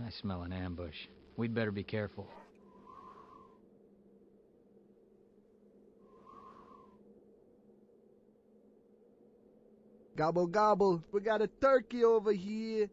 I smell an ambush. We'd better be careful. Gobble, gobble. We got a turkey over here.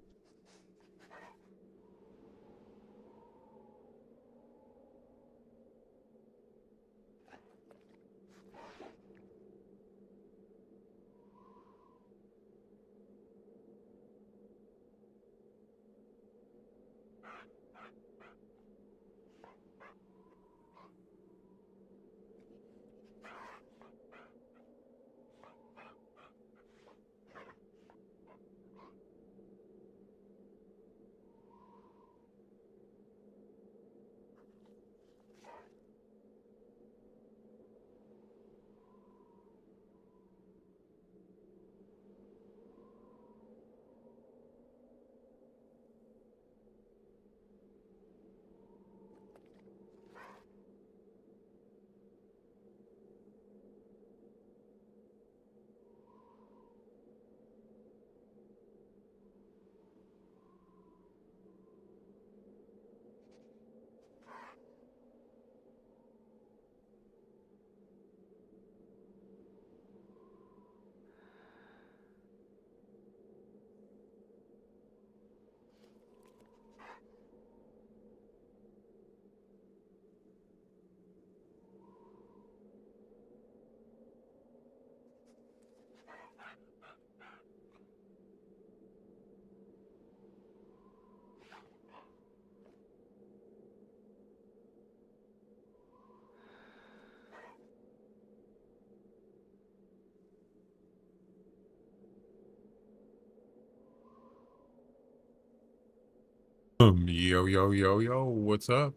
Yo, yo, yo, yo, what's up?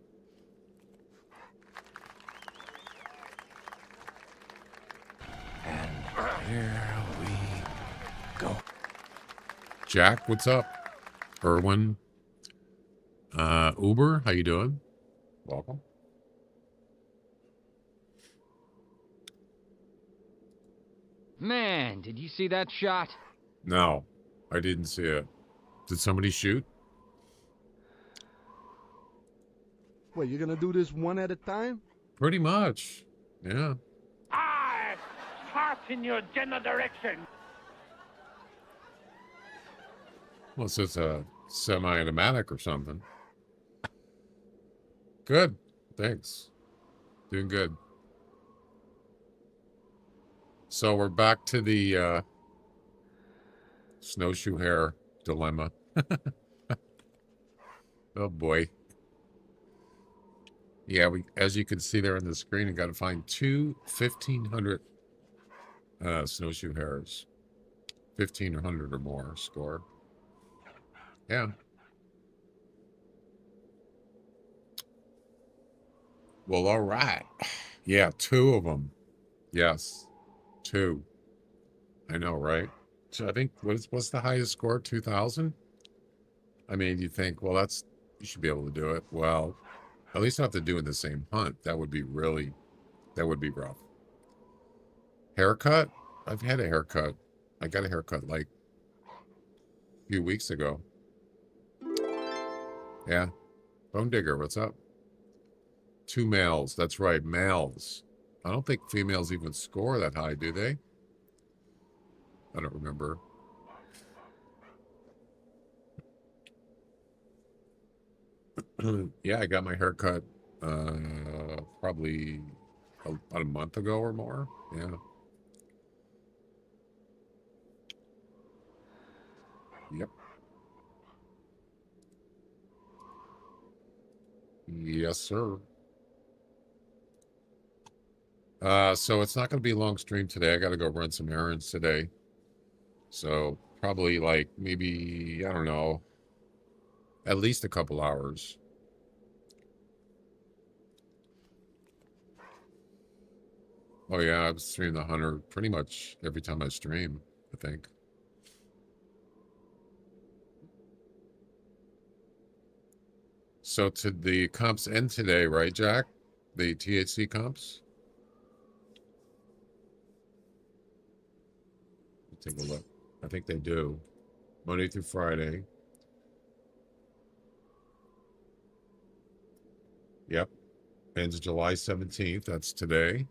And here we go. Jack, what's up? Erwin, Uber, how you doing? Welcome. Man, did you see that shot? No, I didn't see it. Did somebody shoot? Wait, you're gonna do this one at a time? Pretty much, yeah. I start in your general direction. Well, it's just a semi-automatic or something. Good, thanks. Doing good. So we're back to the snowshoe hare dilemma. Oh boy. Yeah, as you can see there on the screen, you got to find two 1,500 snowshoe hares. 1,500 or more score. Yeah. Well, all right. Yeah, two of them. Yes, two. I know, right? So I think what's the highest score? 2,000. I mean, you think, well, you should be able to do it. Well, at least not to do in the same hunt. That would be rough. Haircut? I've had a haircut. I got a haircut like a few weeks ago. Yeah. Bone Digger, what's up? Two males. That's right, males. I don't think females even score that high, do they? I don't remember. Yeah, I got my haircut probably about a month ago or more. Yeah. Yep. Yes, sir. So it's not going to be a long stream today. I got to go run some errands today. So probably like maybe, I don't know, at least a couple hours. Oh yeah, I've streamed the Hunter pretty much every time I stream, I think. So to the comps end today, right, Jack? The THC comps? Take a look. I think they do. Monday through Friday. Yep. Ends July 17th. That's today.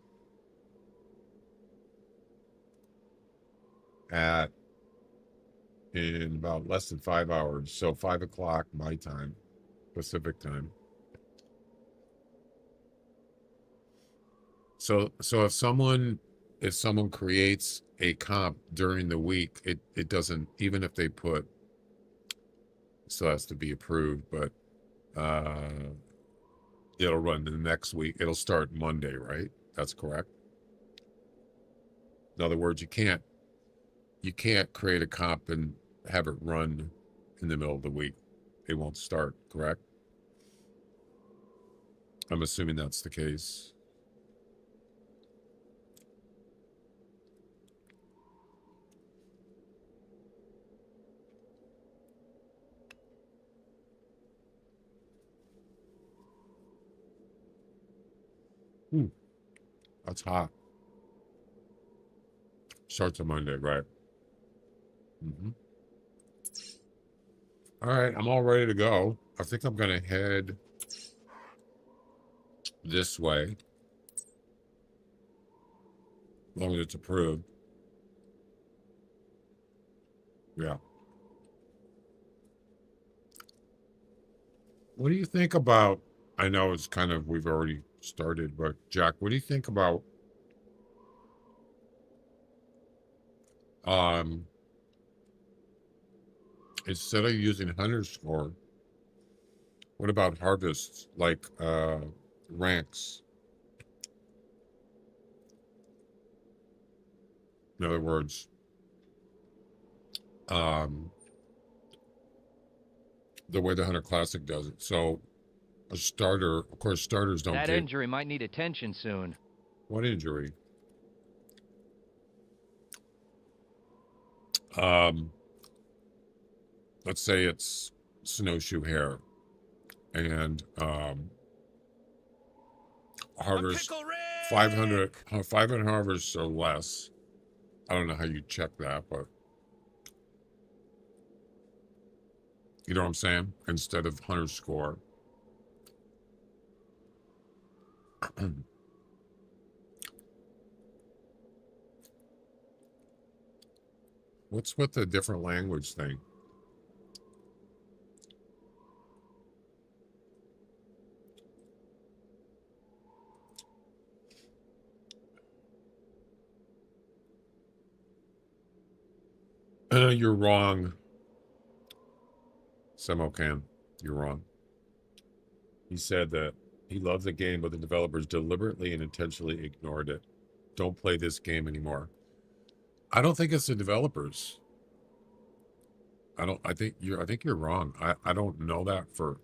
In about less than 5 hours. So 5 o'clock my time, Pacific time. So if someone creates a comp during the week, it doesn't, even if they put, still has to be approved, but it'll run the next week. It'll start Monday, right? That's correct. In other words, you can't create a comp and have it run in the middle of the week. It won't start, correct? I'm assuming that's the case. That's hot. Starts on Monday, right? All right, I'm all ready to go. I think I'm going to head this way, as long as it's approved. Yeah. What do you think about, I know it's kind of, we've already started, but Jack, what do you think about instead of using hunter score, what about harvests, like ranks? In other words, the way the Hunter Classic does it. So a starter, of course, starters don't That take... injury might need attention soon. What injury? Let's say it's snowshoe hare, and harvest 500 harvests or less. I don't know how you check that, but you know what I'm saying? Instead of hunter score. What's with the different language thing? You're wrong. Semocan, you're wrong. He said that he loved the game, but the developers deliberately and intentionally ignored it. Don't play this game anymore. I don't think it's the developers. I think you're wrong. I don't know that for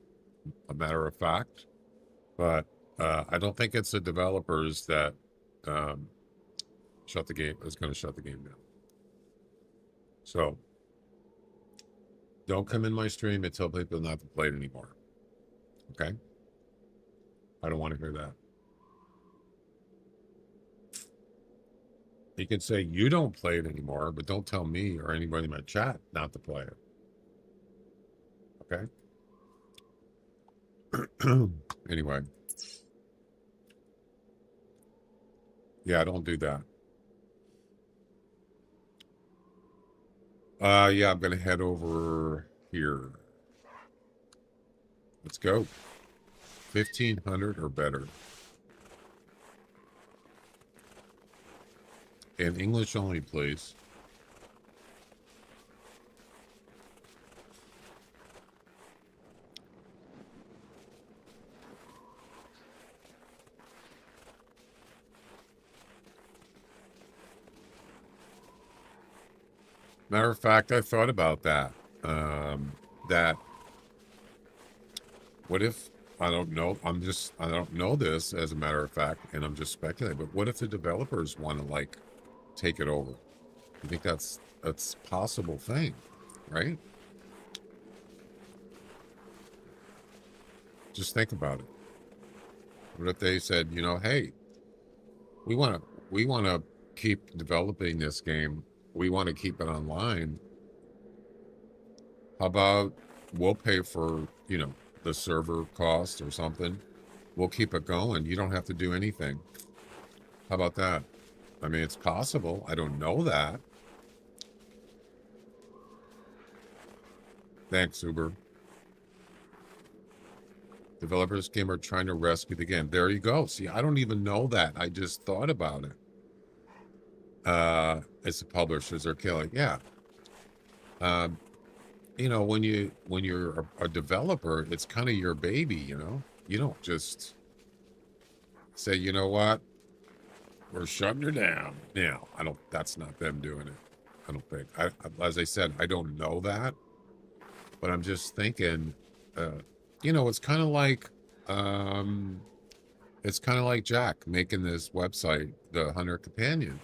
a matter of fact, but I don't think it's the developers that shut the game, is going to shut the game down. So don't come in my stream and tell people not to play it anymore. Okay? I don't want to hear that. You can say you don't play it anymore, but don't tell me or anybody in my chat not to play it. Okay? Anyway. Yeah, don't do that. Yeah, I'm going to head over here. Let's go. 1,500 or better. And English only, please. Matter of fact, I thought about that. What if, I don't know, I don't know this as a matter of fact, and I'm just speculating, but what if the developers want to like take it over? You think that's a possible thing, right? Just think about it. What if they said, you know, hey, we want to keep developing this game. We want to keep it online. How about we'll pay for, you know, the server cost or something, We'll keep it going. You don't have to do anything. How about that? I mean, it's possible. I don't know that. Thanks, Uber. Developers game are trying to rescue the game. There you go. See, I don't even know that. I just thought about it. It's the publishers are killing. Yeah. You know, when you're a developer, it's kind of your baby, you know? You don't just say, you know what? We're shutting her down. Yeah, that's not them doing it. I don't think. As I said, I don't know that. But I'm just thinking, you know, it's kind of like Jack making this website, the Hunter Companion.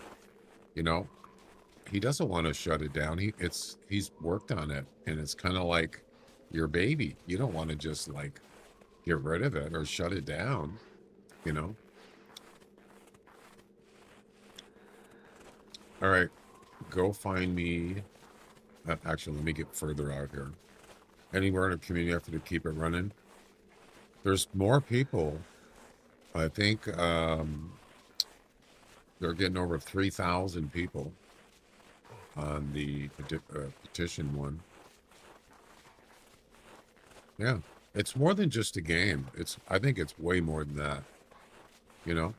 You know, he doesn't want to shut it down. He's worked on it, and it's kind of like your baby. You don't want to just like get rid of it or shut it down, you know. All right, go find me. Actually, let me get further out here. Anywhere in the community after to keep it running. There's more people. I think they're getting over 3,000 people on the petition one. Yeah, it's more than just a game. I think it's way more than that. You know,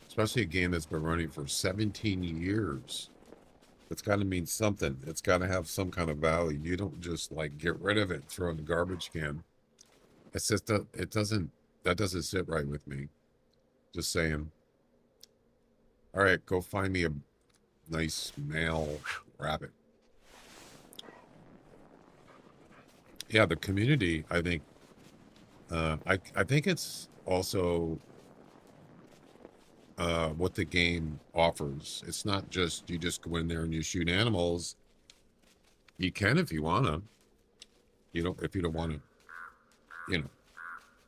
especially a game that's been running for 17 years. It's got to mean something. It's got to have some kind of value. You don't just like get rid of it, throw it in the garbage can. It's just that doesn't sit right with me. Just saying. All right, go find me a nice male rabbit. Yeah, the community, I think, I think it's also what the game offers. It's not just you just go in there and you shoot animals. You can if you want to. If you don't want to, you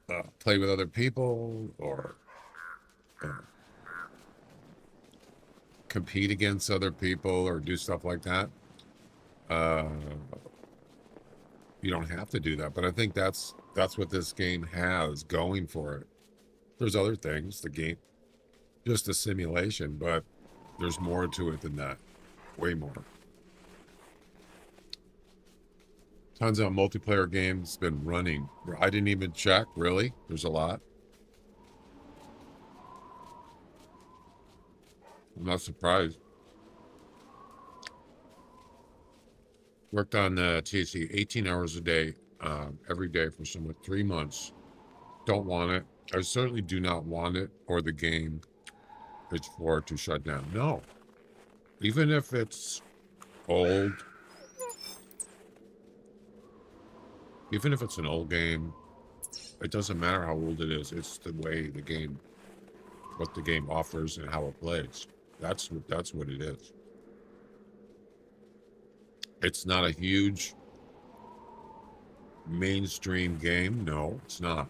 know, play with other people or compete against other people or do stuff like that. You don't have to do that, but I think that's what this game has going for it. There's other things, the game, just a simulation, but there's more to it than that. Way more. Tons of multiplayer games been running. I didn't even check, really. There's a lot. I'm not surprised. Worked on the THC 18 hours a day, every day for somewhat 3 months. Don't want it. I certainly do not want it or the game it's for to shut down. No. Even if it's old, even if it's an old game, it doesn't matter how old it is. It's the way the game, what the game offers and how it plays. That's what it is. It's not a huge mainstream game. No, it's not.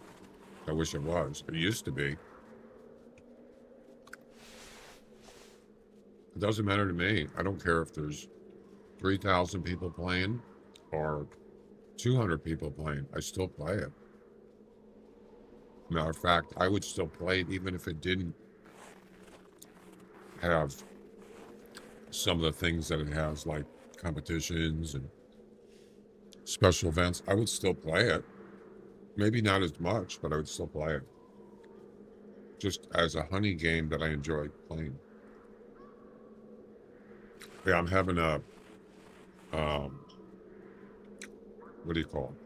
I wish it was. It used to be. It doesn't matter to me. I don't care if there's 3,000 people playing or 200 people playing. I still play it. Matter of fact, I would still play it even if it didn't have some of the things that it has, like competitions and special events. I would still play it. Maybe not as much, but I would still play it. Just as a hunting game that I enjoy playing. Yeah, I'm having a, what do you call it?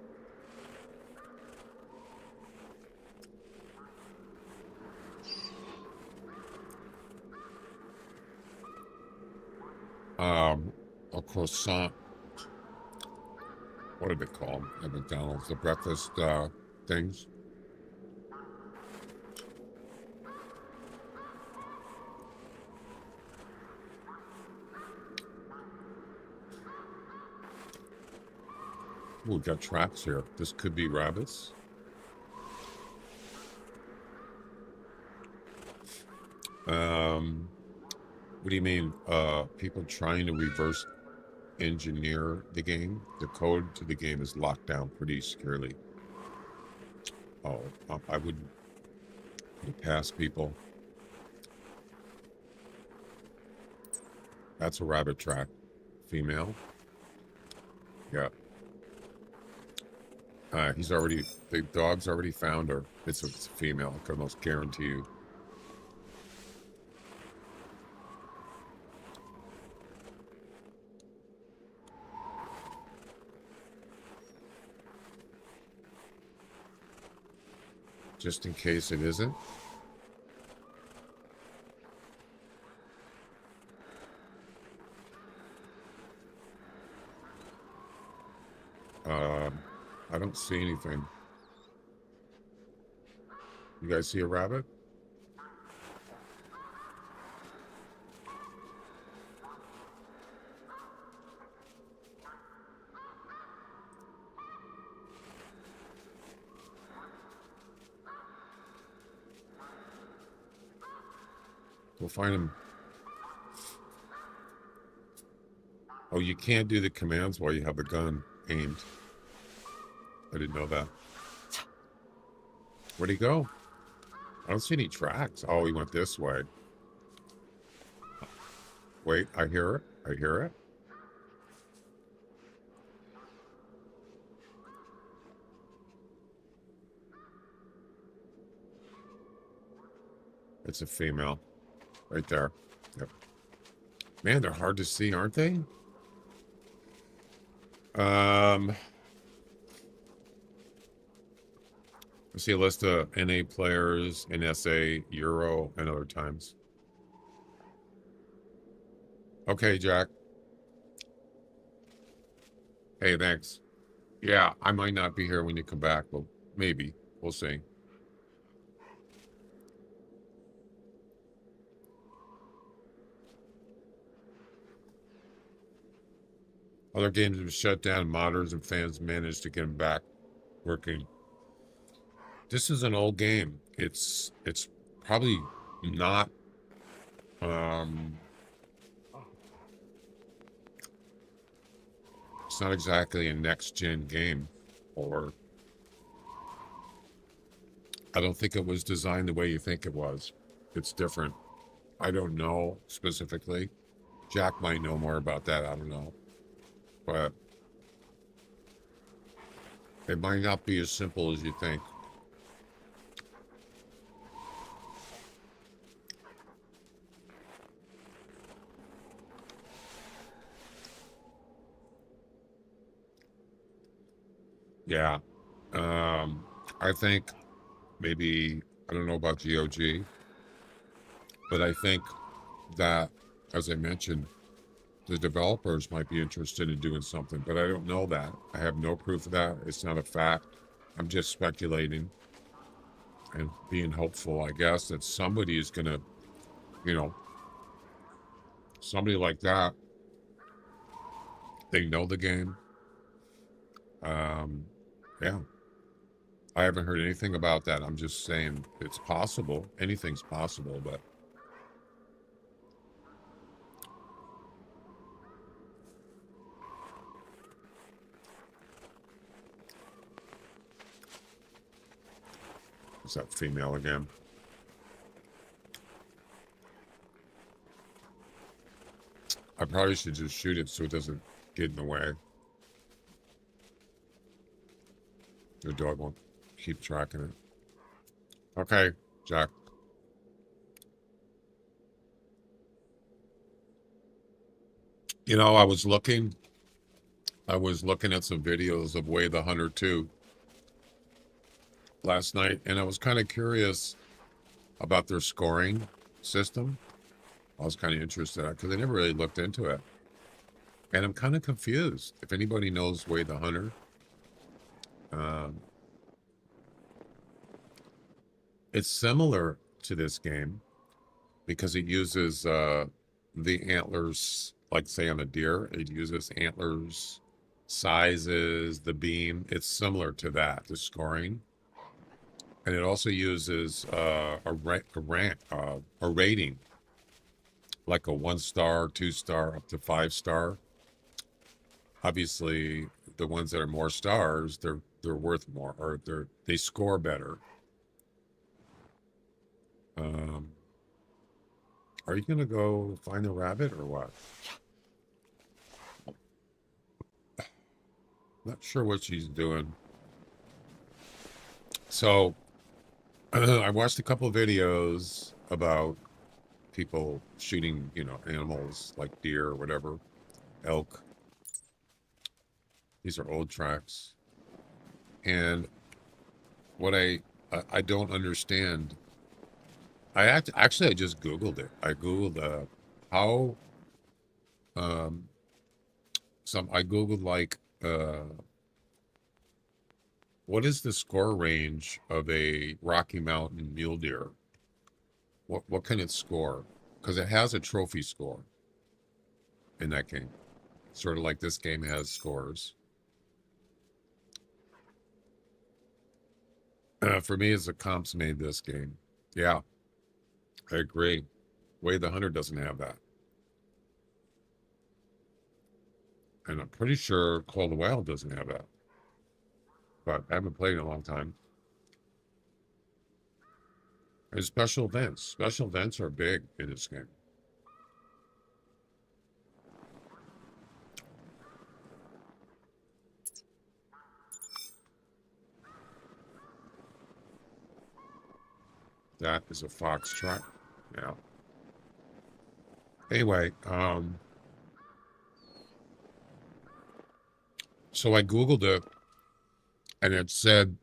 A croissant. What do they call them at McDonald's? The breakfast things. Ooh, we got tracks here. This could be rabbits. What do you mean? People trying to reverse engineer the game? The code to the game is locked down pretty securely. Oh, I wouldn't pass people. That's a rabbit track. Female. Yeah. The dog's already found her. It's a female, I can almost guarantee you. Just in case it isn't. I don't see anything. You guys see a rabbit? We'll find him. Oh, you can't do the commands while you have the gun aimed. I didn't know that. Where'd he go? I don't see any tracks. Oh, he went this way. Wait, I hear it. I hear it. It's a female. Right there. Yep. Man, they're hard to see, aren't they? I see a list of NA players, NSA, Euro, and other times. Okay, Jack. Hey, thanks. Yeah, I might not be here when you come back, but maybe. We'll see. Other games have shut down. Modders and fans managed to get them back working. This is an old game. It's probably not it's not exactly a next gen game, or I don't think it was designed the way you think it was. It's different. I don't know specifically. Jack might know more about that. I don't know. But it might not be as simple as you think. Yeah. I think maybe, I don't know about GOG, but I think that, as I mentioned, the developers might be interested in doing something, but I don't know that. I have no proof of that. It's not a fact. I'm just speculating and being hopeful, I guess, that somebody is going to, somebody like that, they know the game. Yeah. I haven't heard anything about that. I'm just saying it's possible. Anything's possible, but is that female again? I probably should just shoot it so it doesn't get in the way. The dog won't keep tracking it. Okay, Jack. I was looking at some videos of Way the Hunter 2 last night, and I was kind of curious about their scoring system. I was kind of interested because I never really looked into it. And I'm kind of confused. If anybody knows Way the Hunter, it's similar to this game because it uses the antlers, like say on a deer, it uses antlers, sizes, the beam. It's similar to that, the scoring. And it also uses a rating, like a 1-star, 2-star, up to 5-star. Obviously, the ones that are more stars, they're worth more, or they score better. Are you gonna go find the rabbit or what? Not sure what she's doing. So I watched a couple of videos about people shooting, animals like deer or whatever, elk. These are old tracks. And what I don't understand, I just Googled it. I Googled how I Googled like what is the score range of a Rocky Mountain mule deer? What can it score? Because it has a trophy score in that game. Sort of like this game has scores. For me, it's the comps made this game. Yeah, I agree. Way the Hunter doesn't have that. And I'm pretty sure Call of the Wild doesn't have that. But I haven't played in a long time. And special events. Special events are big in this game. That is a fox track. Yeah. Anyway, so I Googled it, and it said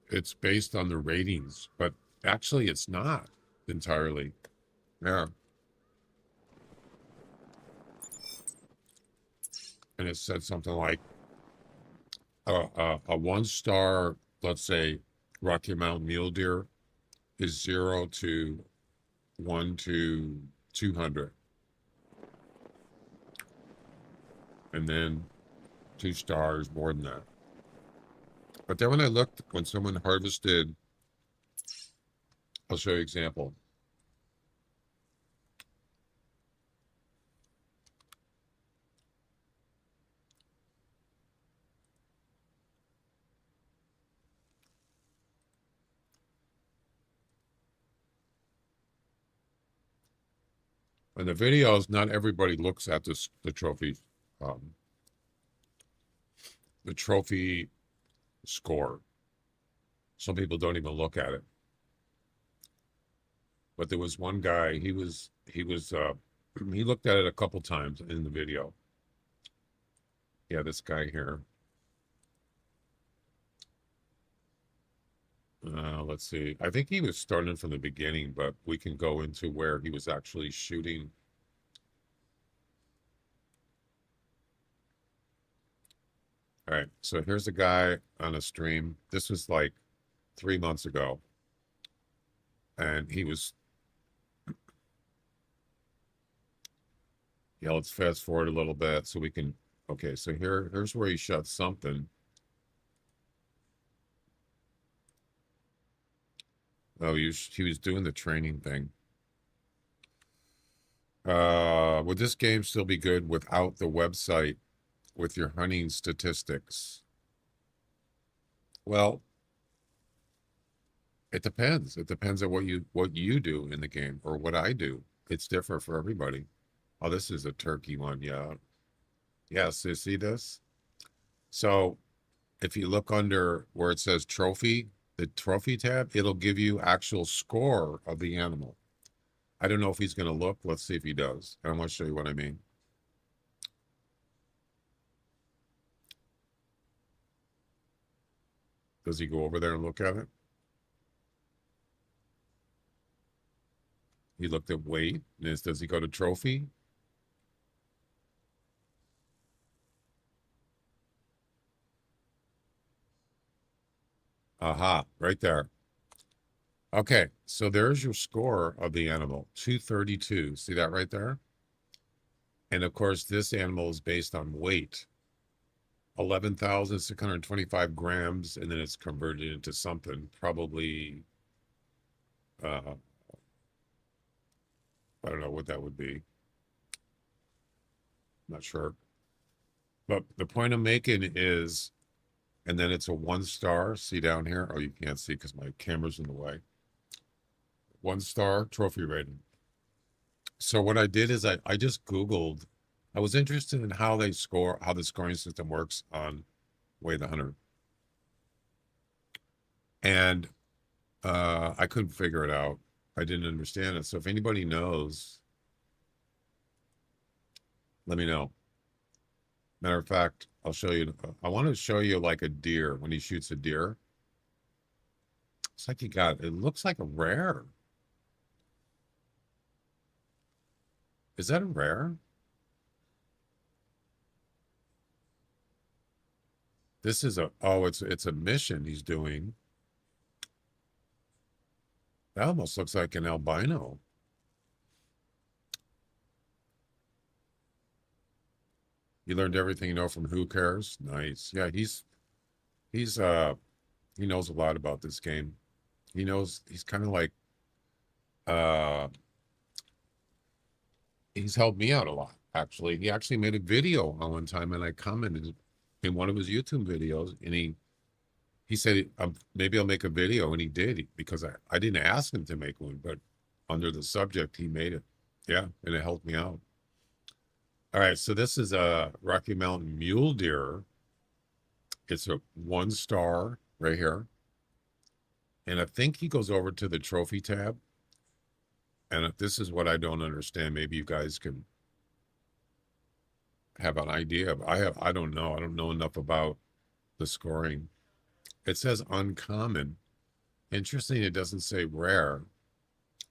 it's based on the ratings, but actually it's not entirely. Yeah. And it said something like a 1-star, let's say, Rocky Mountain mule deer is 0 to 1 to 200. And then 2 stars, more than that. But then when I looked, when someone harvested, I'll show you an example. In the videos, not everybody looks at this, the trophy score. Some people don't even look at it. But there was one guy, he looked at it a couple times in the video. Yeah, this guy here. Let's see. I think he was starting from the beginning, but we can go into where he was actually shooting. All right, so here's a guy on a stream. This was like 3 months ago. And he was, yeah, let's fast forward a little bit so we can, okay, so here's where he shot something. Oh, he was doing the training thing. Would this game still be good without the website with your hunting statistics? Well, it depends. It depends on what you do in the game or what I do. It's different for everybody. Oh, this is a turkey one. Yeah. Yes, you see this? So if you look under where it says trophy, the trophy tab, it'll give you actual score of the animal. I don't know if he's going to look. Let's see if he does. And I'm going to show you what I mean. Does he go over there and look at it? He looked at weight. Does he go to trophy? Aha, right there. Okay, so there's your score of the animal, 232. See that right there? And of course, this animal is based on weight, 11,625 grams, and then it's converted into something, probably, I don't know what that would be. Not sure. But the point I'm making is And then it's a 1-star. See down here? Oh, you can't see because my camera's in the way. 1-star trophy rating. So what I did is I just Googled. I was interested in how they score, how the scoring system works on Way the Hunter. And I couldn't figure it out. I didn't understand it. So if anybody knows, let me know. Matter of fact, I'll show you. I want to show you like a deer when he shoots a deer. It's like it looks like a rare. Is that a rare? This is it's a mission he's doing. That almost looks like an albino. You learned everything you know from Who Cares? Nice. Yeah, he knows a lot about this game. He's kind of like he's helped me out a lot, actually. He actually made a video on one time and I commented in one of his YouTube videos and he said, maybe I'll make a video, and he did because I didn't ask him to make one, but under the subject, he made it. Yeah, and it helped me out. All right, so this is a Rocky Mountain mule deer. It's a 1-star right here. And I think he goes over to the trophy tab. And this is what I don't understand. Maybe you guys can have an idea. I don't know. I don't know enough about the scoring. It says uncommon. Interesting, it doesn't say rare.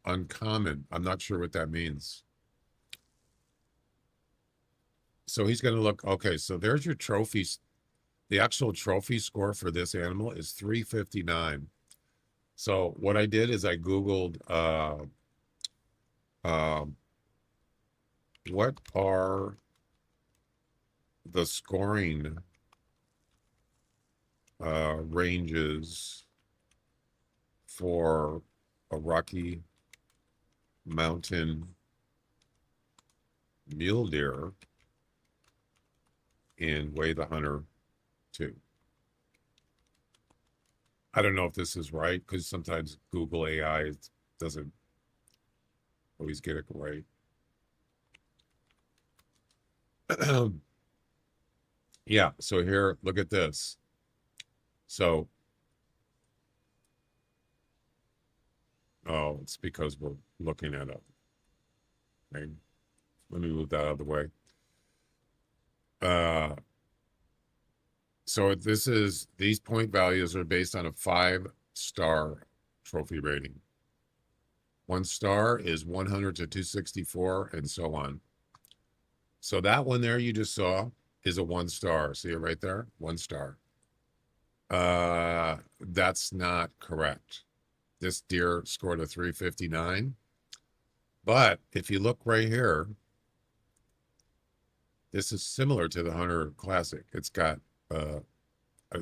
Uncommon. I'm not sure what that means. So he's going to look, okay, so there's your trophies. The actual trophy score for this animal is 359. So what I did is I Googled what are the scoring ranges for a Rocky Mountain mule deer in Way the Hunter 2. I don't know if this is right because sometimes Google AI doesn't always get it right. Yeah, so here, look at this. So, oh, it's because we're looking at it. Okay. Let me move that out of the way. So these point values are based on a 5-star trophy rating. 1 star is 100 to 264 and so on. So that one there you just saw is a 1-star. See it right there? 1 star. That's not correct. This deer scored a 359. But if you look right here, this is similar to the Hunter Classic. It's got it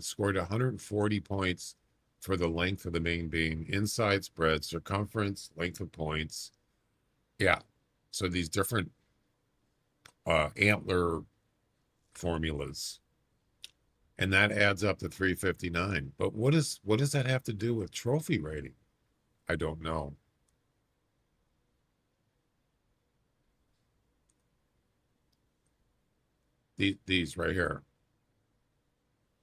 scored 140 points for the length of the main beam, inside spread, circumference, length of points. Yeah. So these different antler formulas. And that adds up to 359. But what does that have to do with trophy rating? I don't know. These right here.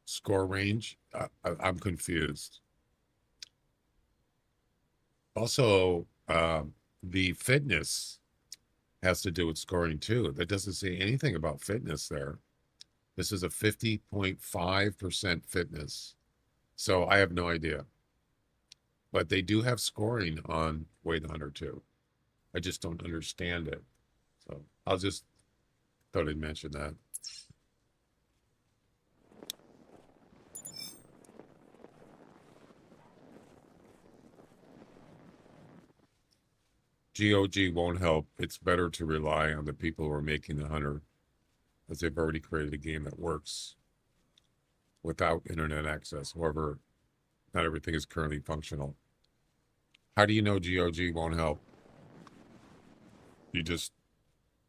Score range. I'm confused. Also, the fitness has to do with scoring too. That doesn't say anything about fitness there. This is a 50.5% fitness. So I have no idea. But they do have scoring on Way the Hunter too. I just don't understand it. So I'll just thought I'd mention that. GOG won't help. It's better to rely on the people who are making the Hunter, as they've already created a game that works without internet access. However, not everything is currently functional. How do you know GOG won't help? You just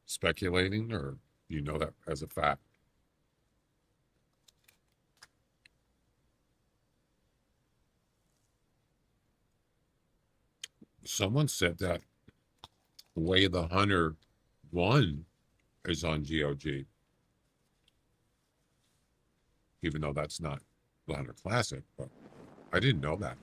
speculating, or do you know that as a fact? Someone said that Way the Hunter 1 is on GOG, even though that's not the Hunter Classic, but I didn't know that.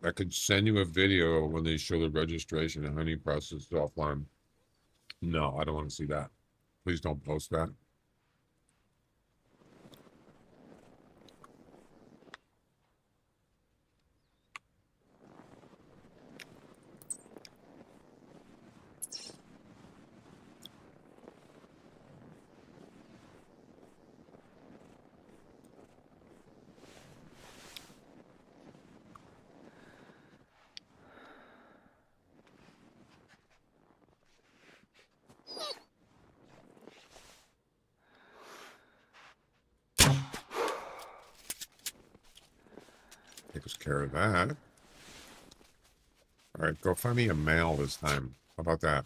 I could send you a video when they show the registration and hunting process offline. No, I don't want to see that. Please don't post that. Takes care of that. All right, go find me a male this time. How about that?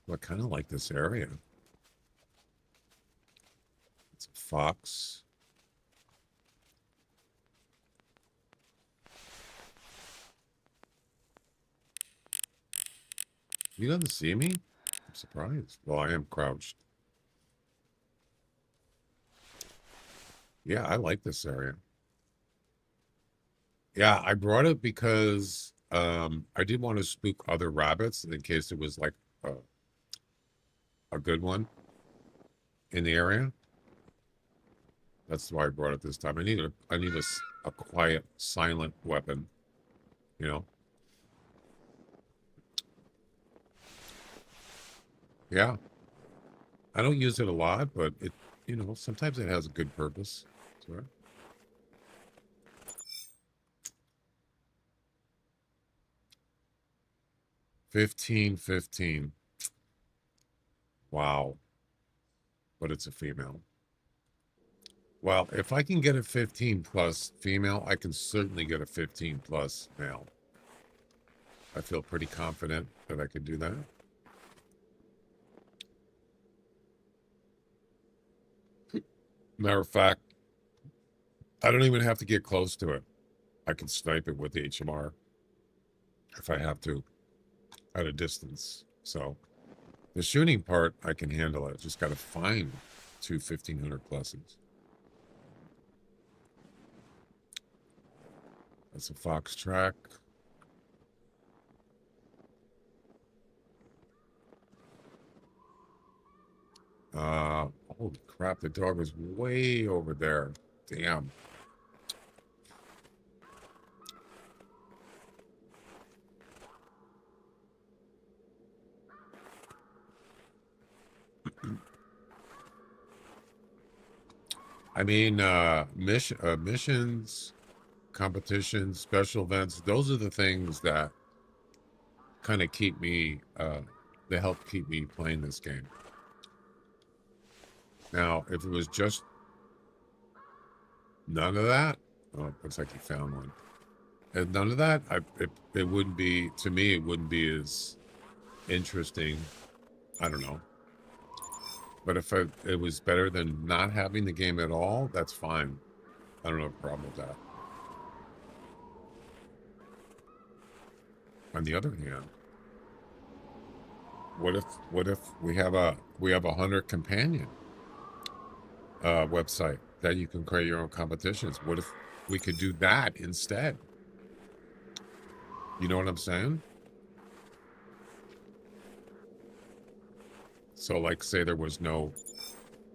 Well, I kind of like this area. It's a fox. He doesn't see me? I'm surprised. Well, I am crouched. Yeah, I like this area. Yeah, I brought it because I did want to spook other rabbits in case it was like a good one in the area. That's why I brought it this time. I need a quiet, silent weapon, you know. Yeah, I don't use it a lot, but it, you know, sometimes it has a good purpose. Sorry. $15.15. Wow. But it's a female. Well, if I can get a 15 plus female, I can certainly get a 15 plus male. I feel pretty confident that I could do that. Matter of fact, I don't even have to get close to it. I can snipe it with the HMR if I have to at a distance. So the shooting part, I can handle it. Just got to find two 1500 pluses. That's a fox track. Holy crap, the dog is way over there. Damn. I mean, missions, competitions, special events, those are the things that kind of keep me, they help keep me playing this game. Now, if it was just none of that, oh, looks like you found one. And none of that, it wouldn't be, to me, it wouldn't be as interesting. I don't know. But if it was better than not having the game at all, that's fine. I don't have a problem with that. On the other hand, what if we have a hunter companion website that you can create your own competitions? What if we could do that instead? You know what I'm saying? So like say there was no,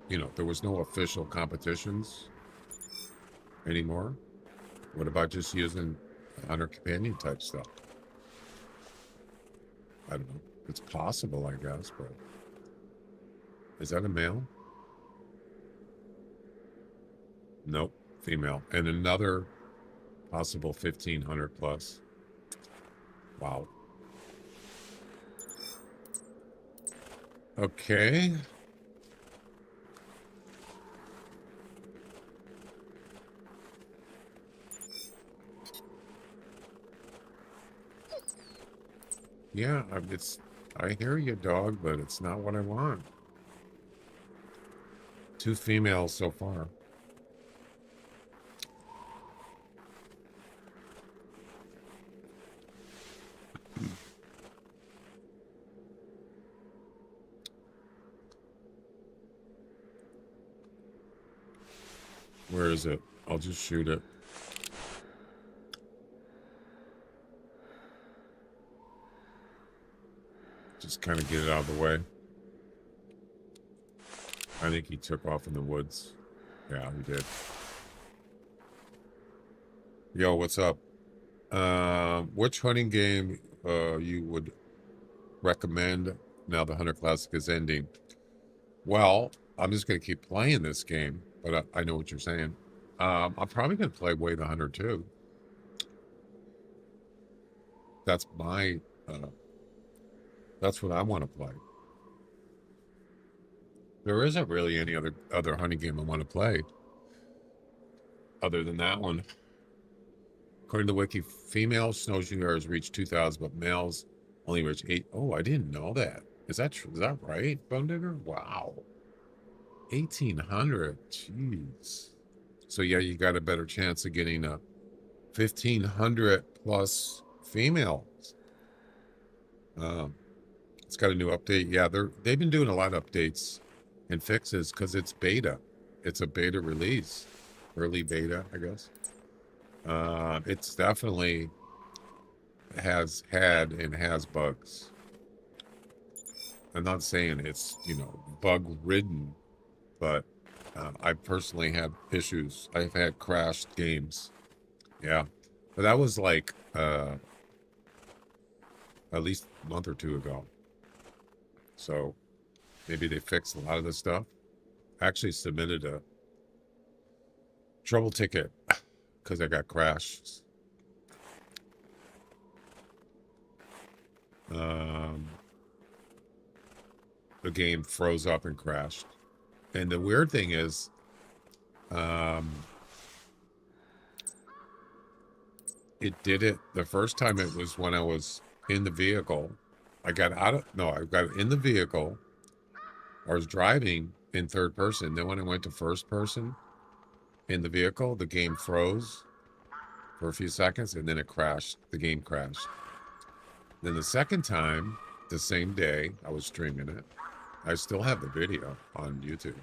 you know, there was no official competitions anymore. What about just using hunter companion type stuff? I don't know. It's possible, I guess, but is that a male? Nope, female. And another possible 1500 plus. Wow. Okay. Yeah, I hear you, dog, but it's not what I want. 2 females so far. Where is it? I'll just shoot it. Just kind of get it out of the way. I think he took off in the woods. Yeah, he did. Yo, what's up? Which hunting game you would recommend now the Hunter Classic is ending? Well, I'm just going to keep playing this game, but I know what you're saying. I'm probably going to play Way the Hunter too. That's my, that's what I want to play. There isn't really any other hunting game I want to play other than that one. According to the wiki, female snowshoe hares reach 2,000, but males only reach 8. Oh, I didn't know that. Is that true? Is that right, Bone Digger? Wow. 1,800. Jeez. So yeah, you got a better chance of getting a 1,500 plus females. It's got a new update. Yeah, they've been doing a lot of updates and fixes because it's beta. It's a beta release, early beta, I guess. It's definitely has had and has bugs. I'm not saying it's, you know, bug ridden, but I personally have issues. I've had crashed games. Yeah, but that was like at least a month or 2 ago. So maybe they fixed a lot of this stuff. I actually submitted a trouble ticket because I got crashed. The game froze up and crashed. And the weird thing is, it did it the first time. It was when I was in the vehicle. I got in the vehicle. I was driving in third person. Then when I went to first person in the vehicle, the game froze for a few seconds and then it crashed. The game crashed. Then the second time, the same day, I was streaming it. I still have the video on YouTube.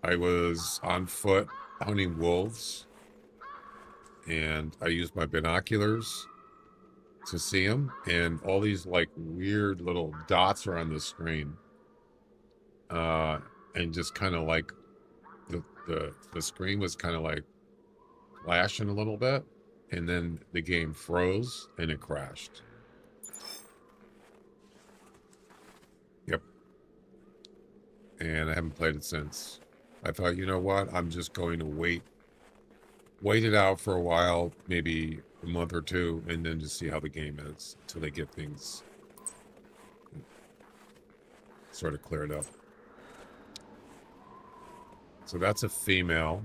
I was on foot hunting wolves, and I used my binoculars to see them, and all these like weird little dots are on the screen, and just kind of like the screen was kind of like flashing a little bit, and then the game froze and it crashed. Yep. And I haven't played it since. I thought, you know what? I'm just going to wait it out for a while, maybe a month or 2, and then just see how the game is until they get things sort of cleared up. So that's a female.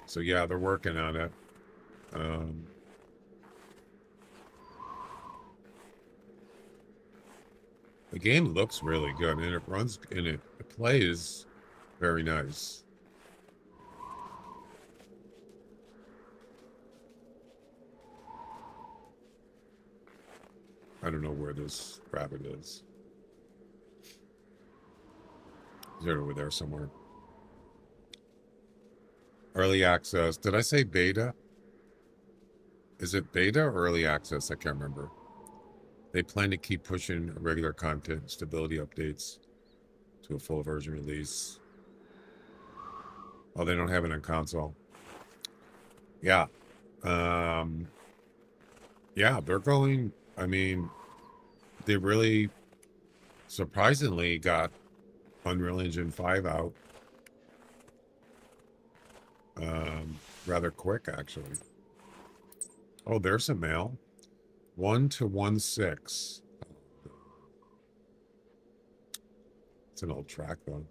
So yeah, they're working on it. The game looks really good, and it runs, and it plays very nice. I don't know where this rabbit is. Is it over there somewhere? Early access. Did I say beta? Is it beta or early access? I can't remember. They plan to keep pushing regular content, stability updates to a full version release. Oh, they don't have it on console. Yeah. Yeah, they're going, I mean, they really surprisingly got Unreal Engine 5 out rather quick, actually. Oh, there's a male. 1 to 1.6. It's an old track, though.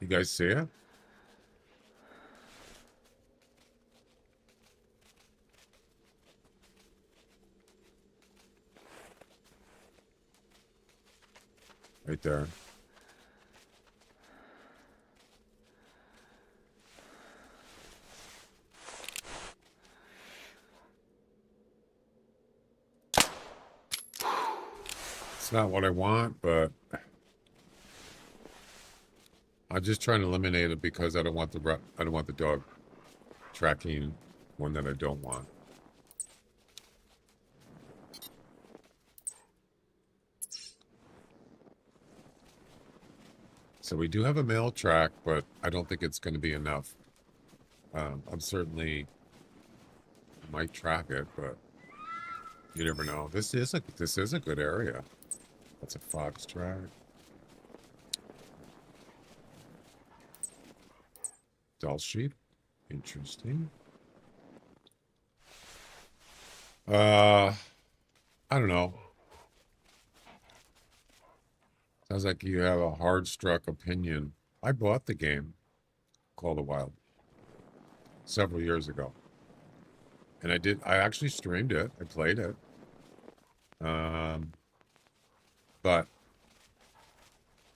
You guys see it? Right there. It's not what I want, but I'm just trying to eliminate it because I don't want the dog tracking one that I don't want. So we do have a male track, but I don't think it's going to be enough. I'm certainly might track it, but you never know. This is a good area. That's a fox track. Doll sheep. Interesting. I don't know. Sounds like you have a hard-struck opinion. I bought the game, Call of the Wild, several years ago. And I actually streamed it. I played it. But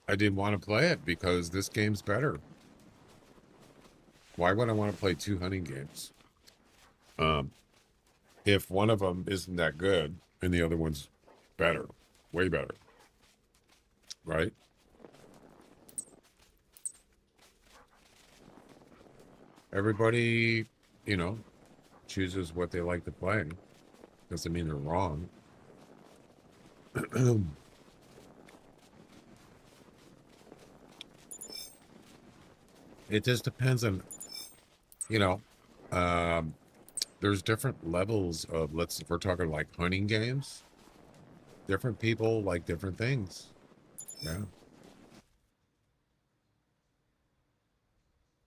I didn't want to play it because this game's better. Why would I want to play two hunting games? If one of them isn't that good and the other one's better, way better, right? Everybody, you know, chooses what they like to play. Doesn't mean they're wrong. It just depends on, you know, there's different levels of, if we're talking like hunting games, different people like different things. Yeah.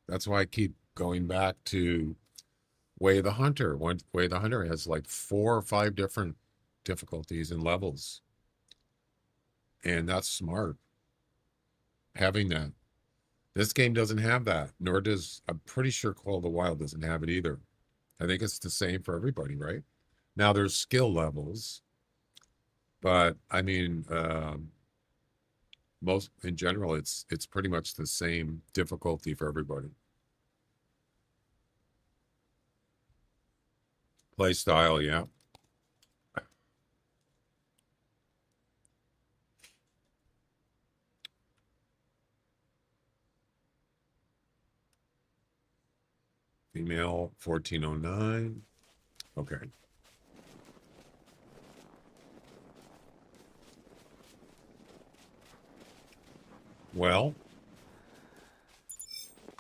That's why I keep going back to Way of the Hunter. Way of the Hunter has like 4 or 5 different difficulties and levels. And that's smart. Having that. This game doesn't have that, nor does, I'm pretty sure Call of the Wild doesn't have it either. I think it's the same for everybody, right? Now there's skill levels, but I mean, most in general, it's pretty much the same difficulty for everybody. Play style, yeah. Female 1409. Okay. Well,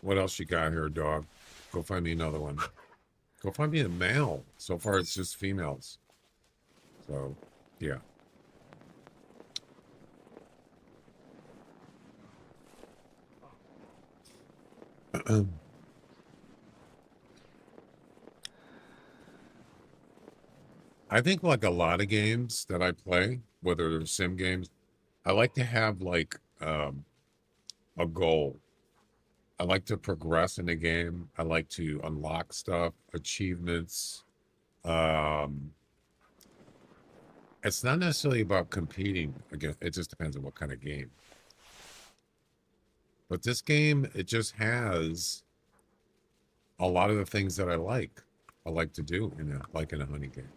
what else you got here, dog? Go find me another one. Go find me a male. So far, it's just females. So, yeah. I think like a lot of games that I play, whether they're sim games, I like to have like a goal. I like to progress in the game. I like to unlock stuff, achievements. It's not necessarily about competing. Again, it just depends on what kind of game. But this game, it just has a lot of the things that I like to do in a hunting game.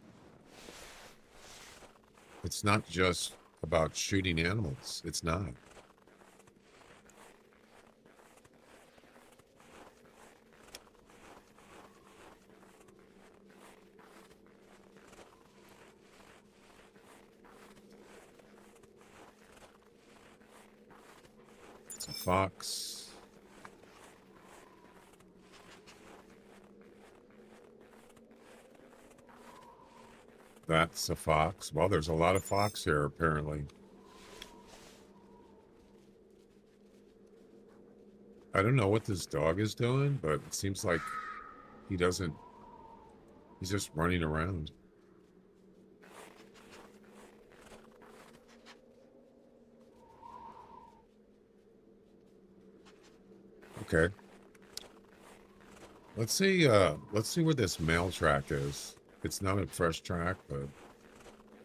It's not just about shooting animals. It's not. It's a fox. That's a fox. Well, there's a lot of fox here, apparently. I don't know what this dog is doing, but it seems like he doesn't... He's just running around. Okay. Let's see where this mail track is. It's not a fresh track, but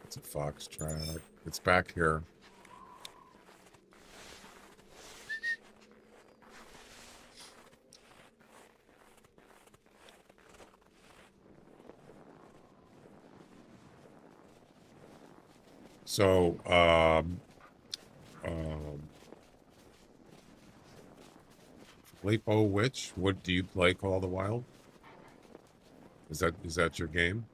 it's a fox track. It's back here. So, Lepo Witch, what do you play Call of the Wild? Is that your game?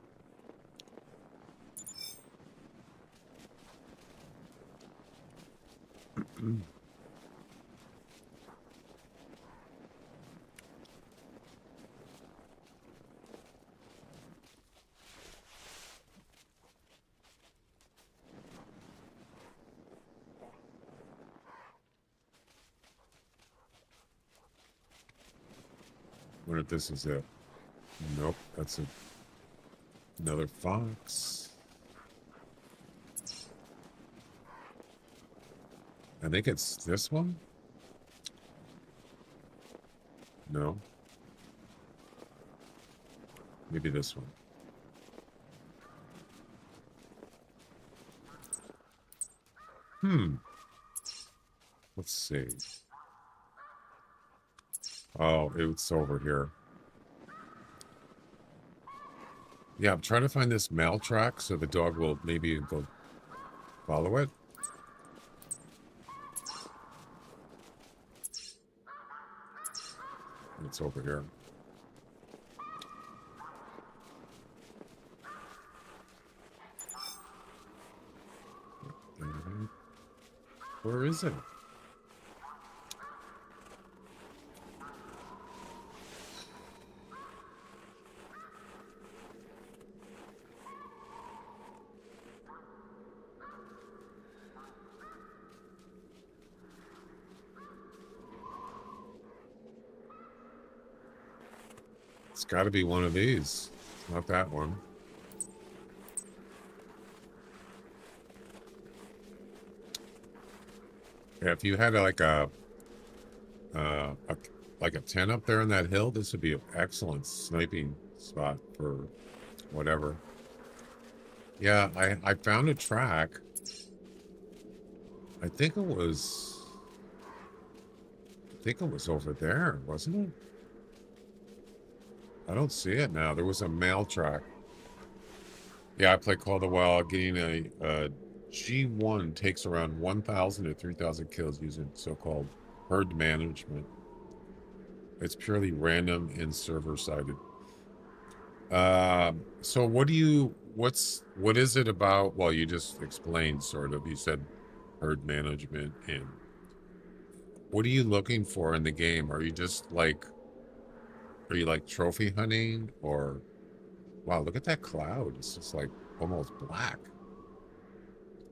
Wonder if this is it. Nope, that's another fox. I think it's this one. No. Maybe this one. Let's see. Oh, it's over here. Yeah, I'm trying to find this mail track so the dog will maybe go follow it. It's over here. Where is it? It's got to be one of these. Not that one. Yeah, if you had like a 10 up there on that hill, this would be an excellent sniping spot for whatever. Yeah, I found a track. I think it was over there, wasn't it? I don't see it now. There was a mail track. Yeah, I play Call of the Wild. Getting a G1 takes around 1,000 to 3,000 kills using so-called herd management. It's purely random and server-sided. So what is it about? Well, you just explained sort of. You said herd management, and what are you looking for in the game? Are you like trophy hunting, or wow, look at that cloud. It's just like almost black.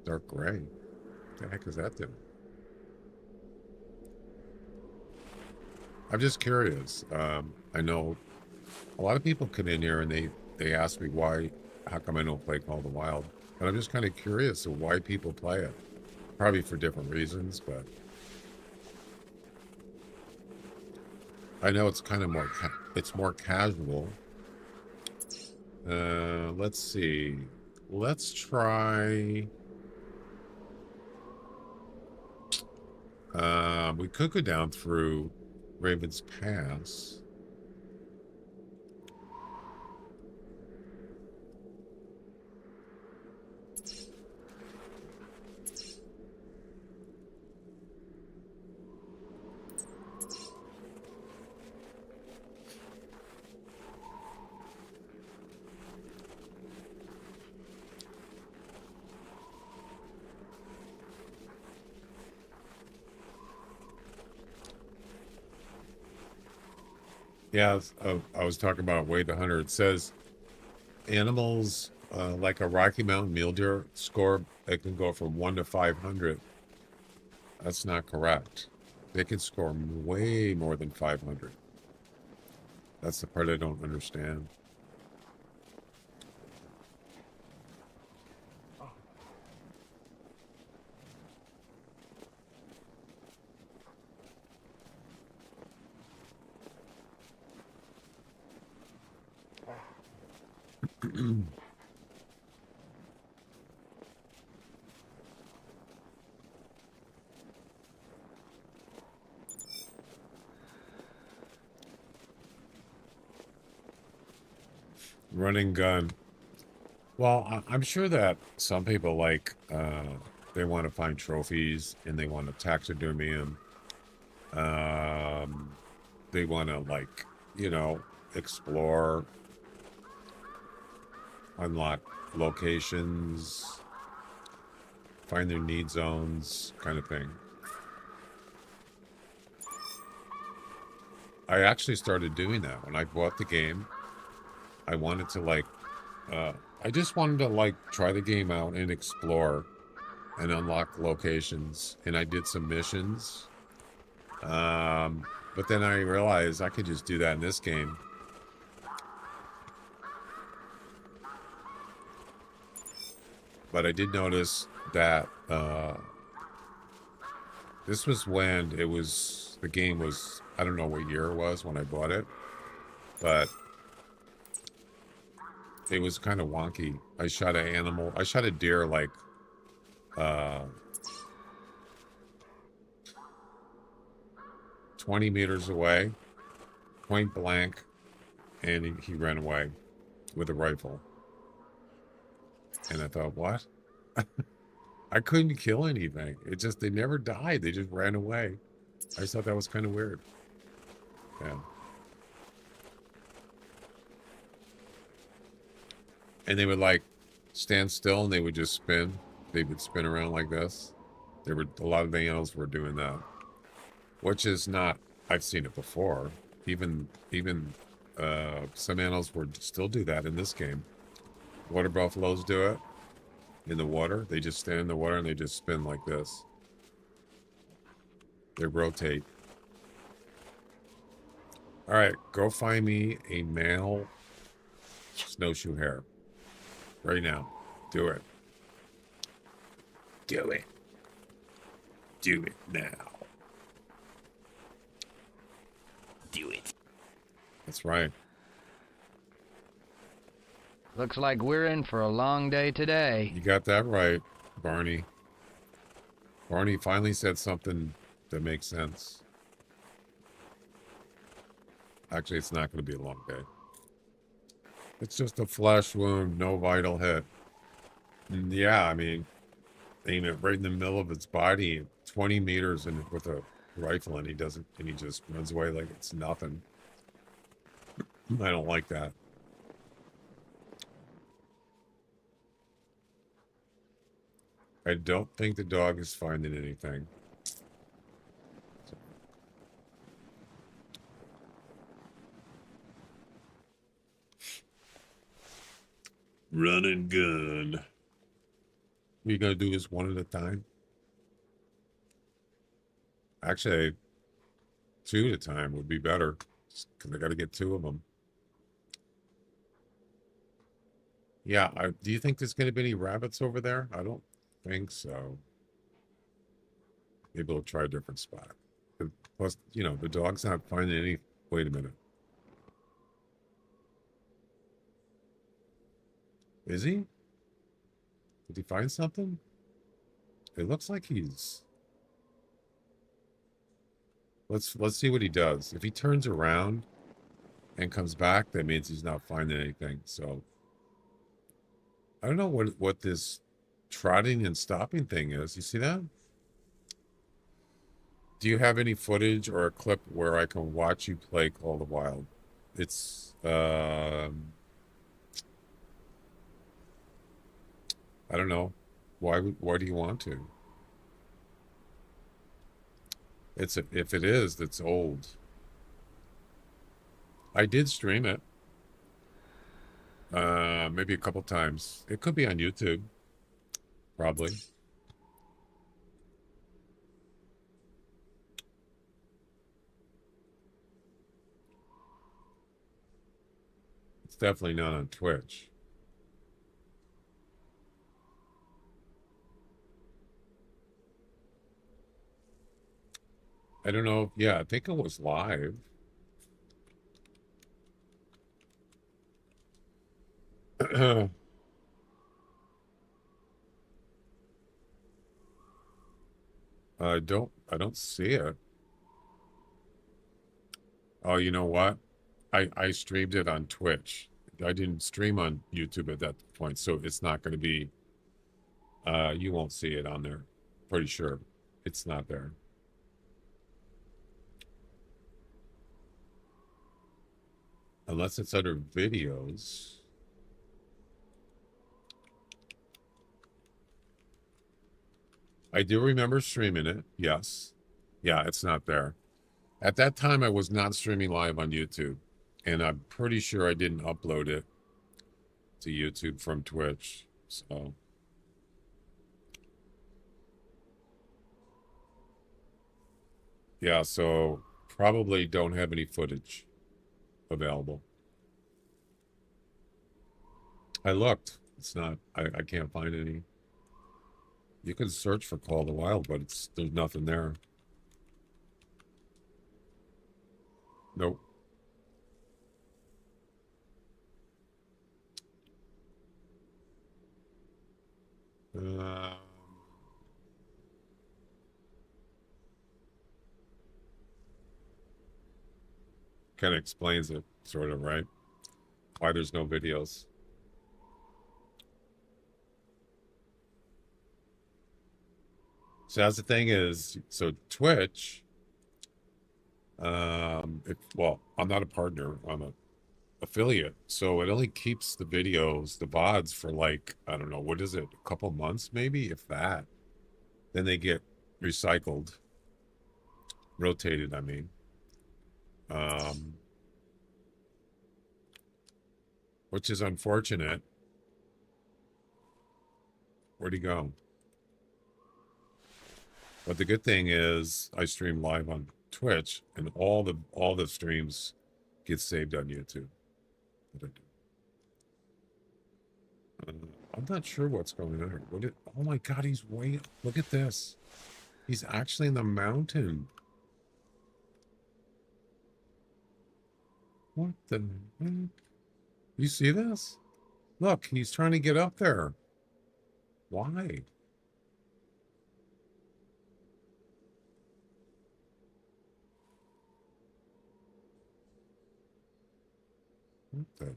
Dark gray. What the heck is that doing? I'm just curious. I know a lot of people come in here and they ask me how come I don't play Call of the Wild? But I'm just kind of curious of why people play it. Probably for different reasons, but I know it's kind of more casual. Let's see. Let's try. We could go down through Raven's Pass. Yeah, I was talking about Wade the Hunter. It says animals like a Rocky Mountain mule deer score, it can go from 1 to 500. That's not correct. They can score way more than 500. That's the part I don't understand. Running gun. Well, I'm sure that some people like, they want to find trophies and they want to taxidermy them. They want to, like, you know, explore, unlock locations, find their need zones, kind of thing. I actually started doing that when I bought the game. I wanted to, like, I just wanted to, like, try the game out and explore and unlock locations. And I did some missions. But then I realized I could just do that in this game. But I did notice that this was when it was, the game was, I don't know what year it was when I bought it, but it was kind of wonky. I shot an animal, I shot a deer like 20 meters away, point blank, and he ran away with a rifle. And I thought, what? I couldn't kill anything. It just, they never died. They just ran away. I just thought that was kind of weird. Yeah. And they would, like, stand still and they would just spin. They would spin around like this. There were, a lot of the animals were doing that. Which is not, I've seen it before. Even some animals would still do that in this game. Water buffaloes do it in the water. They just stand in the water and they just spin like this. They rotate. All right, go find me a male snowshoe hare. Right now. Do it. Do it. Do it now. Do it. That's right. Looks like we're in for a long day today. You got that right, Barney. Barney finally said something that makes sense. Actually, it's not going to be a long day. It's just a flesh wound, no vital hit. And yeah, I mean, aim it right in the middle of its body, 20 meters and with a rifle, and he doesn't, and he just runs away like it's nothing. I don't like that. I don't think the dog is finding anything. Run and gun. What you gonna do this one at a time? Actually, 2 at a time would be better, because I got to get 2 of them. Yeah, do you think there's going to be any rabbits over there? I don't think so. Maybe we'll try a different spot. Plus, you know, the dog's not finding any. Wait a minute. Is he? Did he find something? It looks like he's. Let's see what he does. If he turns around and comes back, that means he's not finding anything. So I don't know what this trotting and stopping thing is. You see that? Do you have any footage or a clip where I can watch you play Call of the Wild? It's I don't know. Why do you want to? If it is, that's old. I did stream it. maybe a couple times. It could be on YouTube, probably. It's definitely not on Twitch. I don't know. Yeah, I think it was live. I don't see it. Oh, you know what? I streamed it on Twitch. I didn't stream on YouTube at that point, so it's not going to be, you won't see it on there. Pretty sure it's not there. Unless it's under videos. I do remember streaming it. Yes. Yeah, it's not there. At that time, I was not streaming live on YouTube. And I'm pretty sure I didn't upload it to YouTube from Twitch. So. Yeah, so probably don't have any footage available. I looked. It's not, I can't find any. You can search for Call of the Wild, but there's nothing there. Nope. Kind of explains it, sort of, right? Why there's no videos. So that's the thing is, so Twitch, well, I'm not a partner, I'm a affiliate, so it only keeps the videos, the VODs for like, I don't know, what is it, a couple months maybe, if that. Then they get recycled, rotated, I mean. Which is unfortunate. Where'd he go? But the good thing is I stream live on Twitch, and all the streams get saved on YouTube. I'm not sure what's going on. Oh my God, he's way. Look at this. He's actually in the mountain. What the heck? You see this? Look, he's trying to get up there. Why? What the heck?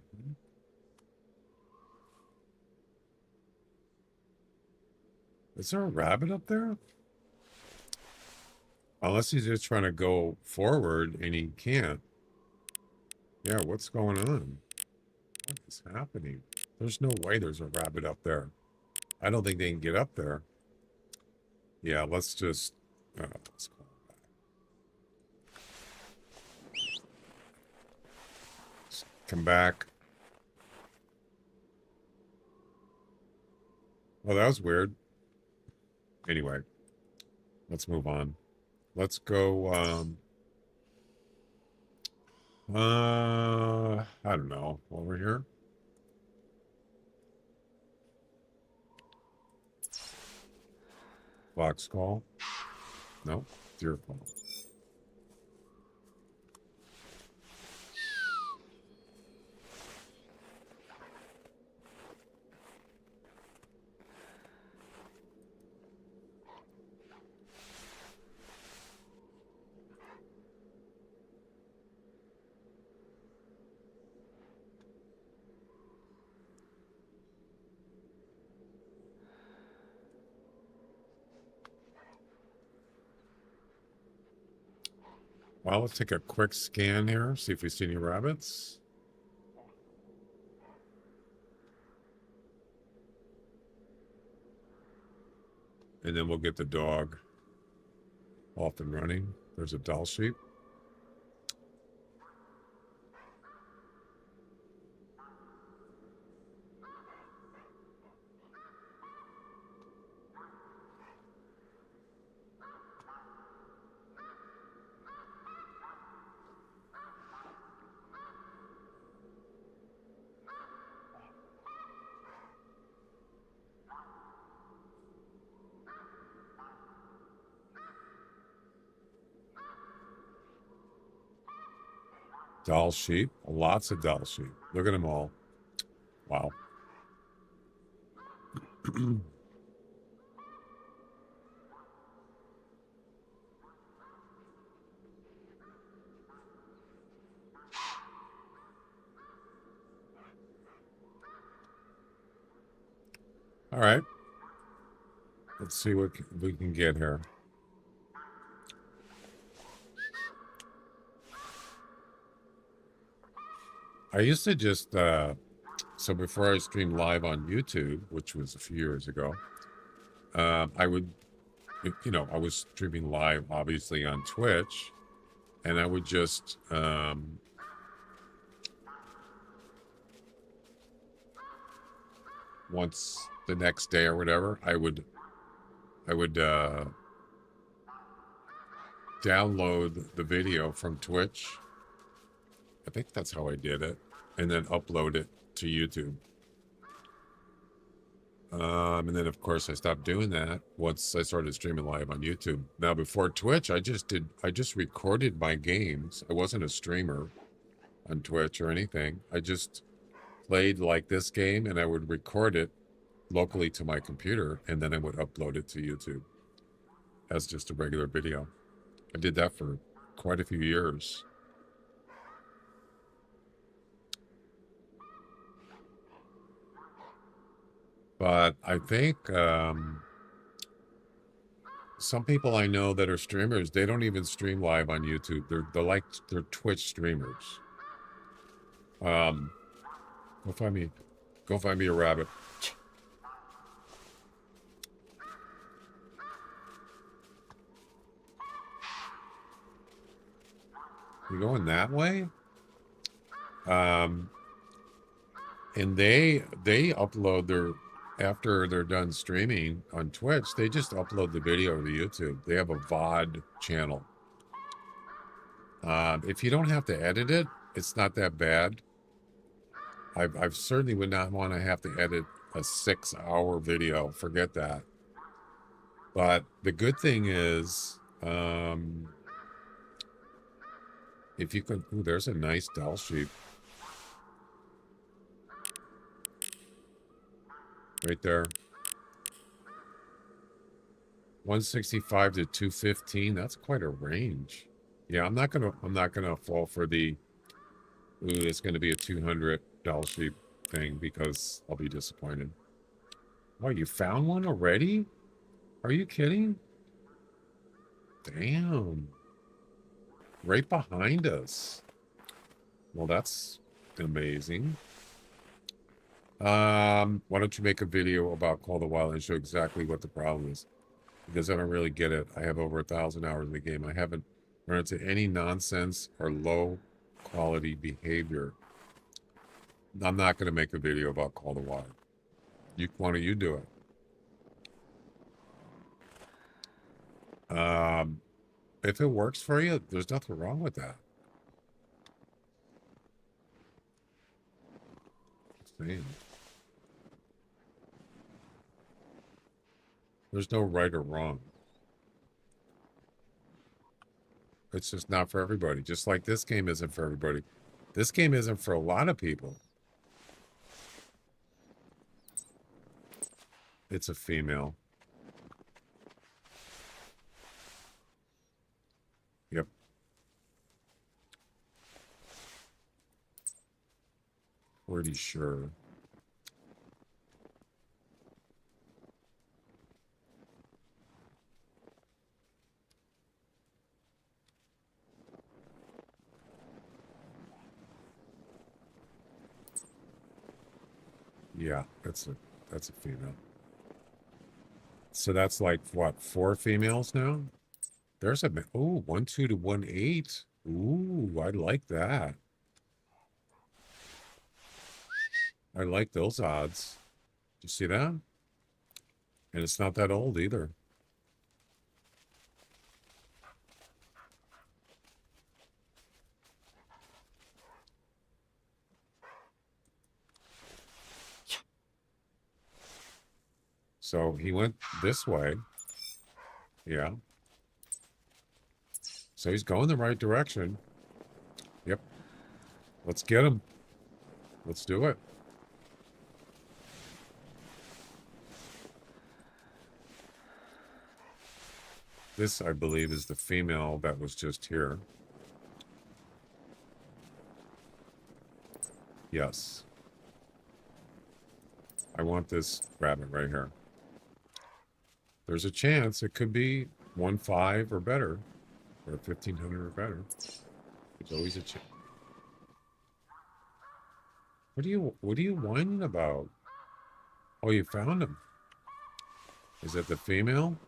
Is there a rabbit up there? Unless he's just trying to go forward and he can't. Yeah, what's going on? What is happening? There's no way there's a rabbit up there. I don't think they can get up there. Yeah, let's just let's call it back. Let's come back. Well, that was weird. Anyway, let's move on. Let's go, I don't know, over here. Fox call. No, deer call. Well, let's take a quick scan here, see if we see any rabbits. And then we'll get the dog off and running. There's a doll sheep. Doll sheep. Lots of doll sheep. Look at them all. Wow. All right. Let's see what we can get here. I used to just, so before I streamed live on YouTube, which was a few years ago, I would, you know, I was streaming live, obviously, on Twitch, and I would just, once the next day or whatever, I would download the video from Twitch. I think that's how I did it, and then upload it to YouTube. And then of course I stopped doing that once I started streaming live on YouTube. Now before Twitch, I just recorded my games. I wasn't a streamer on Twitch or anything. I just played like this game, and I would record it locally to my computer, and then I would upload it to YouTube as just a regular video. I did that for quite a few years. But I think some people I know that are streamers, they don't even stream live on YouTube. They're Twitch streamers. Go find me a rabbit. You going that way? And they upload their, after they're done streaming on Twitch, they just upload the video to YouTube. They have a VOD channel. If you don't have to edit it, it's not that bad. I certainly would not want to have to edit a 6-hour video. Forget that. But the good thing is, if you could, ooh, there's a nice doll sheep. Right there. 165 to 215. That's quite a range. Yeah, I'm not gonna fall for the, ooh, it's gonna be a 200 doll sheep thing, because I'll be disappointed. Oh, you found one already? Are you kidding? Damn. Right behind us. Well, that's amazing. Why don't you make a video about Call of the Wild and show exactly what the problem is? Because I don't really get it. I have over 1,000 hours in the game. I haven't run into any nonsense or low quality behavior. I'm not going to make a video about Call of the Wild. Why don't you do it? If it works for you, there's nothing wrong with that. Just saying. There's no right or wrong. It's just not for everybody. Just like this game isn't for everybody. This game isn't for a lot of people. It's a female. Yep. Pretty sure. Yeah, that's a female. So that's like what, 4 females now? There's a, oh, 1-2 to 1-8. Ooh, I like that. I like those odds. You see that? And it's not that old either. So he went this way. Yeah. So he's going the right direction. Yep. Let's get him. Let's do it. This, I believe, is the female that was just here. Yes. I want this rabbit right here. There's a chance it could be 1.5 or better, or 1,500 or better. There's always a chance. What are you whining about? Oh, you found him. Is that the female?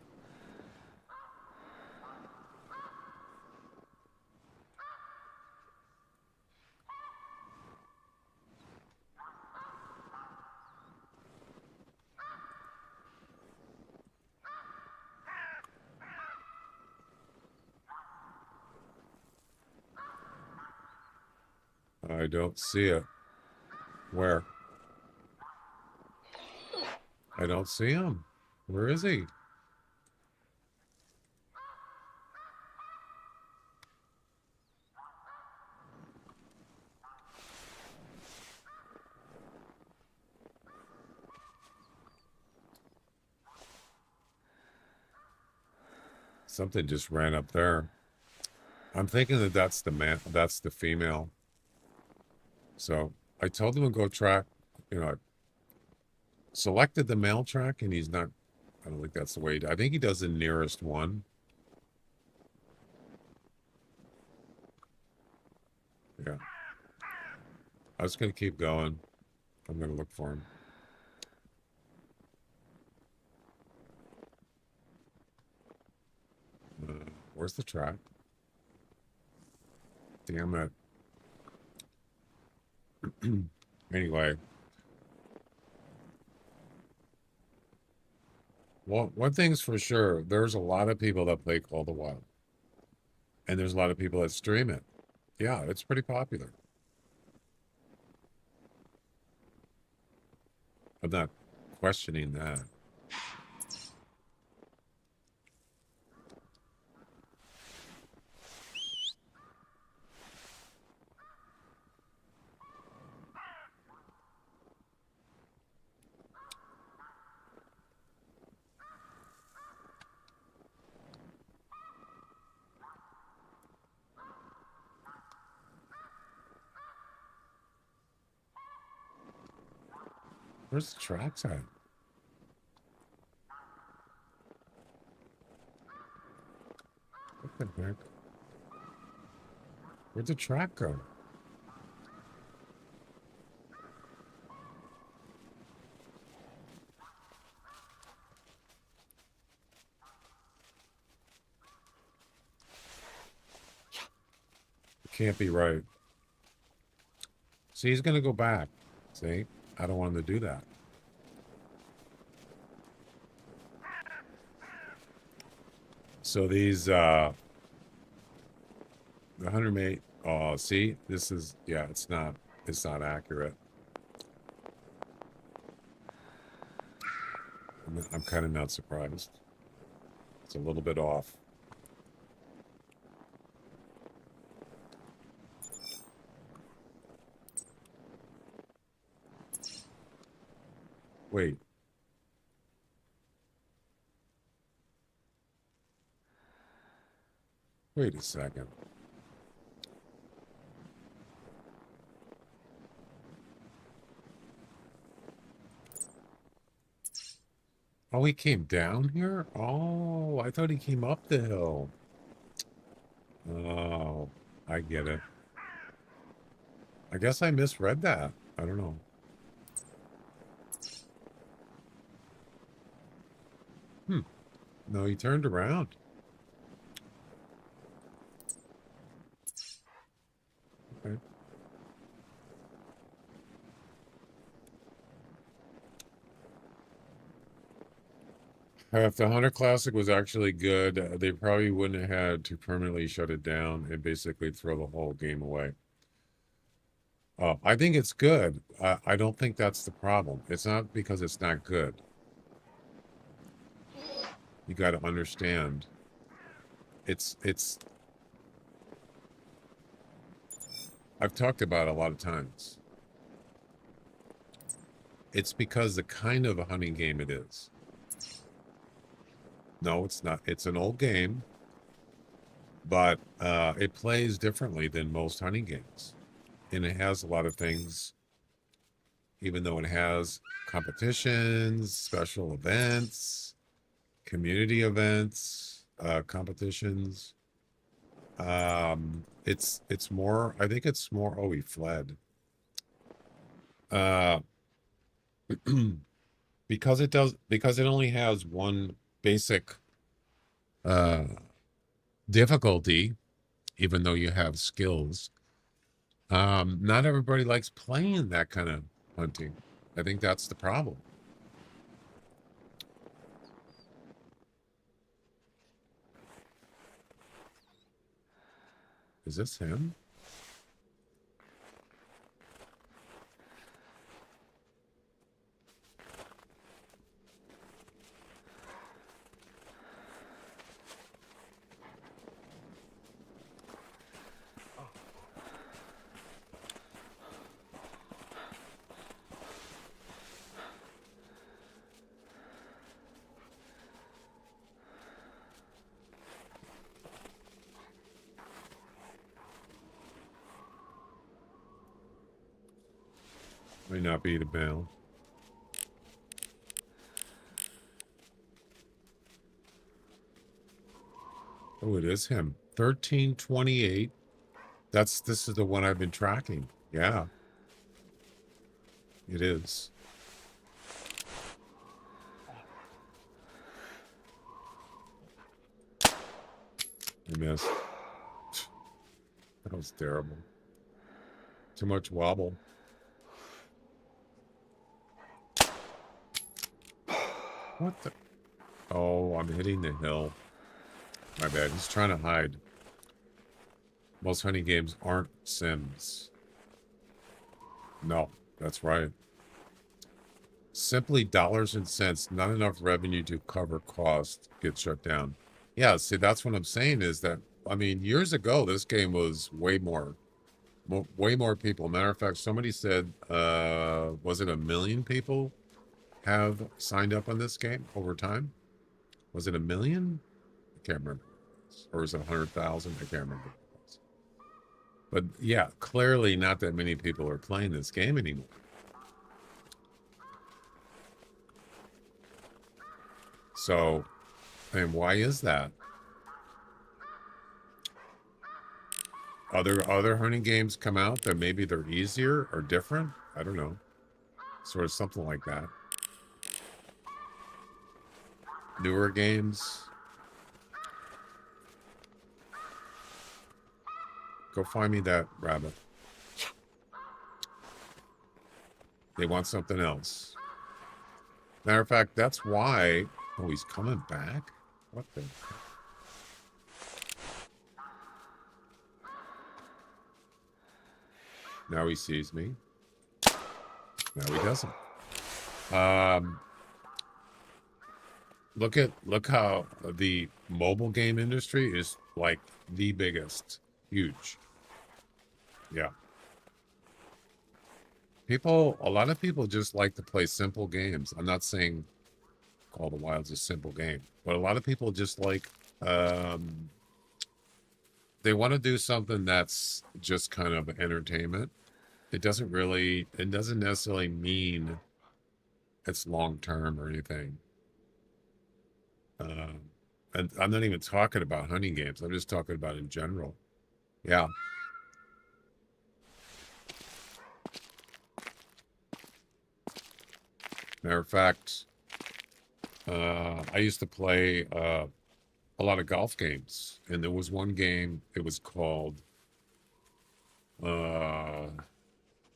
I don't see it. Where? I don't see him. Where is he? Something just ran up there. I'm thinking that that's the man, that's the female. So I told him to go track, I selected the male track and he's not, I don't think that's the way I think he does the nearest one. Yeah. I was going to keep going. I'm going to look for him. Where's the track? Damn it. Anyway. Well, one thing's for sure. There's a lot of people that play Call of the Wild. And there's a lot of people that stream it. Yeah, it's pretty popular. I'm not questioning that. Where's the tracks at? What the heck? Where'd the track go? It can't be right. See, he's going to go back. See? I don't want him to do that. So these, the 100-mate, oh, see, this is, yeah, it's not accurate. I'm kind of not surprised. It's a little bit off. Wait. Wait a second. Oh, he came down here? Oh, I thought he came up the hill. Oh, I get it. I guess I misread that. I don't know. No, he turned around. Okay. If the Hunter Classic was actually good, they probably wouldn't have had to permanently shut it down and basically throw the whole game away. I think it's good. I don't think that's the problem. It's not because it's not good. You got to understand. I've talked about it a lot of times. It's because the kind of a hunting game it is. No, it's not. It's an old game, but it plays differently than most hunting games. And it has a lot of things, even though it has competitions, special events, community events, competitions. It's more, I think it's more, oh, he fled. Because it only has one basic difficulty, even though you have skills. Not everybody likes playing that kind of hunting. I think that's the problem. Is this him? May not be the bell. Oh, it is him. 1328. This is the one I've been tracking. Yeah. It is. I missed. That was terrible. Too much wobble. What the? Oh, I'm hitting the hill. My bad. He's trying to hide. Most hunting games aren't Sims. No, that's right. Simply dollars and cents, not enough revenue to cover costs, get shut down. Yeah, see, that's what I'm saying is that, I mean, years ago, this game was way more people. Matter of fact, somebody said, was it 1 million people have signed up on this game over time? Was it 1 million? I can't remember. Or was it 100,000? I can't remember. But yeah, clearly not that many people are playing this game anymore. So, and why is that? Other hunting games come out that maybe they're easier or different. I don't know. Sort of something like that. Newer games. Go find me that rabbit. They want something else. Matter of fact, that's why... Oh, he's coming back? What the... Now he sees me. No, he doesn't. Look how the mobile game industry is like the biggest. Huge. Yeah. A lot of people just like to play simple games. I'm not saying Call of the Wild's a simple game, but a lot of people just like, they want to do something that's just kind of entertainment. It doesn't necessarily mean it's long-term or anything. And I'm not even talking about hunting games. I'm just talking about in general. Yeah. Matter of fact, I used to play a lot of golf games, and there was one game, it was called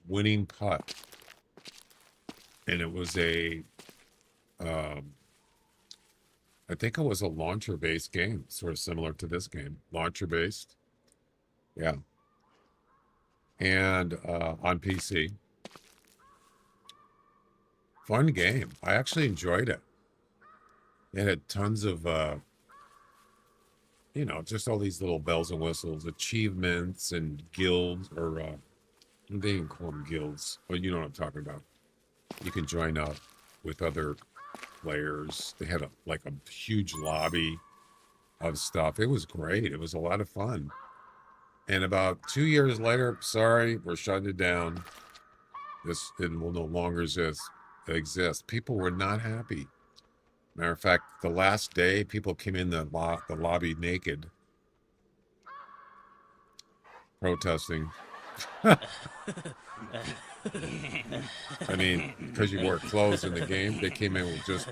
Winning Putt. And it was I think it was a launcher-based game, sort of similar to this game. Launcher-based. Yeah. And on PC. Fun game. I actually enjoyed it. It had tons of, just all these little bells and whistles, achievements and guilds or They didn't call them guilds, but you know what I'm talking about. You can join up with other players. They had like a huge lobby of stuff. It was great. It was a lot of fun. And about 2 years later, sorry, we're shutting it down. It will no longer exist. People were not happy. Matter of fact, the last day, people came in the lobby naked, protesting. I mean, because you wore clothes in the game, they came in with just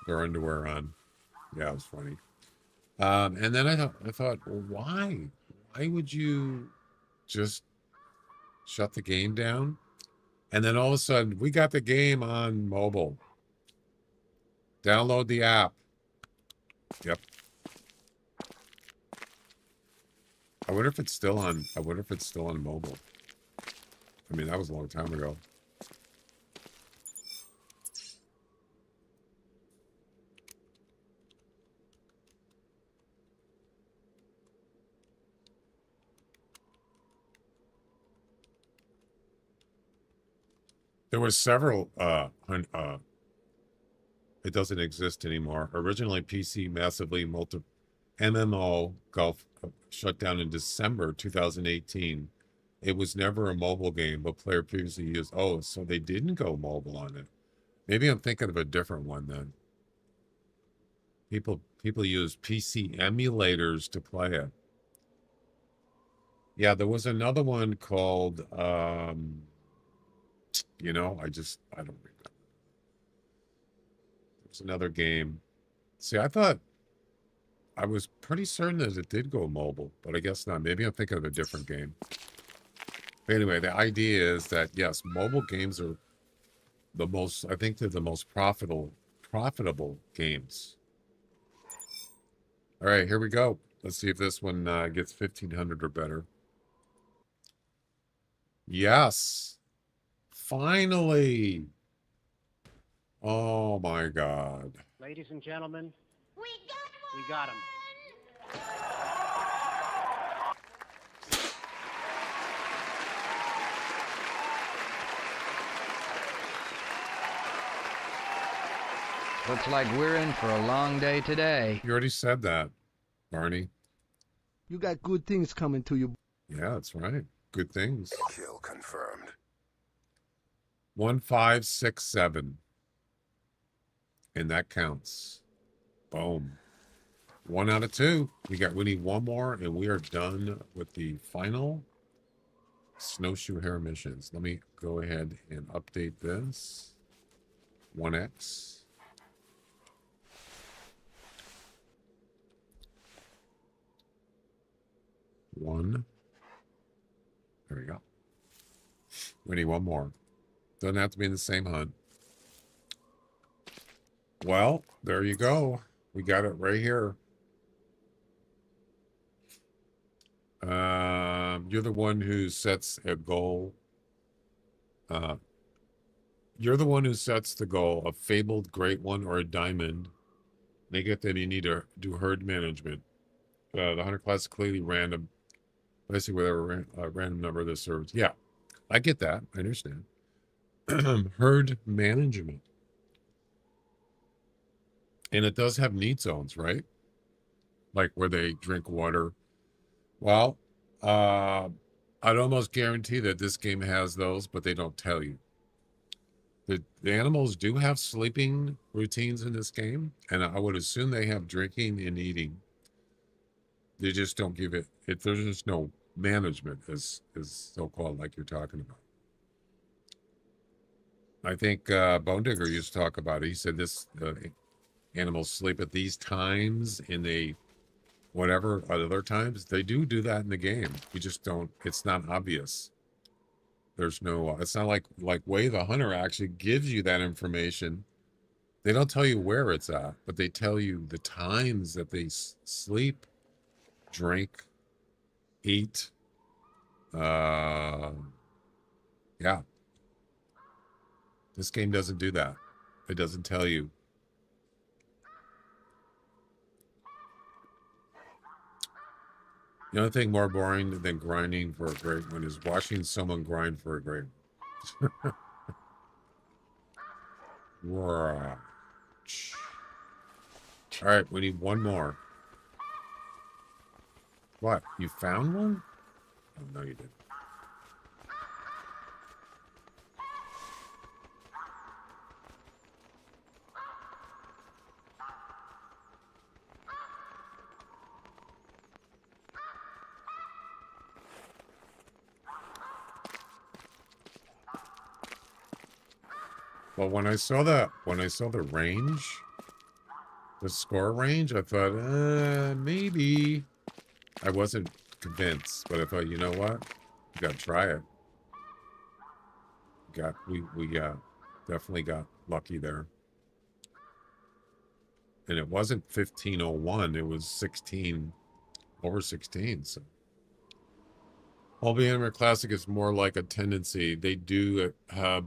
their underwear on. Yeah, it was funny. And then I thought, well, why? Why would you just shut the game down? And then all of a sudden, we got the game on mobile. Download the app. Yep. I wonder if it's still on. I wonder if it's still on mobile. I mean, that was a long time ago. There were several. It doesn't exist anymore. Originally, PC massively MMO Golf shut down in December 2018. It was never a mobile game, but player previously used. Oh, so they didn't go mobile on it. Maybe I'm thinking of a different one then. People use PC emulators to play it. Yeah, there was another one called. You know, I don't remember. There's another game. See, I was pretty certain that it did go mobile, but I guess not. Maybe I'm thinking of a different game. But anyway, the idea is that yes, mobile games are I think they're the most profitable games. All right, here we go. Let's see if this one gets 1,500 or better. Yes. Finally. Oh my God. Ladies and gentlemen, we got him. Looks like we're in for a long day today. You already said that, Barney. You got good things coming to you. Yeah, that's right. Good things. Kill confirmed. 1567. And that counts. Boom. 1 out of 2. We need one more, and we are done with the final Snowshoe Hare missions. Let me go ahead and update this. 1x. One. There we go. We need one more. Doesn't have to be in the same hunt. Well, there you go. We got it right here. You're the one who sets a goal. You're the one who sets the goal, a fabled great one or a diamond. They get that you need to do herd management. The hunter class is clearly random. Basically, whatever random number of the serves. Yeah, I get that. I understand. Herd management. And it does have need zones, right? Like where they drink water. Well, I'd almost guarantee that this game has those, but they don't tell you. The animals do have sleeping routines in this game, and I would assume they have drinking and eating. They just don't give it. There's just no management, as so-called, like you're talking about. I think Bone Digger used to talk about it. He said this animals sleep at these times, and they whatever other times they do that in the game. You just don't. It's not obvious. There's no. It's not like Way the Hunter actually gives you that information. They don't tell you where it's at, but they tell you the times that they sleep, drink, eat. Yeah. This game doesn't do that. It doesn't tell you. The only thing more boring than grinding for a great one is watching someone grind for a great one. Right. All right, we need one more. What? You found one? Oh, no, you didn't. Well, when I saw the range, the score range, I thought, maybe. I wasn't convinced, but I thought, you know what? We gotta try it. We definitely got lucky there. And it wasn't 1501, it was 16, over 16, so. Hobby Hammer Classic is more like a tendency. They do it,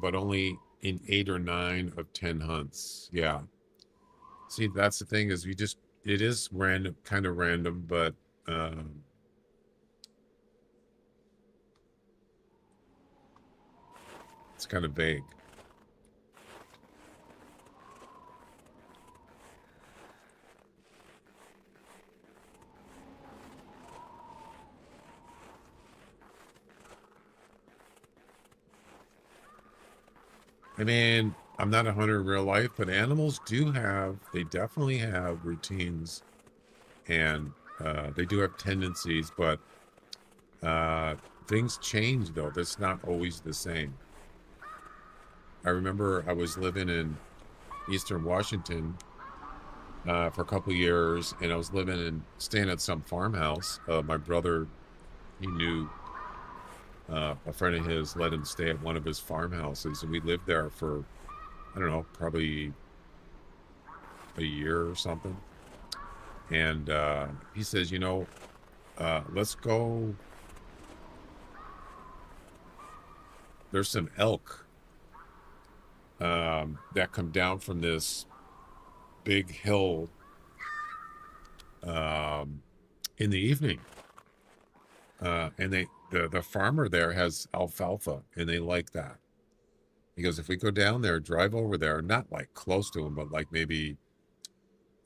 but only in 8 or 9 of 10 hunts. Yeah. See, that's the thing is it is random, kind of random, but it's kind of vague. I mean, I'm not a hunter in real life, but animals they definitely have routines, and they do have tendencies, but things change, though. That's not always the same. I remember I was living in Eastern Washington for a couple of years, and I was staying at some farmhouse. My brother, he knew a friend of his let him stay at one of his farmhouses, and we lived there for, I don't know, probably a year or something. And he says, let's go. There's some elk that come down from this big hill in the evening. And the farmer there has alfalfa, and they like that. He goes, if we go down there, drive over there, not like close to him, but like maybe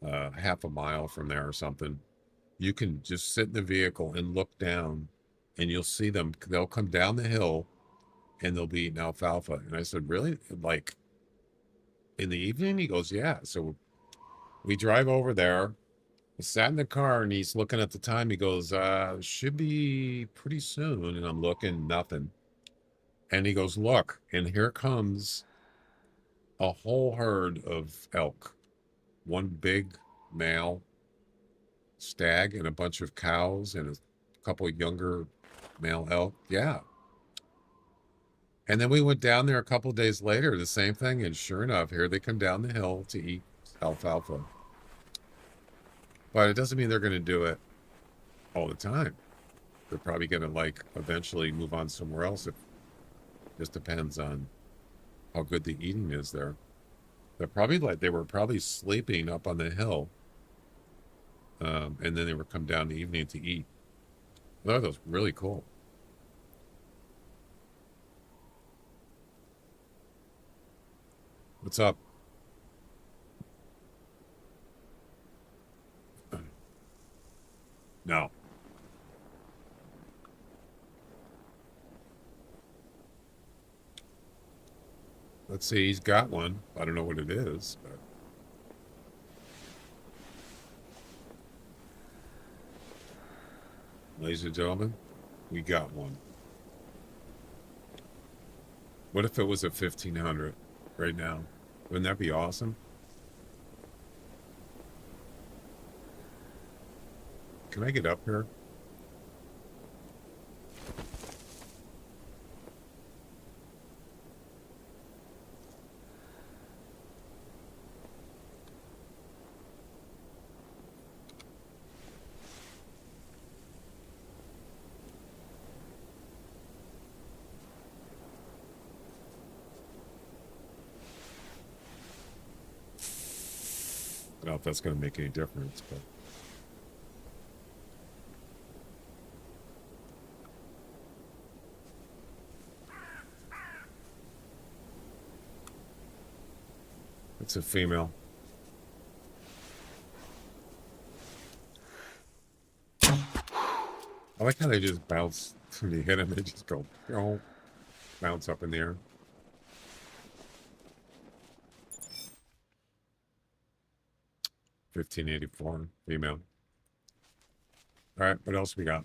half a mile from there or something, you can just sit in the vehicle and look down, and you'll see them. They'll come down the hill, and they'll be eating alfalfa. And I said, really? Like in the evening? He goes, yeah. So we drive over there. I sat in the car, and he's looking at the time. He goes, should be pretty soon. And I'm looking, nothing. And he goes, look, and here comes a whole herd of elk. One big male stag and a bunch of cows and a couple of younger male elk. Yeah. And then we went down there a couple of days later, the same thing. And sure enough, here they come down the hill to eat alfalfa. But it doesn't mean they're going to do it all the time. They're probably going to like eventually move on somewhere else. It just depends on how good the eating is there. They were probably sleeping up on the hill. And then they would come down in the evening to eat. I thought that was really cool. What's up? No. Let's see, he's got one. I don't know what it is, but ladies and gentlemen, we got one. What if it was a 1500 right now? Wouldn't that be awesome? Can I get up here? I don't know if that's going to make any difference, but It's a female. I like how they just bounce when you hit them. They just go, bounce up in the air. $15.84 female. All right, what else we got?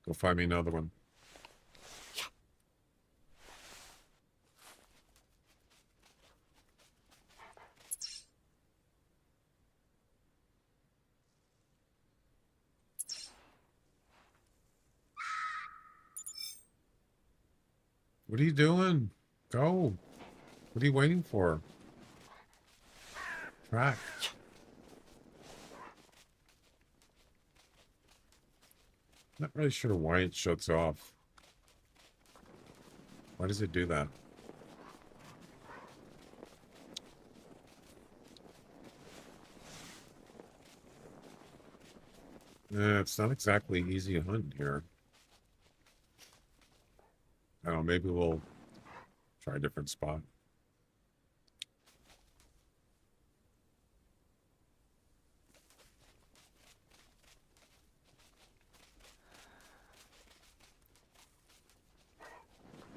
Go find me another one. What are you doing? Go. What are you waiting for? Track. Not really sure why it shuts off. Why does it do that? It's not exactly easy to hunt here. I don't know, maybe we'll try a different spot.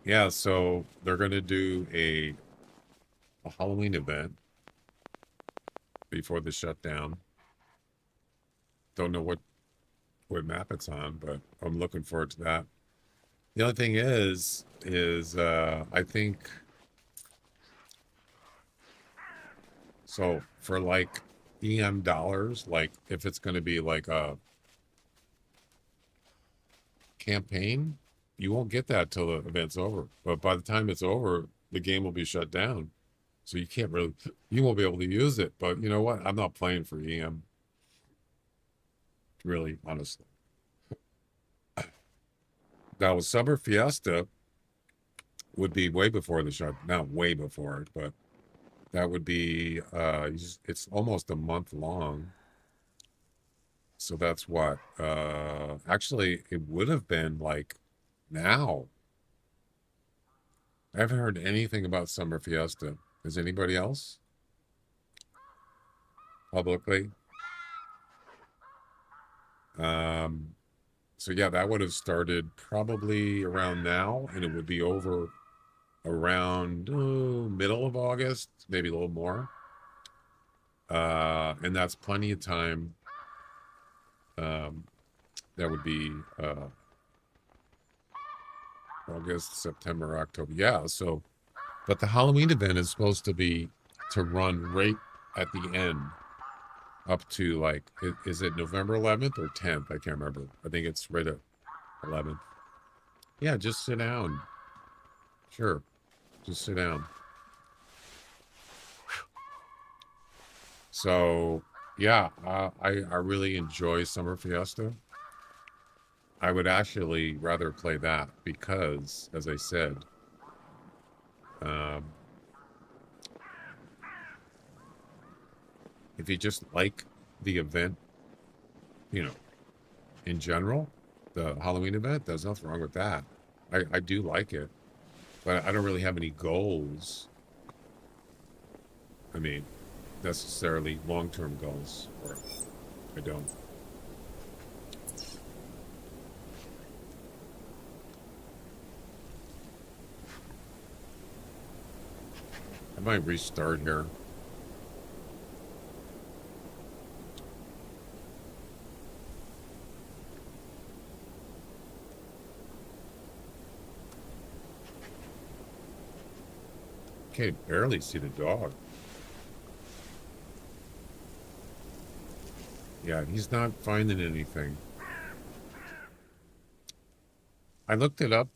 Yeah, so they're going to do a Halloween event before the shutdown. Don't know what map it's on, but I'm looking forward to that. The only thing is I think, so for like EM dollars, like if it's going to be like a campaign, you won't get that till the event's over. But by the time it's over, the game will be shut down. So you can't really, you won't be able to use it. But you know what? I'm not playing for EM. Really, honestly. Now, Summer Fiesta would be way before the shut, not way before it, but that would be, it's almost a month long. So that's what, actually, it would have been like now. I haven't heard anything about Summer Fiesta. Is anybody else? Publicly? So yeah, that would have started probably around now, and it would be over around middle of August, maybe a little more. And that's plenty of time. That would be August, September, October. Yeah, so, but the Halloween event is supposed to be to run right at the end. Up to like, is it November 11th or 10th? I can't remember. I think it's right at 11th. Yeah, just sit down. Sure, just sit down. So, yeah, I really enjoy Summer Fiesta. I would actually rather play that because, as I said, if you just like the event, you know, in general, the Halloween event, there's nothing wrong with that. I do like it, but I don't really have any goals. I mean, necessarily long-term goals, or I don't. I might restart here. Can't barely see the dog. Yeah, he's not finding anything. I looked it up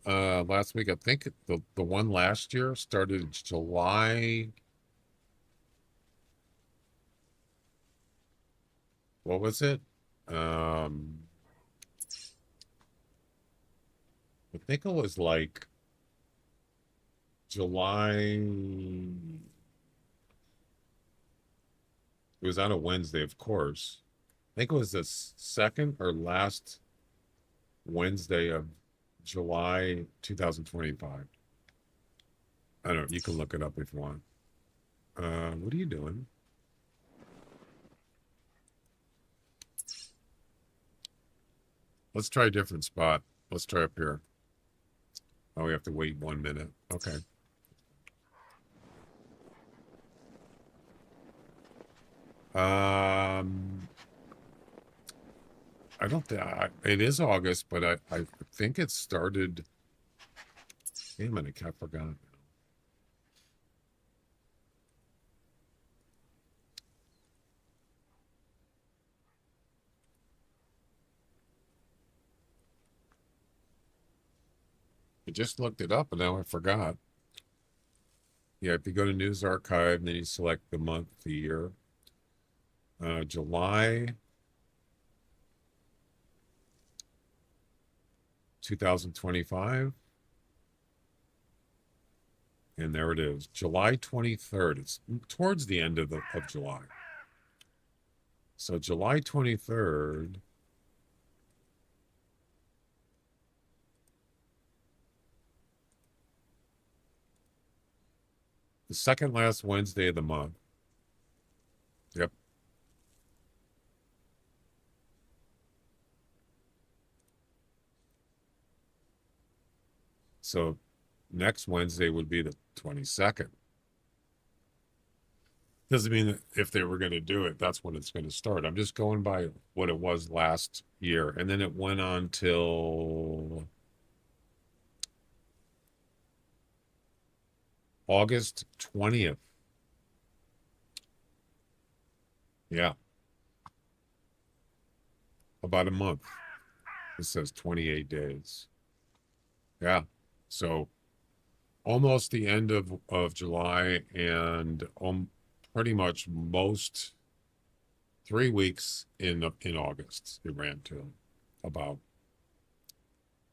last week. I think the one last year started July. What was it? I think it was like July. It was on a Wednesday, of course. I think it was the second or last Wednesday of July 2025. I don't know. You can look it up if you want. What are you doing? Let's try a different spot. Let's try up here. Oh, we have to wait 1 minute. Okay. I don't think it is August, but I think it started. Wait a minute, I forgot. I just looked it up and now I forgot. Yeah, if you go to News Archive, and then you select the month, the year. July 2025. And there it is, July 23rd. It's towards the end of July. So July 23rd. The second last Wednesday of the month. Yep. So next Wednesday would be the 22nd. Doesn't mean that if they were going to do it, that's when it's going to start. I'm just going by what it was last year. And then it went on till August 20th. Yeah. About a month. It says 28 days. Yeah. So almost the end of July, and pretty much most 3 weeks in August it ran to about.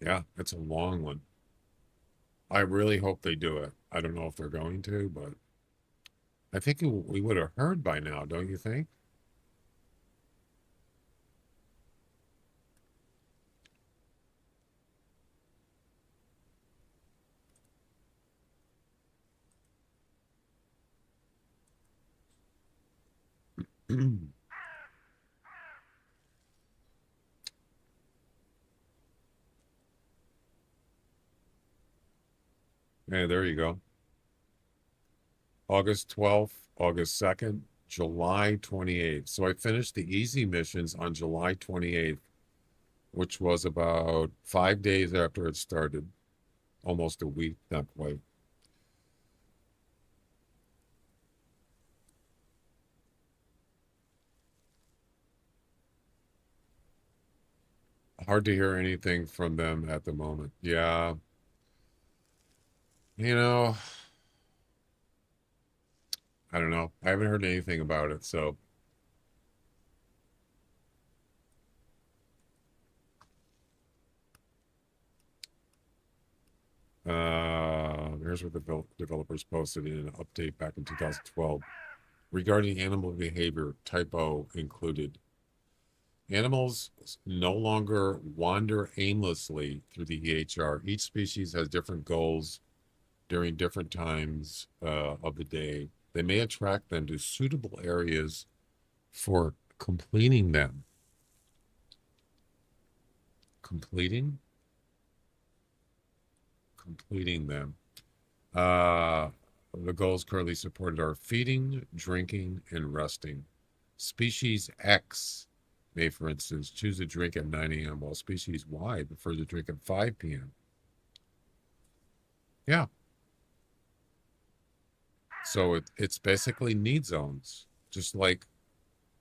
Yeah, it's a long one. I really hope they do it. I don't know if they're going to, but I think we would have heard by now, don't you think? Yeah, there you go. August 12th, August 2nd, July 28th. So I finished the easy missions on July 28th, which was about 5 days after it started. Almost a week, not quite. Hard to hear anything from them at the moment. Yeah. You know, I don't know. I haven't heard anything about it, so. Here's what the developers posted in an update back in 2012. Regarding animal behavior, typo included. Animals no longer wander aimlessly through the EHR. Each species has different goals during different times of the day. They may attract them to suitable areas for completing them. Completing them. The goals currently supported are feeding, drinking, and resting. Species X may, for instance, choose to drink at 9 a.m., while species Y prefers to drink at 5 p.m. Yeah. So it's basically need zones, just like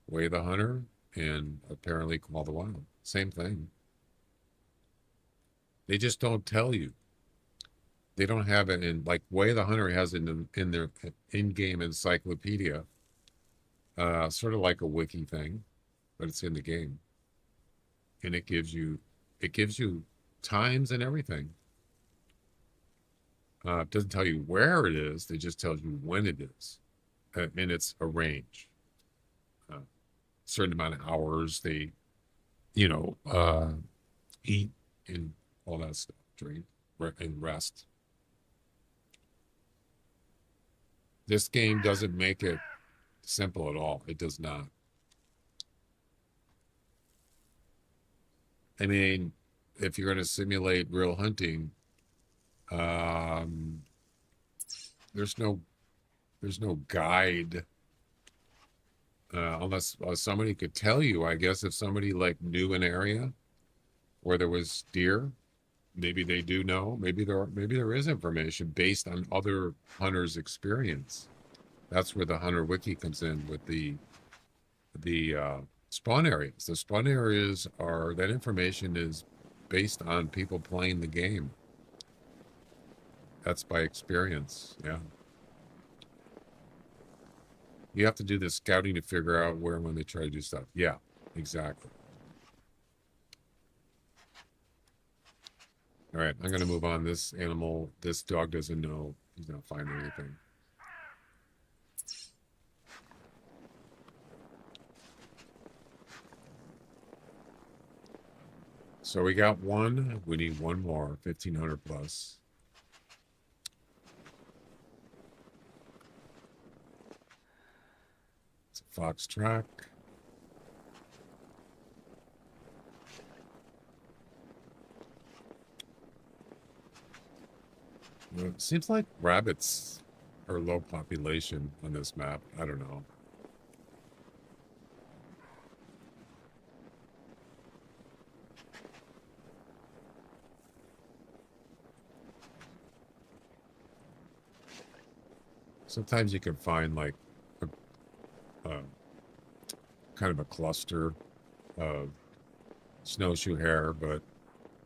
Way of the Hunter and apparently Call of the Wild. Same thing. They just don't tell you. They don't have it in, like Way of the Hunter has it in their in-game encyclopedia, sort of like a wiki thing, but it's in the game, and it gives you times and everything. It doesn't tell you where it is; it just tells you when it is, and it's a range. Certain amount of hours they, eat and all that stuff. drink, and rest. This game doesn't make it simple at all. It does not. I mean, if you're going to simulate real hunting, there's no guide, unless somebody could tell you. I guess if somebody like knew an area where there was deer, maybe they do know. Maybe there is information based on other hunters' experience. That's where the Hunter Wiki comes in with the spawn areas. The spawn areas that information is based on people playing the game. That's by experience, yeah. You have to do the scouting to figure out where and when they try to do stuff. Yeah, exactly. All right, I'm going to move on. This dog doesn't know. He's not finding anything. So we got one. We need one more. 1,500 plus. It's a fox track. It seems like rabbits are low population on this map. I don't know. Sometimes you can find like a kind of a cluster of snowshoe hare, but it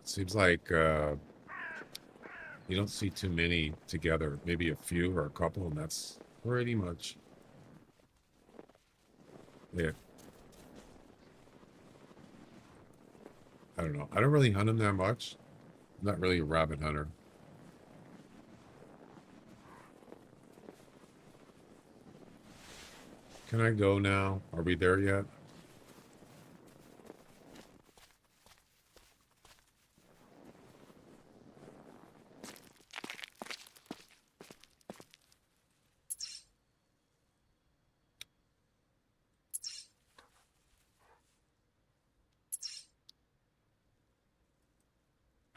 seems like you don't see too many together. Maybe a few or a couple, and that's pretty much it. I don't know. I don't really hunt them that much. I'm not really a rabbit hunter. Can I go now? Are we there yet?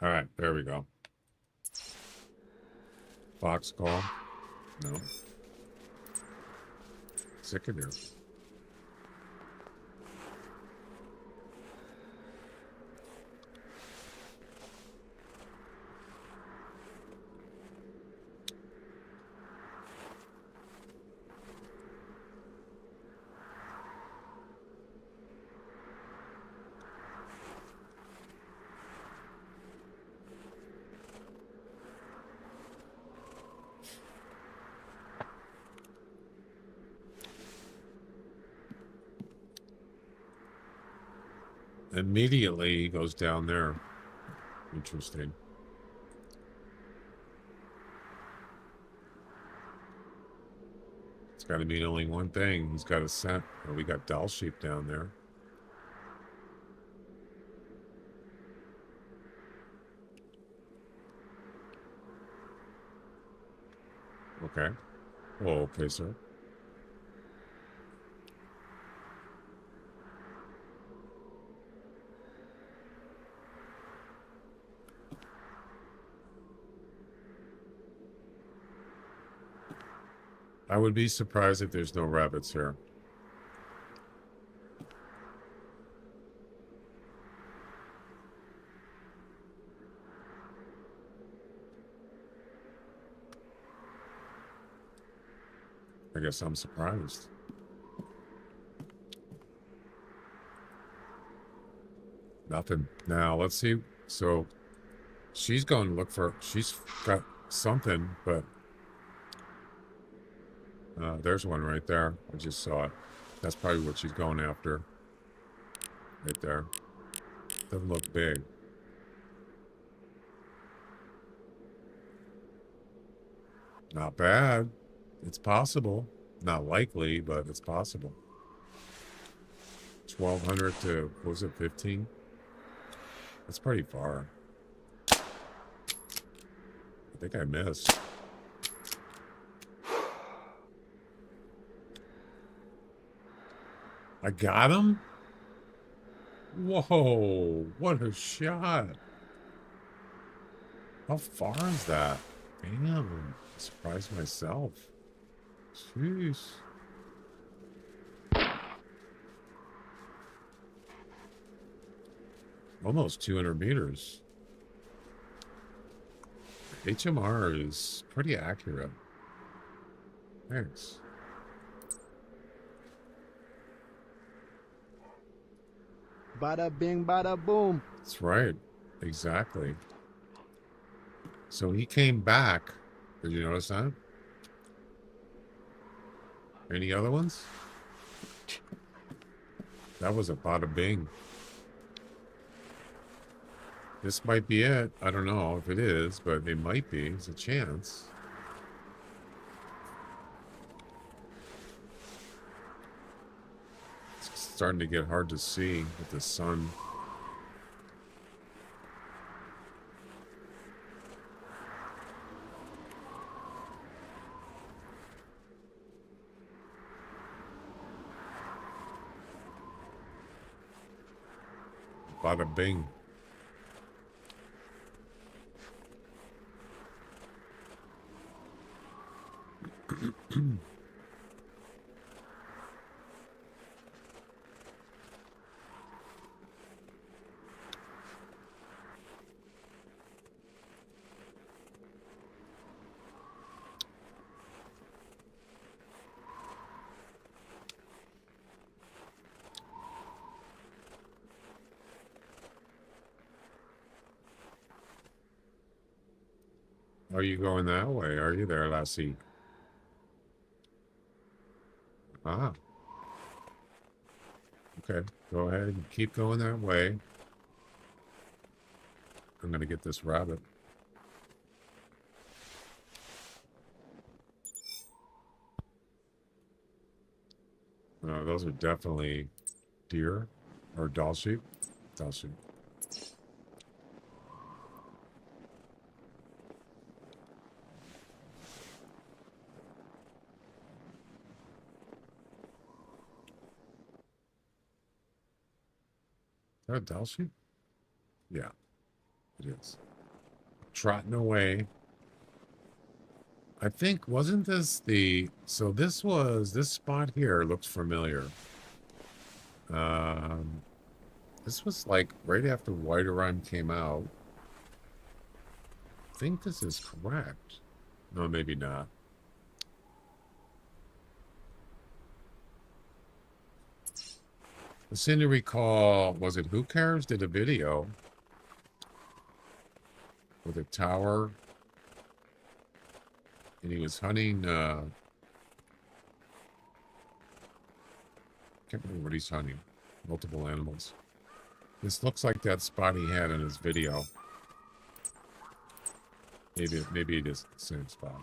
All right, there we go. Fox call? No. Sick of here. Immediately he goes down there. Interesting. It's got to mean only one thing. He's got a scent. Oh, we got doll sheep down there. Okay. Oh, okay, sir. I would be surprised if there's no rabbits here. I guess I'm surprised. Nothing. Now, let's see. So, she's going to look for... She's got something, but... there's one right there. I just saw it. That's probably what she's going after. Right there. Doesn't look big. Not bad. It's possible. Not likely, but it's possible. 1,200 to, what was it, 15? That's pretty far. think I missed. I got him? Whoa, what a shot. How far is that? Damn, I'm surprised myself. Jeez. Almost 200 meters. HMR is pretty accurate. Thanks. Bada bing, bada boom. That's right. Exactly. So he came back. Did you notice that? Any other ones? That was a bada bing. This might be it. I don't know if it is, but it might be. It's a chance. It's starting to get hard to see with the sun. Bada bing. Are you going that way? Are you there, Lassie? Ah. Okay, go ahead and keep going that way. I'm going to get this rabbit. Those are definitely deer or doll sheep. Doll sheep. Is that a doll sheep? Yeah, it is. Trotting away. I think, wasn't this the... So this spot here looks familiar. This was like right after Whiter Rhyme came out. I think this is correct. No, maybe not. I seem to recall, was it Who Cares did a video with a tower, and he was hunting, can't remember what he's hunting, multiple animals. This looks like that spot he had in his video. Maybe it is the same spot.